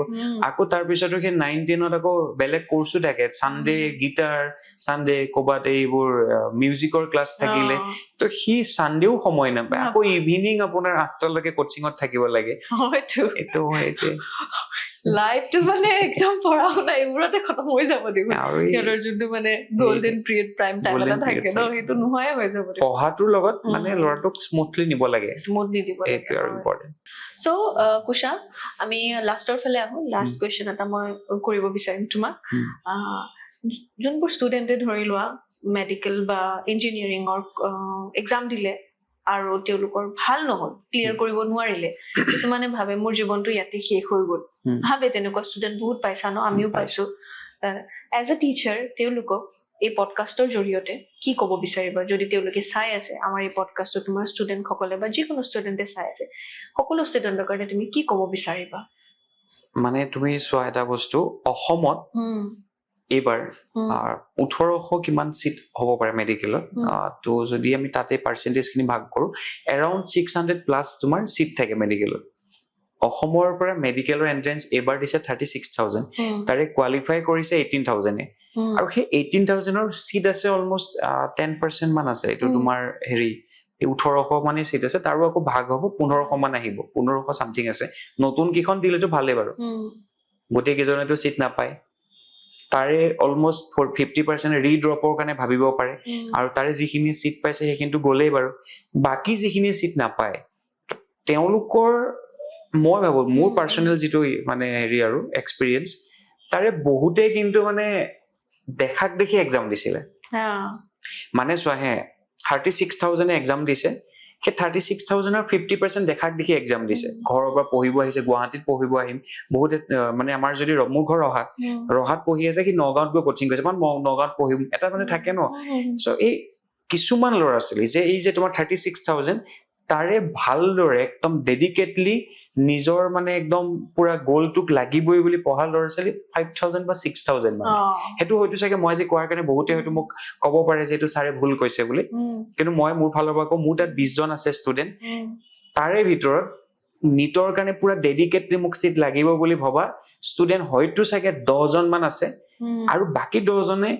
আকৌ তাৰপিছতো সেই 9-10ত আকৌ বেলেগ কোৰ্চো থাকে সানডে গিটাৰ সানডে ক'বাত এইবোৰ মিউজিকৰ ক্লাছ থাকিলে তো সি সানডেও সময় নাপায় আকৌ ইভিনিং আপোনাৰ 8টালৈকে কোচিঙত থাকিব লাগে হয়তো এইটো এইটো লাইফটো মানে একদম পঢ়া শুনা এইবোৰতে খতম হৈ যাব দিব আৰু সিহঁতৰ যোনটো মানে গল্ডেন পিৰিয়ড প্ৰাইম টাইম এটা থাকে ন সেইটো নোহোৱাই হৈ যাব পঢ়াটোৰ লগত মানে ল'ৰাটোক স্মুথলি নিব লাগে স্মুথলি দিব লাগে এইটো আৰু ইম্পৰ্টেণ্ট সো কুশা আমি লাষ্টৰ ফালে আহো লাষ্ট কুৱেশ্যন এটা মই কৰিব বিচাৰিম তোমাক যোনবোৰ ষ্টুডেণ্টে ধৰি লোৱা মেডিকেল বা ইঞ্জিনিয়াৰিঙৰ এক্সাম দিলে আৰু তেওঁলোকৰ ভাল নহল ক্লিয়াৰ কৰিব নোৱাৰিলে কিছুমানে ভাবে মোৰ জীৱনটো ইয়াতে শেষ হৈ গ'ল ভাবে তেনেকুৱা ষ্টুডেণ্ট বহুত পাইছা ন আমিও পাইছো এজ এ টিচাৰ তেওঁলোকক এই পডকাষ্টৰ জৰিয়তে কি ক'ব বিচাৰিবা যদি তেওঁলোকে চাই আছে আমাৰ এই পডকাষ্টটো তোমাৰ ষ্টুডেণ্টসকলে বা যিকোনো ষ্টুডেণ্টে চাই আছে সকলো ষ্টুডেণ্টৰ কাৰণে তুমি কি ক'ব বিচাৰিবা মানে তুমি চোৱা এটা বস্তু অসমত এইবাৰ 1800 কিমান চিট হ'ব পাৰে মেডিকেলত তো যদি আমি তাতে পাৰ্চেণ্টেজখিনি ভাগ কৰোঁ এৰাউণ্ড 600+ তোমাৰ চিট থাকে মেডিকেলত অসমৰ পৰা মেডিকেলৰ এণ্ট্ৰেঞ্চ এইবাৰ দিছে 36,000 তাৰে কোৱালিফাই কৰিছে 18,000 আৰু সেই 18,000ৰ চিট আছে অলমষ্ট 10% মান আছে এইটো তোমাৰ হেৰি 1800 মানে চিট আছে তাৰো আকৌ ভাগ হ'ব 1500 মান আহিব 1500 সামথিং আছে নতুন কেইখন দিলেতো ভালেই বাৰু গোটেই কেইজনেতো চিট নাপায় তাৰে অলমষ্ট 50% ৰিড্ৰপৰ কাৰণে ভাবিব পাৰে আৰু তাৰে যিখিনি চিট পাইছে সেইখিনিতো গ'লেই বাৰু বাকী যিখিনি চিট নাপায় তেওঁলোকৰ মই ভাবো মোৰ পাৰ্চনেল যিটো মানে হেৰি আৰু এক্সপিৰিয়েঞ্চ তাৰে বহুতে কিন্তু মানে দেখাক দেখি এক্সাম দিছিলে মানে চোৱা হে 36,000 এক্সাম দিছে সেই 36,000ৰ 50% দেখাক দেখি এক্সাম দিছে ঘৰৰ পৰা পঢ়িব আহিছে গুৱাহাটীত পঢ়িব আহিম বহুতে মানে আমাৰ যদি মোৰ ঘৰ ৰহাত পঢ়ি আছে সি নগাঁৱত গৈ কোচিং কৰিছে মানে নগাঁৱত পঢ়িম এটা মানে থাকে ন চ' এই কিছুমান ল'ৰা ছোৱালী যে এই যে তোমাৰ 36,000 তাৰে ভালদৰে একদম ডেডিকেটলি নিজৰ মানে একদম পুৰা গ'লটোক লাগিবই বুলি পঢ়া ল'ৰা ছোৱালী 5,000 বা 6,000 মানে সেইটো হয়তো চাগে মই যে কোৱাৰ কাৰণে বহুতে হয়তো মোক ক'ব পাৰে যে এইটো ছাৰে ভুল কৈছে বুলি কিন্তু মই মোৰ ফালৰ পৰা কওঁ মোৰ তাত 20 জন আছে ষ্টুডেণ্ট তাৰে ভিতৰত নিটৰ কাৰণে পুৰা ডেডিকেটলি মোক চিট লাগিব বুলি ভবা ষ্টুডেণ্ট হয়তো চাগে 10 জন মান আছে আৰু বাকী 10 জনে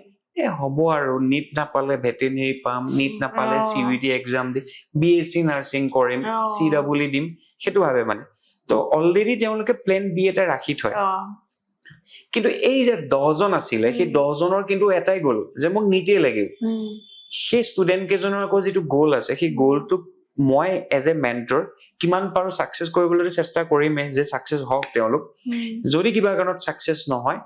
হ'ব আৰু নিট নাপালে ভেটেনেৰি পাম নিট নাপালে চিইউটি এক্সাম দি বিএছচি নাৰ্ছিং কৰিম CWE দিম সেইটো ভাবে মানে তো অলৰেডি তেওঁলোকে প্লেন বি এটা ৰাখি থয় কিন্তু এই যে 10 জন আছিলে সেই 10 জনৰ কিন্তু এটাই গ'ল যে মোক নিটেই লাগিব সেই ষ্টুডেণ্ট কেইজনৰ আকৌ যিটো গ'ল আছে সেই গ'লটোক মই এজ এ মেন্টৰ কিমান পাৰো ছাকচেছ কৰিবলৈ চেষ্টা কৰিমে যে ছাকচেছ হওক তেওঁলোক যদি কিবা কাৰণত ছাকচেছ নহয়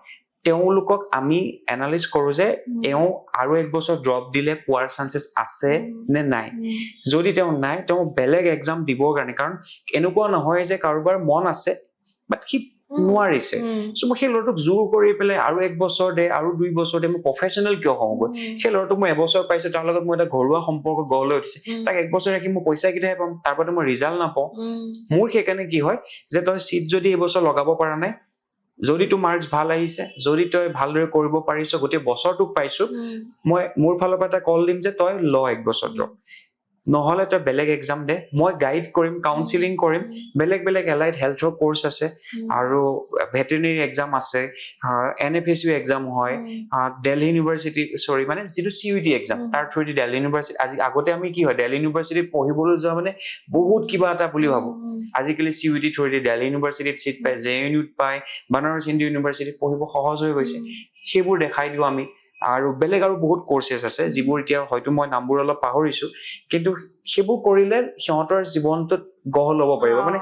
তেওঁলোকক আমি এনালাইজ কৰো যে এওঁ আৰু এক বছৰ ড্ৰপ দিলে পোৱাৰ চান্সেছ আছে নে নাই যদি তেওঁ নাই তেওঁ বেলেগ এক্সাম দিবৰ কাৰণে কাৰণ এনেকুৱা নহয় যে কাৰোবাৰ মন আছে বাট সি নোৱাৰিছে চ' মই সেই ল'ৰাটোক জোৰ কৰি পেলাই আৰু 1 বছৰ দে আৰু 2 বছৰ দে মই প্ৰফেচনেল কিয় হওঁগৈ সেই ল'ৰাটোক মই 1 বছৰ পাইছো তাৰ লগত মই এটা ঘৰুৱা সম্পৰ্ক গঢ় লৈ উঠিছে তাক 1 বছৰ ৰাখি মই পইচা কেইটাহে পাম তাৰ পৰা মই ৰিজাল্ট নাপাওঁ মোৰ সেইকাৰণে কি হয় যে তই চিট যদি এইবছৰ লগাব পৰা নাই যদি তোৰ মাৰ্কছ ভাল আহিছে যদি তই ভালদৰে কৰিব পাৰিছ গোটেই বছৰটোক পাইছো মই মোৰ ফালৰ পৰা এটা কল দিম যে তই ল 1 বছৰ ড্ৰপ নহ'লে তই বেলেগ এক্সাম দে মই গাইড কৰিম কাউন্সিলিং কৰিম বেলেগ বেলেগ এলাইড হেল্থৰ কোৰ্চ আছে আৰু ভেটেৰিনেৰী এক্সাম আছে NFSU এক্সাম হয় দিল্লী ইউনিভাৰ্চিটি মানে যিটো CUET এক্সাম তাৰ থ্ৰুদি দিল্লী ইউনিভাৰ্চিটি আজি আগতে আমি কি হয় দিল্লী ইউনিভাৰ্চিটিত পঢ়িবলৈ যোৱা মানে বহুত কিবা এটা বুলি ভাবো আজিকালি CUET থ্ৰুদি দিল্লী ইউনিভাৰ্চিটিত চিট পায় JNUত পায় বানাৰস হিন্দু ইউনিভাৰ্চিটিত পঢ়িব সহজ হৈ গৈছে সেইবোৰ দেখাই দিওঁ আমি আৰু বেলেগ আৰু বহুত কোৰ্চেছ আছে যিবোৰ এতিয়া হয়তো মই নামবোৰ অলপ পাহৰিছো কিন্তু সেইবোৰ কৰিলে সিহঁতৰ জীৱনটোত গঢ় ল'ব পাৰিব মানে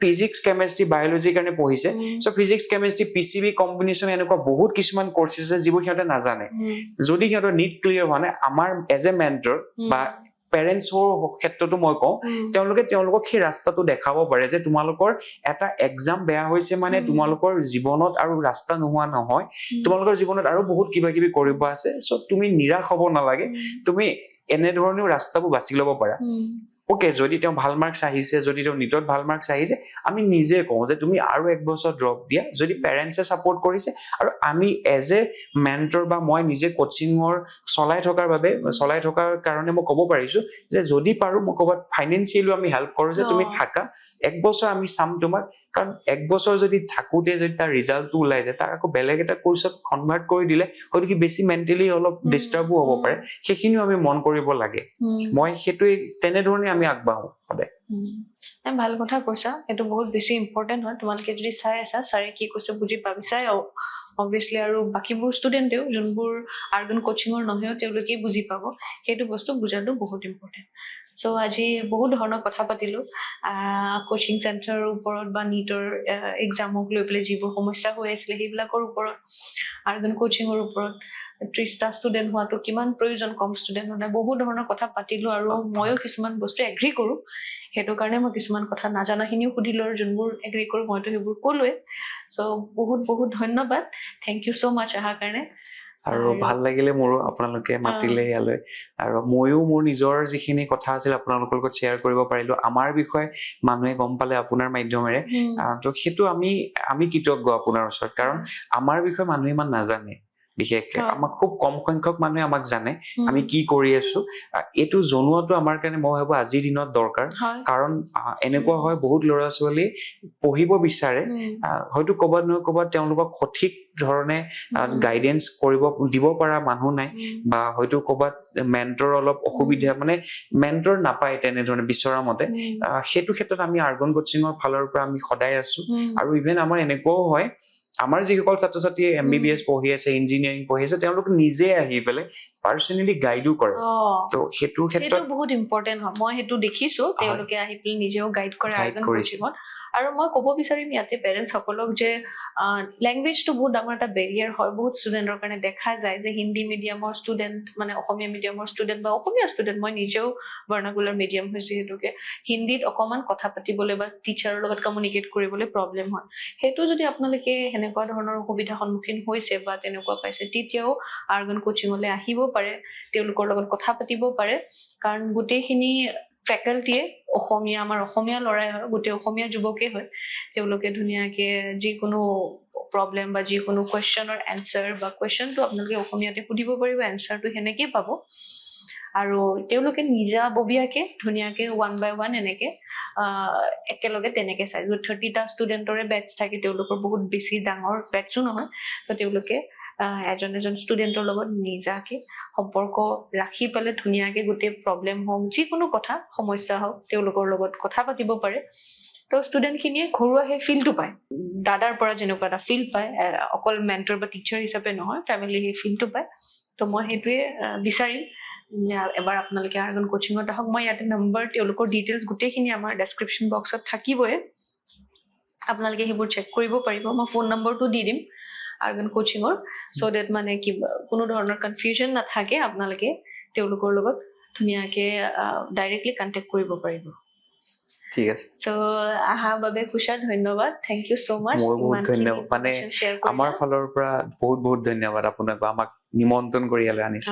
ফিজিক্স কেমেষ্ট্ৰি বায়'লজিৰ কাৰণে পঢ়িছে চ' ফিজিক্স কেমেষ্ট্ৰি PCB কম্বিনেশ্যন এনেকুৱা বহুত কিছুমান কোৰ্চেছ আছে যিবোৰ সিহঁতে নাজানে যদি সিহঁতৰ নিট ক্লিয়াৰ হোৱা নাই আমাৰ এজ এ মেন্টৰ বা পেৰেণ্টছৰ ক্ষেত্ৰতো মই কওঁ তেওঁলোকক সেই ৰাস্তাটো দেখাব পাৰে যে তোমালোকৰ এটা এক্সাম বেয়া হৈছে মানে তোমালোকৰ জীৱনত আৰু ৰাস্তা নোহোৱা নহয়, তোমালোকৰ জীৱনত আৰু বহুত কিবা কিবি কৰিব আছে, চ' তুমি নিৰাশ হ'ব নালাগে, তুমি এনেধৰণেও ৰাস্তাবোৰ বাছি ল'ব পাৰা। ওকে, যদি তেওঁ ভাল মাৰ্কছ আহিছে, যদি তেওঁ নিটত ভাল মাৰ্কছ আহিছে, আমি নিজে কওঁ যে তুমি আৰু 1 বছৰ ড্ৰপ দিয়া, যদি পেৰেণ্টছে ছাপোৰ্ট কৰিছে। আৰু আমি এজ এ মেণ্টৰ বা মই নিজে কোচিঙৰ চলাই থকাৰ কাৰণে মই ক'ব পাৰিছো যে যদি পাৰো মই ক'ৰবাত ফাইনেন্সিয়েলি আমি হেল্প কৰো যে তুমি থাকা 1 বছৰ আমি চাম তোমাক, কাৰণ 1 বছৰ যদি থাকোতে যদি তাৰ ৰিজাল্টটো ওলাই যায়, তাক আকৌ বেলেগ এটা কোৰ্চত কনভাৰ্ট কৰি দিলে হয়তো কি বেছি মেণ্টেলি অলপ ডিষ্টাৰ্বো হ'ব পাৰে, সেইখিনিও আমি মন কৰিব লাগে। মই সেইটোৱে তেনেধৰণে আমি আগবাঢ়ো সদায়। ভাল কথা কৈছা, এইটো বহুত বেছি ইম্পৰ্টেণ্ট হয়। তোমালোকে যদি চাই আছা ছাৰে কি কৈছে বুজি পাবিছাই অবভিয়াছলি, আৰু বাকীবোৰ ষ্টুডেণ্টেও যোনবোৰ আৰ্গন কোচিঙৰ নহয়ও তেওঁলোকেই বুজি পাব। সেইটো বস্তু বুজাটো বহুত ইম্পৰ্টেণ্ট। চ' আজি বহুত ধৰণৰ কথা পাতিলোঁ কোচিং চেণ্টাৰৰ ওপৰত বা নিটৰ এক্সামক লৈ পেলাই যিবোৰ সমস্যা হৈ আছিলে সেইবিলাকৰ ওপৰত, আৰ্গন কোচিঙৰ ওপৰত, 30টা ষ্টুডেণ্ট হোৱাটো কিমান প্ৰয়োজন, কম ষ্টুডেণ্ট হ'লে বহুত ধৰণৰ কথা পাতিলোঁ। আৰু ময়ো কিছুমান বস্তু এগ্ৰী কৰোঁ, সেইটো কাৰণে মই কিছুমান কথা নাজানাখিনিও সুধিলোঁ, আৰু যোনবোৰ এগ্ৰী কৰোঁ মইতো সেইবোৰ ক'লোৱে। চ' বহুত বহুত ধন্যবাদ, থেংক ইউ ছ' মাছ অহাৰ কাৰণে। আৰু ভাল লাগিলে মোৰো আপোনালোকে মাতিলে ইয়ালৈ, আৰু ময়ো মোৰ নিজৰ যিখিনি কথা আছিল আপোনালোকৰ লগত শ্বেয়াৰ কৰিব পাৰিলো। আমাৰ বিষয়ে মানুহে গম পালে আপোনাৰ মাধ্যমেৰে, তো সেইটো আমি কৃতজ্ঞ আপোনাৰ ওচৰত, কাৰণ আমাৰ বিষয়ে মানুহে ইমান নাজানে। বিশেষকে আমাক খুব কম সংখ্যক মানুহে আমাক জানে আমি কি কৰি আছো। এইটো জনোৱাটো আমাৰ কাৰণে মই ভাবো আজিৰ দিনত দৰকাৰ, কাৰণ এনেকুৱা হয় বহুত ল'ৰা ছোৱালী পঢ়িব বিচাৰে, হয়তো ক'ৰবাত নহয় ক'ৰবাত তেওঁলোকক সঠিক ধৰণে গাইডেন্স দিব পৰা মানুহ নাই, বা হয়তো ক'ৰবাত মেণ্টৰ অলপ অসুবিধা, মানে মেণ্টৰ নাপায় তেনেধৰণে বিচৰা মতে। সেইটো ক্ষেত্ৰত আমি আৰ্গন কোচিঙৰ ফালৰ পৰা আমি সদায় আছো। আৰু ইভেন আমাৰ এনেকুৱাও হয়, আমাৰ যিসকল ছাত্ৰ ছাত্ৰীয়ে MBBS পঢ়ি আছে, ইঞ্জিনিয়াৰিং পঢ়ি আছে, তেওঁলোক নিজে আহি পেলাই পাৰ্চনেলি গাইডো কৰে। তো সেইটো ক্ষেত্ৰত বহুত ইম্পৰ্টেণ্ট হয়, মই সেইটো দেখিছো, তেওঁলোকে আহি পেলাই নিজেও গাইড কৰে আৰ্গন কোচিঙত। আৰু মই ক'ব বিচাৰিম ইয়াতে পেৰেণ্টছ সকলক যে লেংগুৱেজটো বহুত ডাঙৰ এটা বেৰিয়াৰ হয় বহুত ষ্টুডেণ্টৰ কাৰণে। দেখা যায় যে হিন্দী মিডিয়ামৰ ষ্টুডেণ্ট, মানে অসমীয়া মিডিয়ামৰ ষ্টুডেণ্ট বা অসমীয়া ষ্টুডেণ্ট, মই নিজেও ভাৰ্নাকুলাৰ মিডিয়াম হৈছে, সেইটোকে হিন্দীত অকণমান কথা পাতিবলৈ বা টিচাৰৰ লগত কমিউনিকেট কৰিবলৈ প্ৰব্লেম হয়। সেইটো যদি আপোনালোকে সেনেকুৱা ধৰণৰ অসুবিধাৰ সন্মুখীন হৈছে বা তেনেকুৱা পাইছে, তেতিয়াও আৰ্গন কোচিঙলৈ আহিব পাৰে, তেওঁলোকৰ লগত কথা পাতিব পাৰে। কাৰণ গোটেইখিনি ফেকাল্টিয়ে অসমীয়া, আমাৰ অসমীয়া ল'ৰাই হয়, গোটেই অসমীয়া যুৱকে হয়। তেওঁলোকে ধুনীয়াকে যিকোনো প্ৰব্লেম বা যিকোনো কুৱেশ্যনৰ এনচাৰ বা কুৱেশ্যনটো আপোনালোকে অসমীয়াতে সুধিব পাৰিব, এনচাৰটো সেনেকেই পাব। আৰু তেওঁলোকে নিজাববীয়াকে ধুনীয়াকে 1 by 1 এনেকে একেলগে তেনেকে চাই। 30টা ষ্টুডেণ্টৰে বেটছ থাকে, তেওঁলোকৰ বহুত বেছি ডাঙৰ বেটছো নহয়, তো তেওঁলোকে এজন ষ্টুডেণ্টৰ লগত নিজাকে সম্পৰ্ক ৰাখি পেলাই ধুনীয়াকে গোটেই প্ৰব্লেম হওক, যিকোনো কথা সমস্যা হওক, তেওঁলোকৰ লগত কথা পাতিব পাৰে। তো ষ্টুডেণ্টখিনিয়ে ঘৰুৱা সেই ফিলটো পায়, দাদাৰ পৰা যেনেকুৱা এটা ফিল পায়, অকল মেণ্টৰ বা টিচাৰ হিচাপে নহয়, ফেমিলিৰ সেই ফিলটো পায়। তো মই সেইটোৱে বিচাৰিম এবাৰ আপোনালোকে আৰ্গন কোচিঙত আহক। মই ইয়াতে নম্বৰ, তেওঁলোকৰ ডিটেইলছ গোটেইখিনি আমাৰ ডেছক্ৰিপশ্যন বক্সত থাকিবই, আপোনালোকে সেইবোৰ চেক কৰিব পাৰিব। মই ফোন নম্বৰটো দি দিম আৰ্গন কোচিঙৰ, চ' ডেট মানে কোনো ধৰণৰ কনফিউজন নাথাকে, আপোনালোকে তেওঁলোকৰ লগত ধুনীয়াকে ডাইৰেক্টলি কণ্টেক্ট কৰিব পাৰিব। ঠিক আছে। চ' আহাৰ বাবে কুশা ধন্যবাদ, থেংক ইউ ছ' মাছ। মই বহুত ধন্যবাদ, মানে আমাৰ ফালৰ পৰা বহুত বহুত ধন্যবাদ আপোনাক, আমাক নিমন্ত্ৰণ কৰি ইয়ালৈ আনিছে।